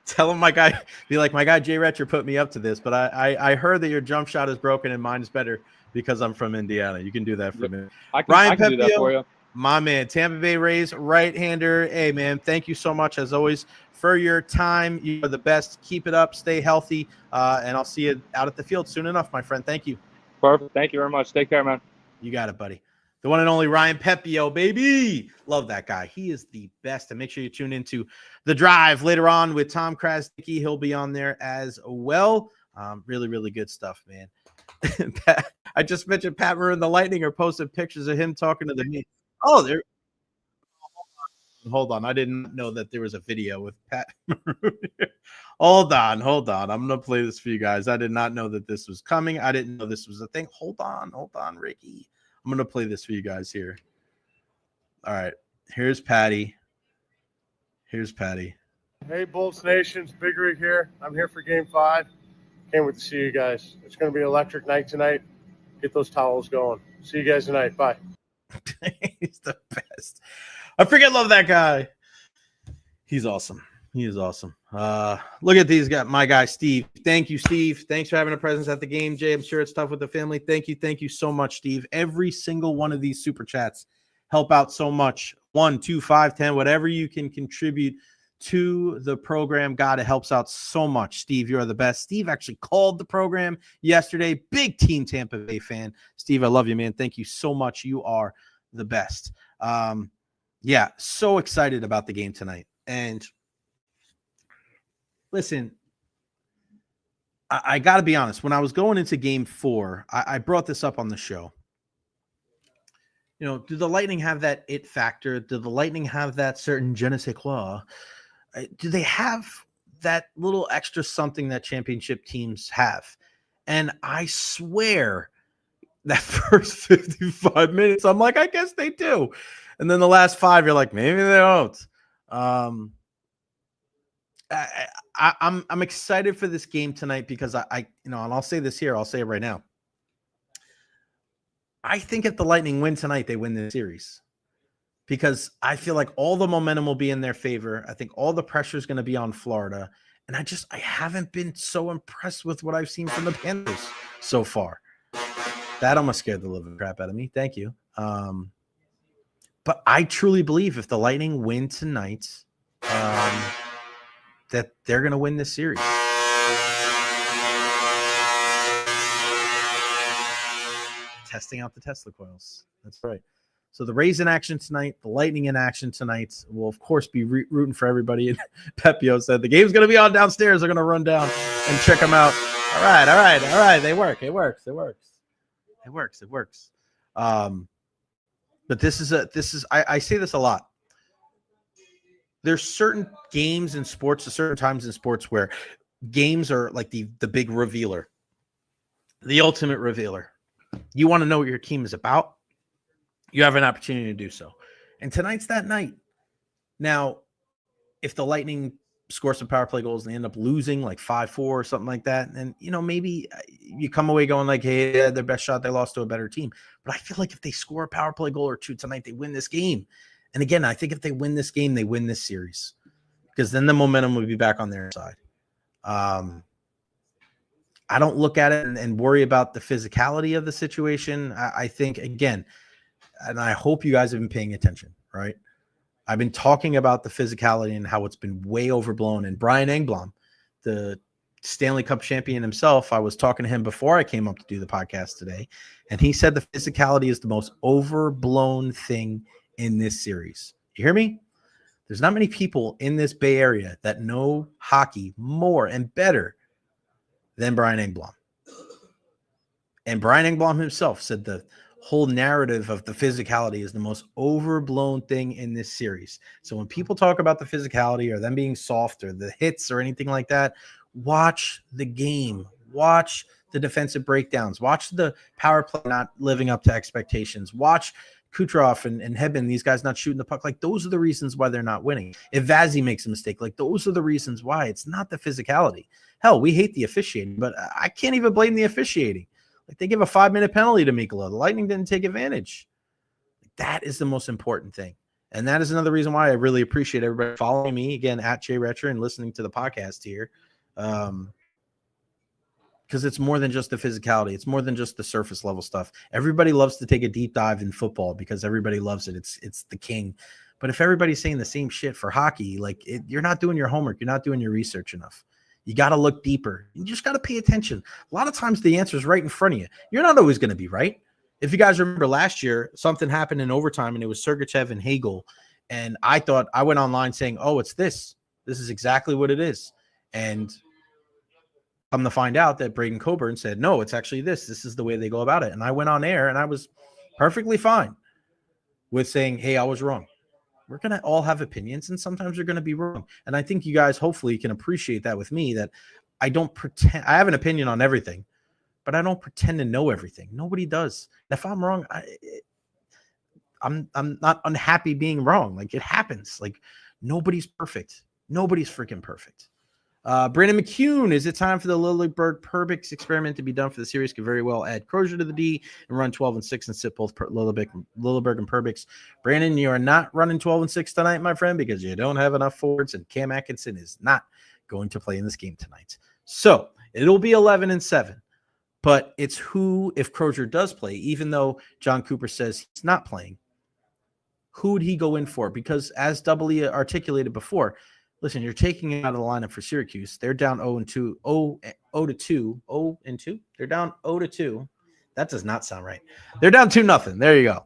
Tell him my guy Jay Recher put me up to this, but I heard that your jump shot is broken and mine is better because I'm from Indiana. You can do that for me. Ryan Pepiot, do that for you. My man, Tampa Bay Rays right-hander. Hey, man, thank you so much, as always, for your time. You are the best. Keep it up. Stay healthy, and I'll see you out at the field soon enough, my friend. Thank you. Perfect. Thank you very much. Take care, man. You got it, buddy. The one and only Ryan Pepiot, baby. Love that guy. He is the best. And make sure you tune into The Drive later on with Tom Krasnicki. He'll be on there as well. Really, really good stuff, man. I just mentioned Pat Maroon, the Lightning, are posting pictures of him talking to the media. Oh, there. Hold on. I didn't know that there was a video with Pat Maroon. Hold on. I'm going to play this for you guys. I did not know that this was coming. I didn't know this was a thing. Hold on, Ricky. I'm going to play this for you guys here. All right. Here's Patty. Hey, Bolts Nations. Big Rig here. I'm here for Game 5. Can't wait to see you guys. It's going to be an electric night tonight. Get those towels going. See you guys tonight. Bye. He's the best. I freaking love that guy. He's awesome. He is awesome. Look at these guys. My guy, Steve. Thank you, Steve. Thanks for having a presence at the game, Jay. I'm sure it's tough with the family. Thank you so much, Steve. Every single one of these super chats help out so much. 1, 2, 5, 10, whatever you can contribute to the program. God, it helps out so much. Steve, you're the best. Steve actually called the program yesterday. Big Team Tampa Bay fan. Steve, I love you, man. Thank you so much. You are the best. Yeah, so excited about the game tonight. And listen, I got to be honest. When I was going into Game 4, I brought this up on the show. You know, do the Lightning have that it factor? Do the Lightning have that certain je ne sais quoi? Do they have that little extra something that championship teams have? And I swear that first 55 minutes, I'm like, I guess they do. And then the last 5, you're like, maybe they don't. I'm excited for this game tonight because and I'll say this here, I'll say it right now. I think if the Lightning win tonight, they win this series because I feel like all the momentum will be in their favor. I think all the pressure is going to be on Florida. And I haven't been so impressed with what I've seen from the Panthers so far. That almost scared the living crap out of me. Thank you. But I truly believe if the Lightning win tonight, that they're going to win this series. Testing out the Tesla coils. That's right. So the Rays in action tonight, the Lightning in action tonight. We'll, of course, be rooting for everybody. And Pepiot said the game's going to be on downstairs. They're going to run down and check them out. All right. They work. It works. But I say this a lot. There's certain games in sports, at certain times in sports where games are like the big revealer, the ultimate revealer. You want to know what your team is about? You have an opportunity to do so. And tonight's that night. Now, if the Lightning score some power play goals and they end up losing like 5-4 or something like that, and maybe you come away going like, hey, they had their best shot, they lost to a better team. But I feel like if they score a power play goal or two tonight, they win this game. And again, I think if they win this game, they win this series because then the momentum will be back on their side. I don't look at it and worry about the physicality of the situation. I think, again, and I hope you guys have been paying attention, right? I've been talking about the physicality and how it's been way overblown. And Brian Engblom, the Stanley Cup champion himself, I was talking to him before I came up to do the podcast today, and he said the physicality is the most overblown thing in this series. You hear me? There's not many people in this Bay Area that know hockey more and better than Brian Engblom. And Brian Engblom himself said the whole narrative of the physicality is the most overblown thing in this series. So when people talk about the physicality or them being soft or the hits or anything like that, watch the game. Watch the defensive breakdowns. Watch the power play not living up to expectations. Watch Kucherov and Hedman, these guys not shooting the puck. Like, those are the reasons why they're not winning. If Vazzy makes a mistake, like, those are the reasons why. It's not the physicality. Hell, we hate the officiating, but I can't even blame the officiating. Like, they give a 5-minute penalty to Mikkola. The Lightning didn't take advantage. That is the most important thing. And that is another reason why I really appreciate everybody following me, again, at Jay Recher, and listening to the podcast here. Because it's more than just the physicality. It's more than just the surface level stuff. Everybody loves to take a deep dive in football because everybody loves it. It's the king. But if everybody's saying the same shit for hockey, like, you're not doing your homework. You're not doing your research enough. You got to look deeper. You just got to pay attention. A lot of times the answer is right in front of you. You're not always going to be right. If you guys remember last year, something happened in overtime, and it was Sergachev and Hagel. And I went online saying, oh, it's this. This is exactly what it is. And come to find out that Braden Coburn said, no, it's actually this. This is the way they go about it. And I went on air, and I was perfectly fine with saying, hey, I was wrong. We're going to all have opinions, and sometimes you're going to be wrong. And I think you guys hopefully can appreciate that with me, that I don't pretend. I have an opinion on everything, but I don't pretend to know everything. Nobody does. If I'm wrong, I'm not unhappy being wrong. Like, it happens. Like, nobody's perfect. Nobody's freaking perfect. Brandon McCune, is it time for the Lilleberg Perbix experiment to be done for the series? Could very well add Crozier to the D and run 12-6 and sit both Lilleberg and Perbix. Brandon, you are not running 12-6 tonight, my friend, because you don't have enough forwards, and Cam Atkinson is not going to play in this game tonight. So it'll be 11-7, but it's who, if Crozier does play, even though Jon Cooper says he's not playing, who would he go in for? Because as doubly articulated before, listen, you're taking it out of the lineup for Syracuse. They're down 0-2. They're down 0-2. That does not sound right. They're down 2-0. There you go.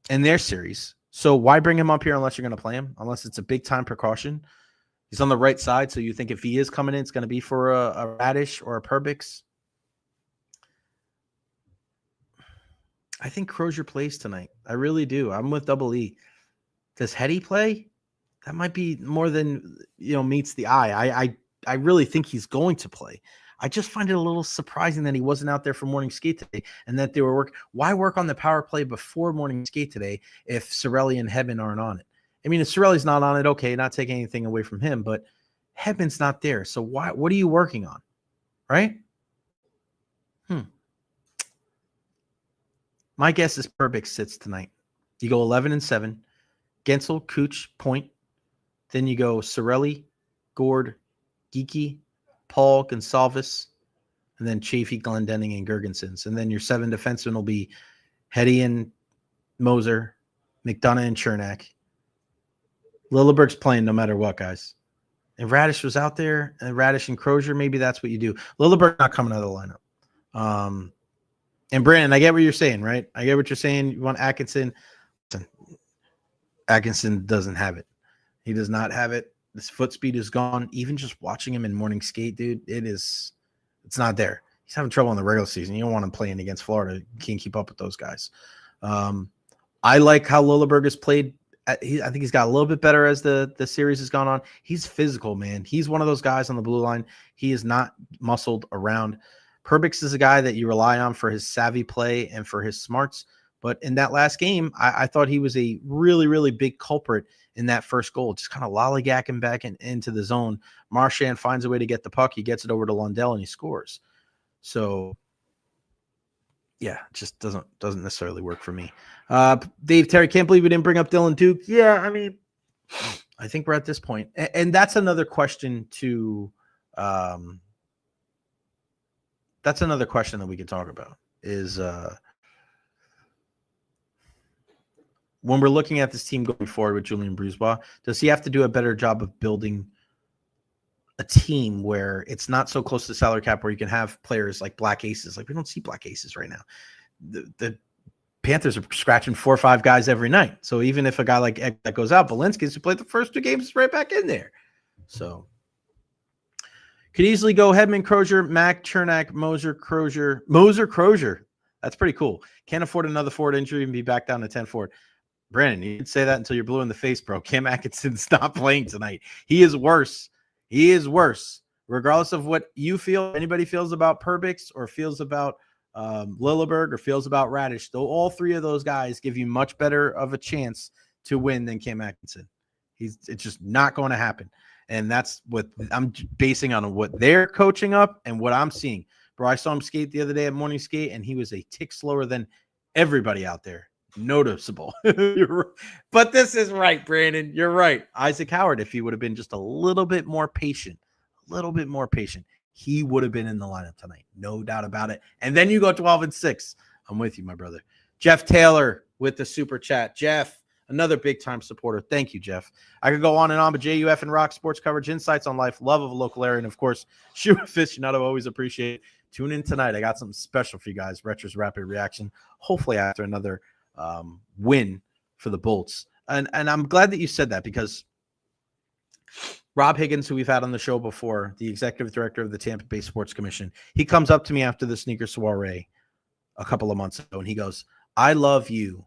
In their series. So why bring him up here unless you're going to play him? Unless it's a big-time precaution. He's on the right side, so you think if he is coming in, it's going to be for a Radish or a Perbix? I think Crozier plays tonight. I really do. I'm with Double E. Does Hetty play? That might be more than, meets the eye. I really think he's going to play. I just find it a little surprising that he wasn't out there for morning skate today, and that they were why work on the power play before morning skate today if Cirelli and Hedman aren't on it? I mean, if Sorelli's not on it, okay, not taking anything away from him, but Hedman's not there. So what are you working on? Right? My guess is Perbix sits tonight. You go 11-7. Gensel, Cooch, Point. Then you go Sorelli, Gord, Geeky, Paul, Gonsalves, and then Chafee, Glendenning, and Gergensons. And then your 7 defensemen will be Hetty and Moser, McDonough and Chernak. Lilleberg's playing no matter what, guys. If Radish was out there, and Radish and Crozier, maybe that's what you do. Lilleberg not coming out of the lineup. And Brandon, I get what you're saying, right? I get what you're saying. You want Atkinson. Listen, Atkinson doesn't have it. He does not have it. His foot speed is gone. Even just watching him in morning skate, dude, it's not there. He's having trouble in the regular season. You don't want him playing against Florida. You can't keep up with those guys. I like how Lilleberg has played. I think he's got a little bit better as the series has gone on. He's physical, man. He's one of those guys on the blue line. He is not muscled around. Perbix is a guy that you rely on for his savvy play and for his smarts. But in that last game, I thought he was a really, really big culprit in that first goal, just kind of lollygagging back into the zone. Marchand finds a way to get the puck. He gets it over to Lundell, and he scores. So, yeah, it just doesn't necessarily work for me. Dave Terry, can't believe we didn't bring up Dylan Duke. Yeah, I mean, I think we're at this point. And that's another question to that's another question that we could talk about is when we're looking at this team going forward with Julian Brisebois, does he have to do a better job of building a team where it's not so close to salary cap where you can have players like black aces? Like, we don't see black aces right now. The Panthers are scratching 4 or 5 guys every night. So even if a guy like Ek that goes out, Valinsky, who played the first 2 games, is right back in there. So could easily go Hedman, Crozier, Mack, Chernak, Moser, Crozier. That's pretty cool. Can't afford another forward injury and be back down to 10 forward. Brandon, you didn't say that until you're blue in the face, bro. Cam Atkinson's not playing tonight. He is worse. He is worse. Regardless of what you feel, anybody feels about Perbix or feels about Lilleberg or feels about Radish, though all 3 of those guys give you much better of a chance to win than Cam Atkinson. It's just not going to happen. And that's what I'm basing on what they're coaching up and what I'm seeing. Bro, I saw him skate the other day at morning skate, and he was a tick slower than everybody out there. Noticeable. But this is right, Brandon. You're right. Isaac Howard, if he would have been just a little bit more patient, he would have been in the lineup tonight. No doubt about it. And then you go 12-6. I'm with you, my brother. Jeff Taylor with the super chat. Jeff, another big-time supporter. Thank you, Jeff. I could go on and on, but JUF and Rock Sports coverage, insights on life, love of a local area, and, of course, shoot aficionado. Always appreciate it. Tune in tonight. I got something special for you guys, Recher's Rapid Reaction, hopefully after another win for the Bolts. And I'm glad that you said that, because Rob Higgins, who we've had on the show before, the executive director of the Tampa Bay Sports Commission, he comes up to me after the sneaker soiree a couple of months ago, and he goes, I love you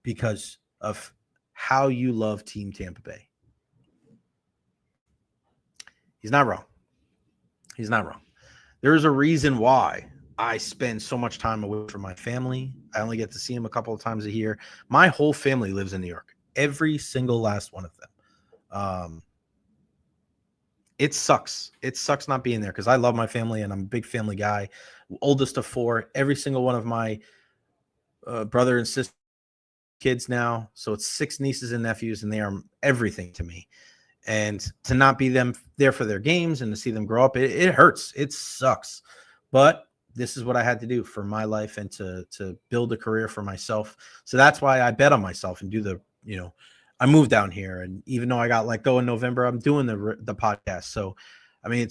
because of how you love Team Tampa Bay. He's not wrong. He's not wrong. There is a reason why I spend so much time away from my family. I only get to see them a couple of times a year. My whole family lives in New York. Every single last one of them. It sucks. It sucks not being there because I love my family and I'm a big family guy. Oldest of 4. Every single one of my brother and sister kids now. So it's 6 nieces and nephews, and they are everything to me. And to not be there for their games and to see them grow up, it hurts. It sucks. But this is what I had to do for my life and to build a career for myself. So that's why I bet on myself and do I moved down here. And even though I got let go in November, I'm doing the podcast. So, I mean,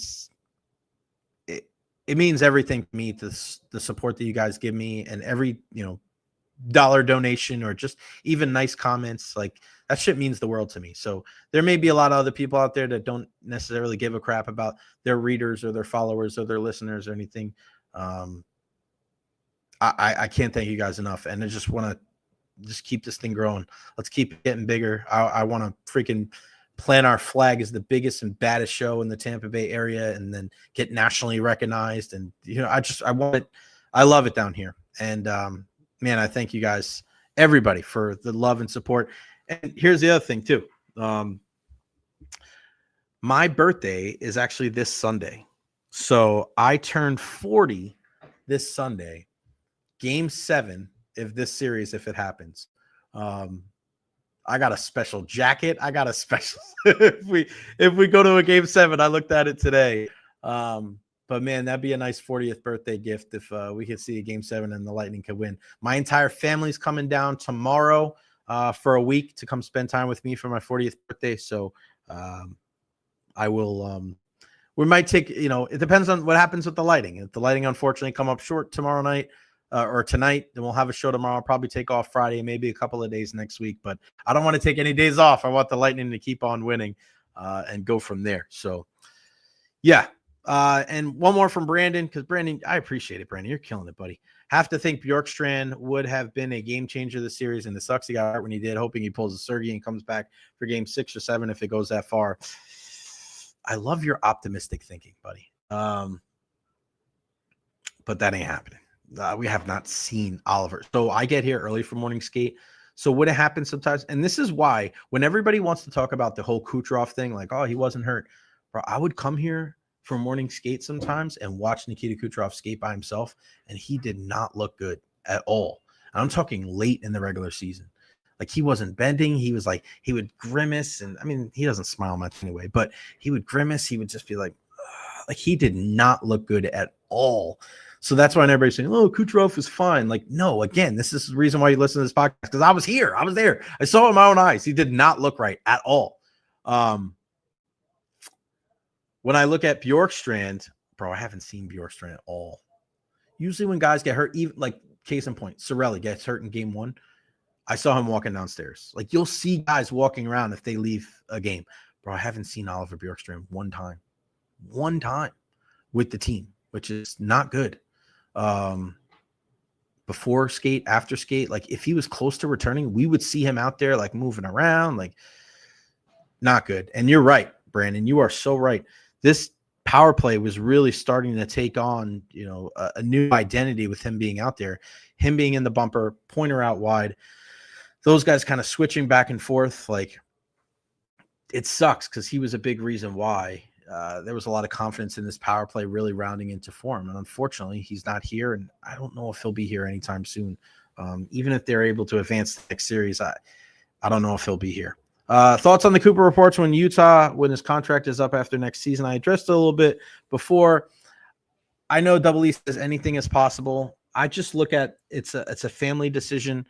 it means everything to me, the support that you guys give me, and every, dollar donation or just even nice comments, like that shit means the world to me. So there may be a lot of other people out there that don't necessarily give a crap about their readers or their followers or their listeners or anything. I can't thank you guys enough. And I just want to just keep this thing growing. Let's keep it getting bigger. I want to freaking plant our flag as the biggest and baddest show in the Tampa Bay area and then get nationally recognized. And, I want it. I love it down here. And, man, I thank you guys, everybody, for the love and support. And here's the other thing too. My birthday is actually this Sunday. So I turned 40 this Sunday. Game 7 of this series, if it happens. I got a special jacket. I got a special if we go to a game 7. I looked at it today. But man, that'd be a nice 40th birthday gift if we could see a game 7 and the Lightning could win. My entire family's coming down tomorrow for a week to come spend time with me for my 40th birthday. So I will we might take, it depends on what happens with the lighting. If the lighting unfortunately come up short tomorrow night or tonight, then we'll have a show tomorrow. I'll probably take off Friday, maybe a couple of days next week, but I don't want to take any days off. I want the Lightning to keep on winning and go from there. So yeah. And one more from Brandon, because Brandon, I appreciate it, Brandon. You're killing it, buddy. Have to think Bjorkstrand would have been a game changer of the series, and it sucks he got hurt when he did, hoping he pulls a Sergey and comes back for game 6 or 7 if it goes that far. I love your optimistic thinking, buddy. But that ain't happening. We have not seen Oliver. So I get here early for morning skate. So what happens sometimes, and this is why when everybody wants to talk about the whole Kucherov thing, like, oh, he wasn't hurt. Bro, I would come here for morning skate sometimes and watch Nikita Kucherov skate by himself, and he did not look good at all. And I'm talking late in the regular season. Like, he wasn't bending. He was like, he would grimace, and I mean, he doesn't smile much anyway, but he would grimace. He would just be like he did not look good at all. So that's why everybody's saying, oh, Kucherov is fine. Like, no, again, this is the reason why you listen to this podcast, because I was here. I was there. I saw it with my own eyes. He did not look right at all. When I look at Bjorkstrand, bro, I haven't seen Bjorkstrand at all. Usually when guys get hurt, even like case in point, Cirelli gets hurt in game 1. I saw him walking downstairs. Like, you'll see guys walking around if they leave a game. Bro, I haven't seen Oliver Bjorkstrand one time with the team, which is not good. Before skate, after skate, like if he was close to returning, we would see him out there like moving around, like not good. And you're right, Brandon. You are so right. This power play was really starting to take on, a new identity with him being out there, him being in the bumper, pointer out wide. Those guys kind of switching back and forth. Like, it sucks because he was a big reason why there was a lot of confidence in this power play really rounding into form. And unfortunately, he's not here. And I don't know if he'll be here anytime soon. Even if they're able to advance the next series, I don't know if he'll be here. Thoughts on the Cooper reports when his contract is up after next season? I addressed it a little bit before. I know Double E says anything is possible. I just look at it's a family decision.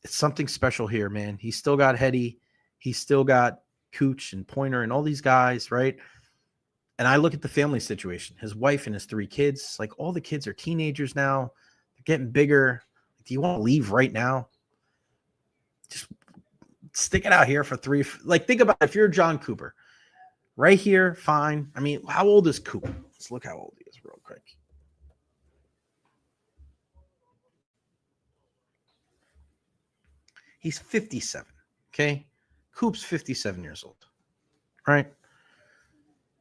It's something special here, man. He's still got Hetty. He's still got Cooch and Pointer and all these guys, right? And I look at the family situation, his wife and his 3 kids. Like, all the kids are teenagers now. They're getting bigger. Do you want to leave right now? Just stick it out here for 3. Like, think about it. If you're Jon Cooper, right here, fine. I mean, how old is Cooper? Let's look how old he is real quick. He's 57, okay? Coop's 57 years old, right?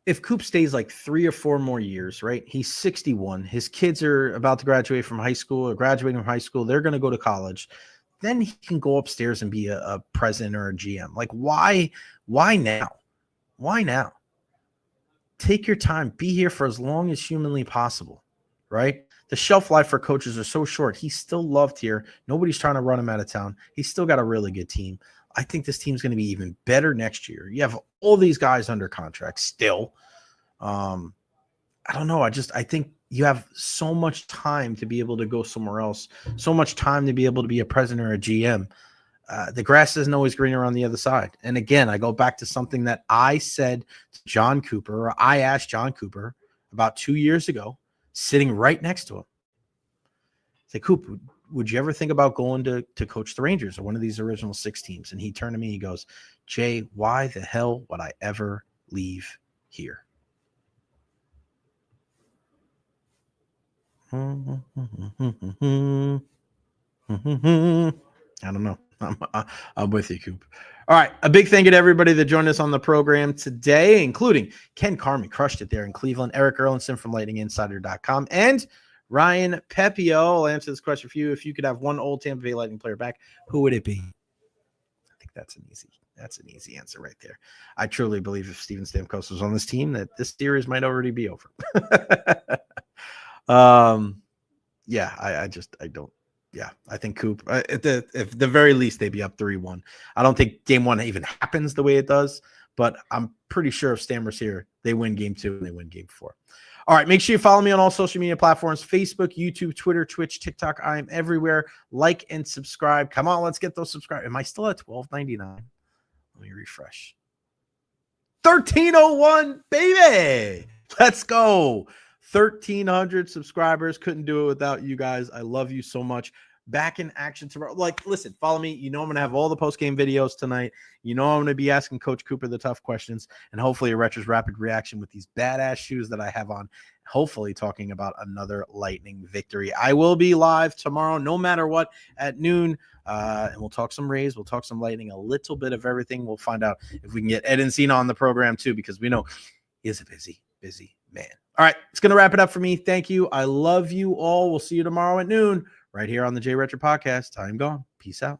If Coop stays like 3 or 4 more years, right? He's 61. His kids are about to graduate from high school or graduating from high school. They're going to go to college. Then he can go upstairs and be a president or a GM. Like, why now? Why now? Take your time. Be here for as long as humanly possible, right? The shelf life for coaches are so short. He's still loved here. Nobody's trying to run him out of town. He's still got a really good team. I think this team's going to be even better next year. You have all these guys under contract still. I don't know. I think you have so much time to be able to go somewhere else, so much time to be able to be a president or a GM. The grass isn't always greener on the other side. And again, I go back to something that I said to Jon Cooper, or I asked Jon Cooper about 2 years ago, sitting right next to him. Say, Coop, would you ever think about going to coach the Rangers or one of these original 6 teams? And he turned to me, he goes, Jay, why the hell would I ever leave here? I don't know. I'm with you, Coop. All right. A big thank you to everybody that joined us on the program today, including Ken Carman, crushed it there in Cleveland, Erik Erlendsson from LightningInsider.com, and Ryan Pepiot. I'll answer this question for you. If you could have one old Tampa Bay Lightning player back, who would it be? that's an easy answer right there. I truly believe if Steven Stamkos was on this team, that this series might already be over. I think Coop at the very least they'd be up 3-1. I don't think game 1 even happens the way it does, but I'm pretty sure if Stammer's here, they win game 2 and they win game 4. All right, make sure you follow me on all social media platforms: Facebook, YouTube, Twitter, Twitch, TikTok. I am everywhere. Like and subscribe. Come on, let's get those subscribers. Am I still at $12.99? Let me refresh. 1301, baby. Let's go. 1,300 subscribers. Couldn't do it without you guys. I love you so much. Back in action tomorrow. Like, listen, follow me. You know I'm going to have all the post-game videos tonight. You know I'm going to be asking Coach Cooper the tough questions, and hopefully a Recher's rapid reaction with these badass shoes that I have on, hopefully talking about another Lightning victory. I will be live tomorrow, no matter what, at noon, and we'll talk some Rays. We'll talk some Lightning, a little bit of everything. We'll find out if we can get Ed and Cena on the program too, because we know he is a busy man. All right, it's going to wrap it up for me. Thank you. I love you all. We'll see you tomorrow at noon right here on the Jay Recher podcast. I am gone. Peace out.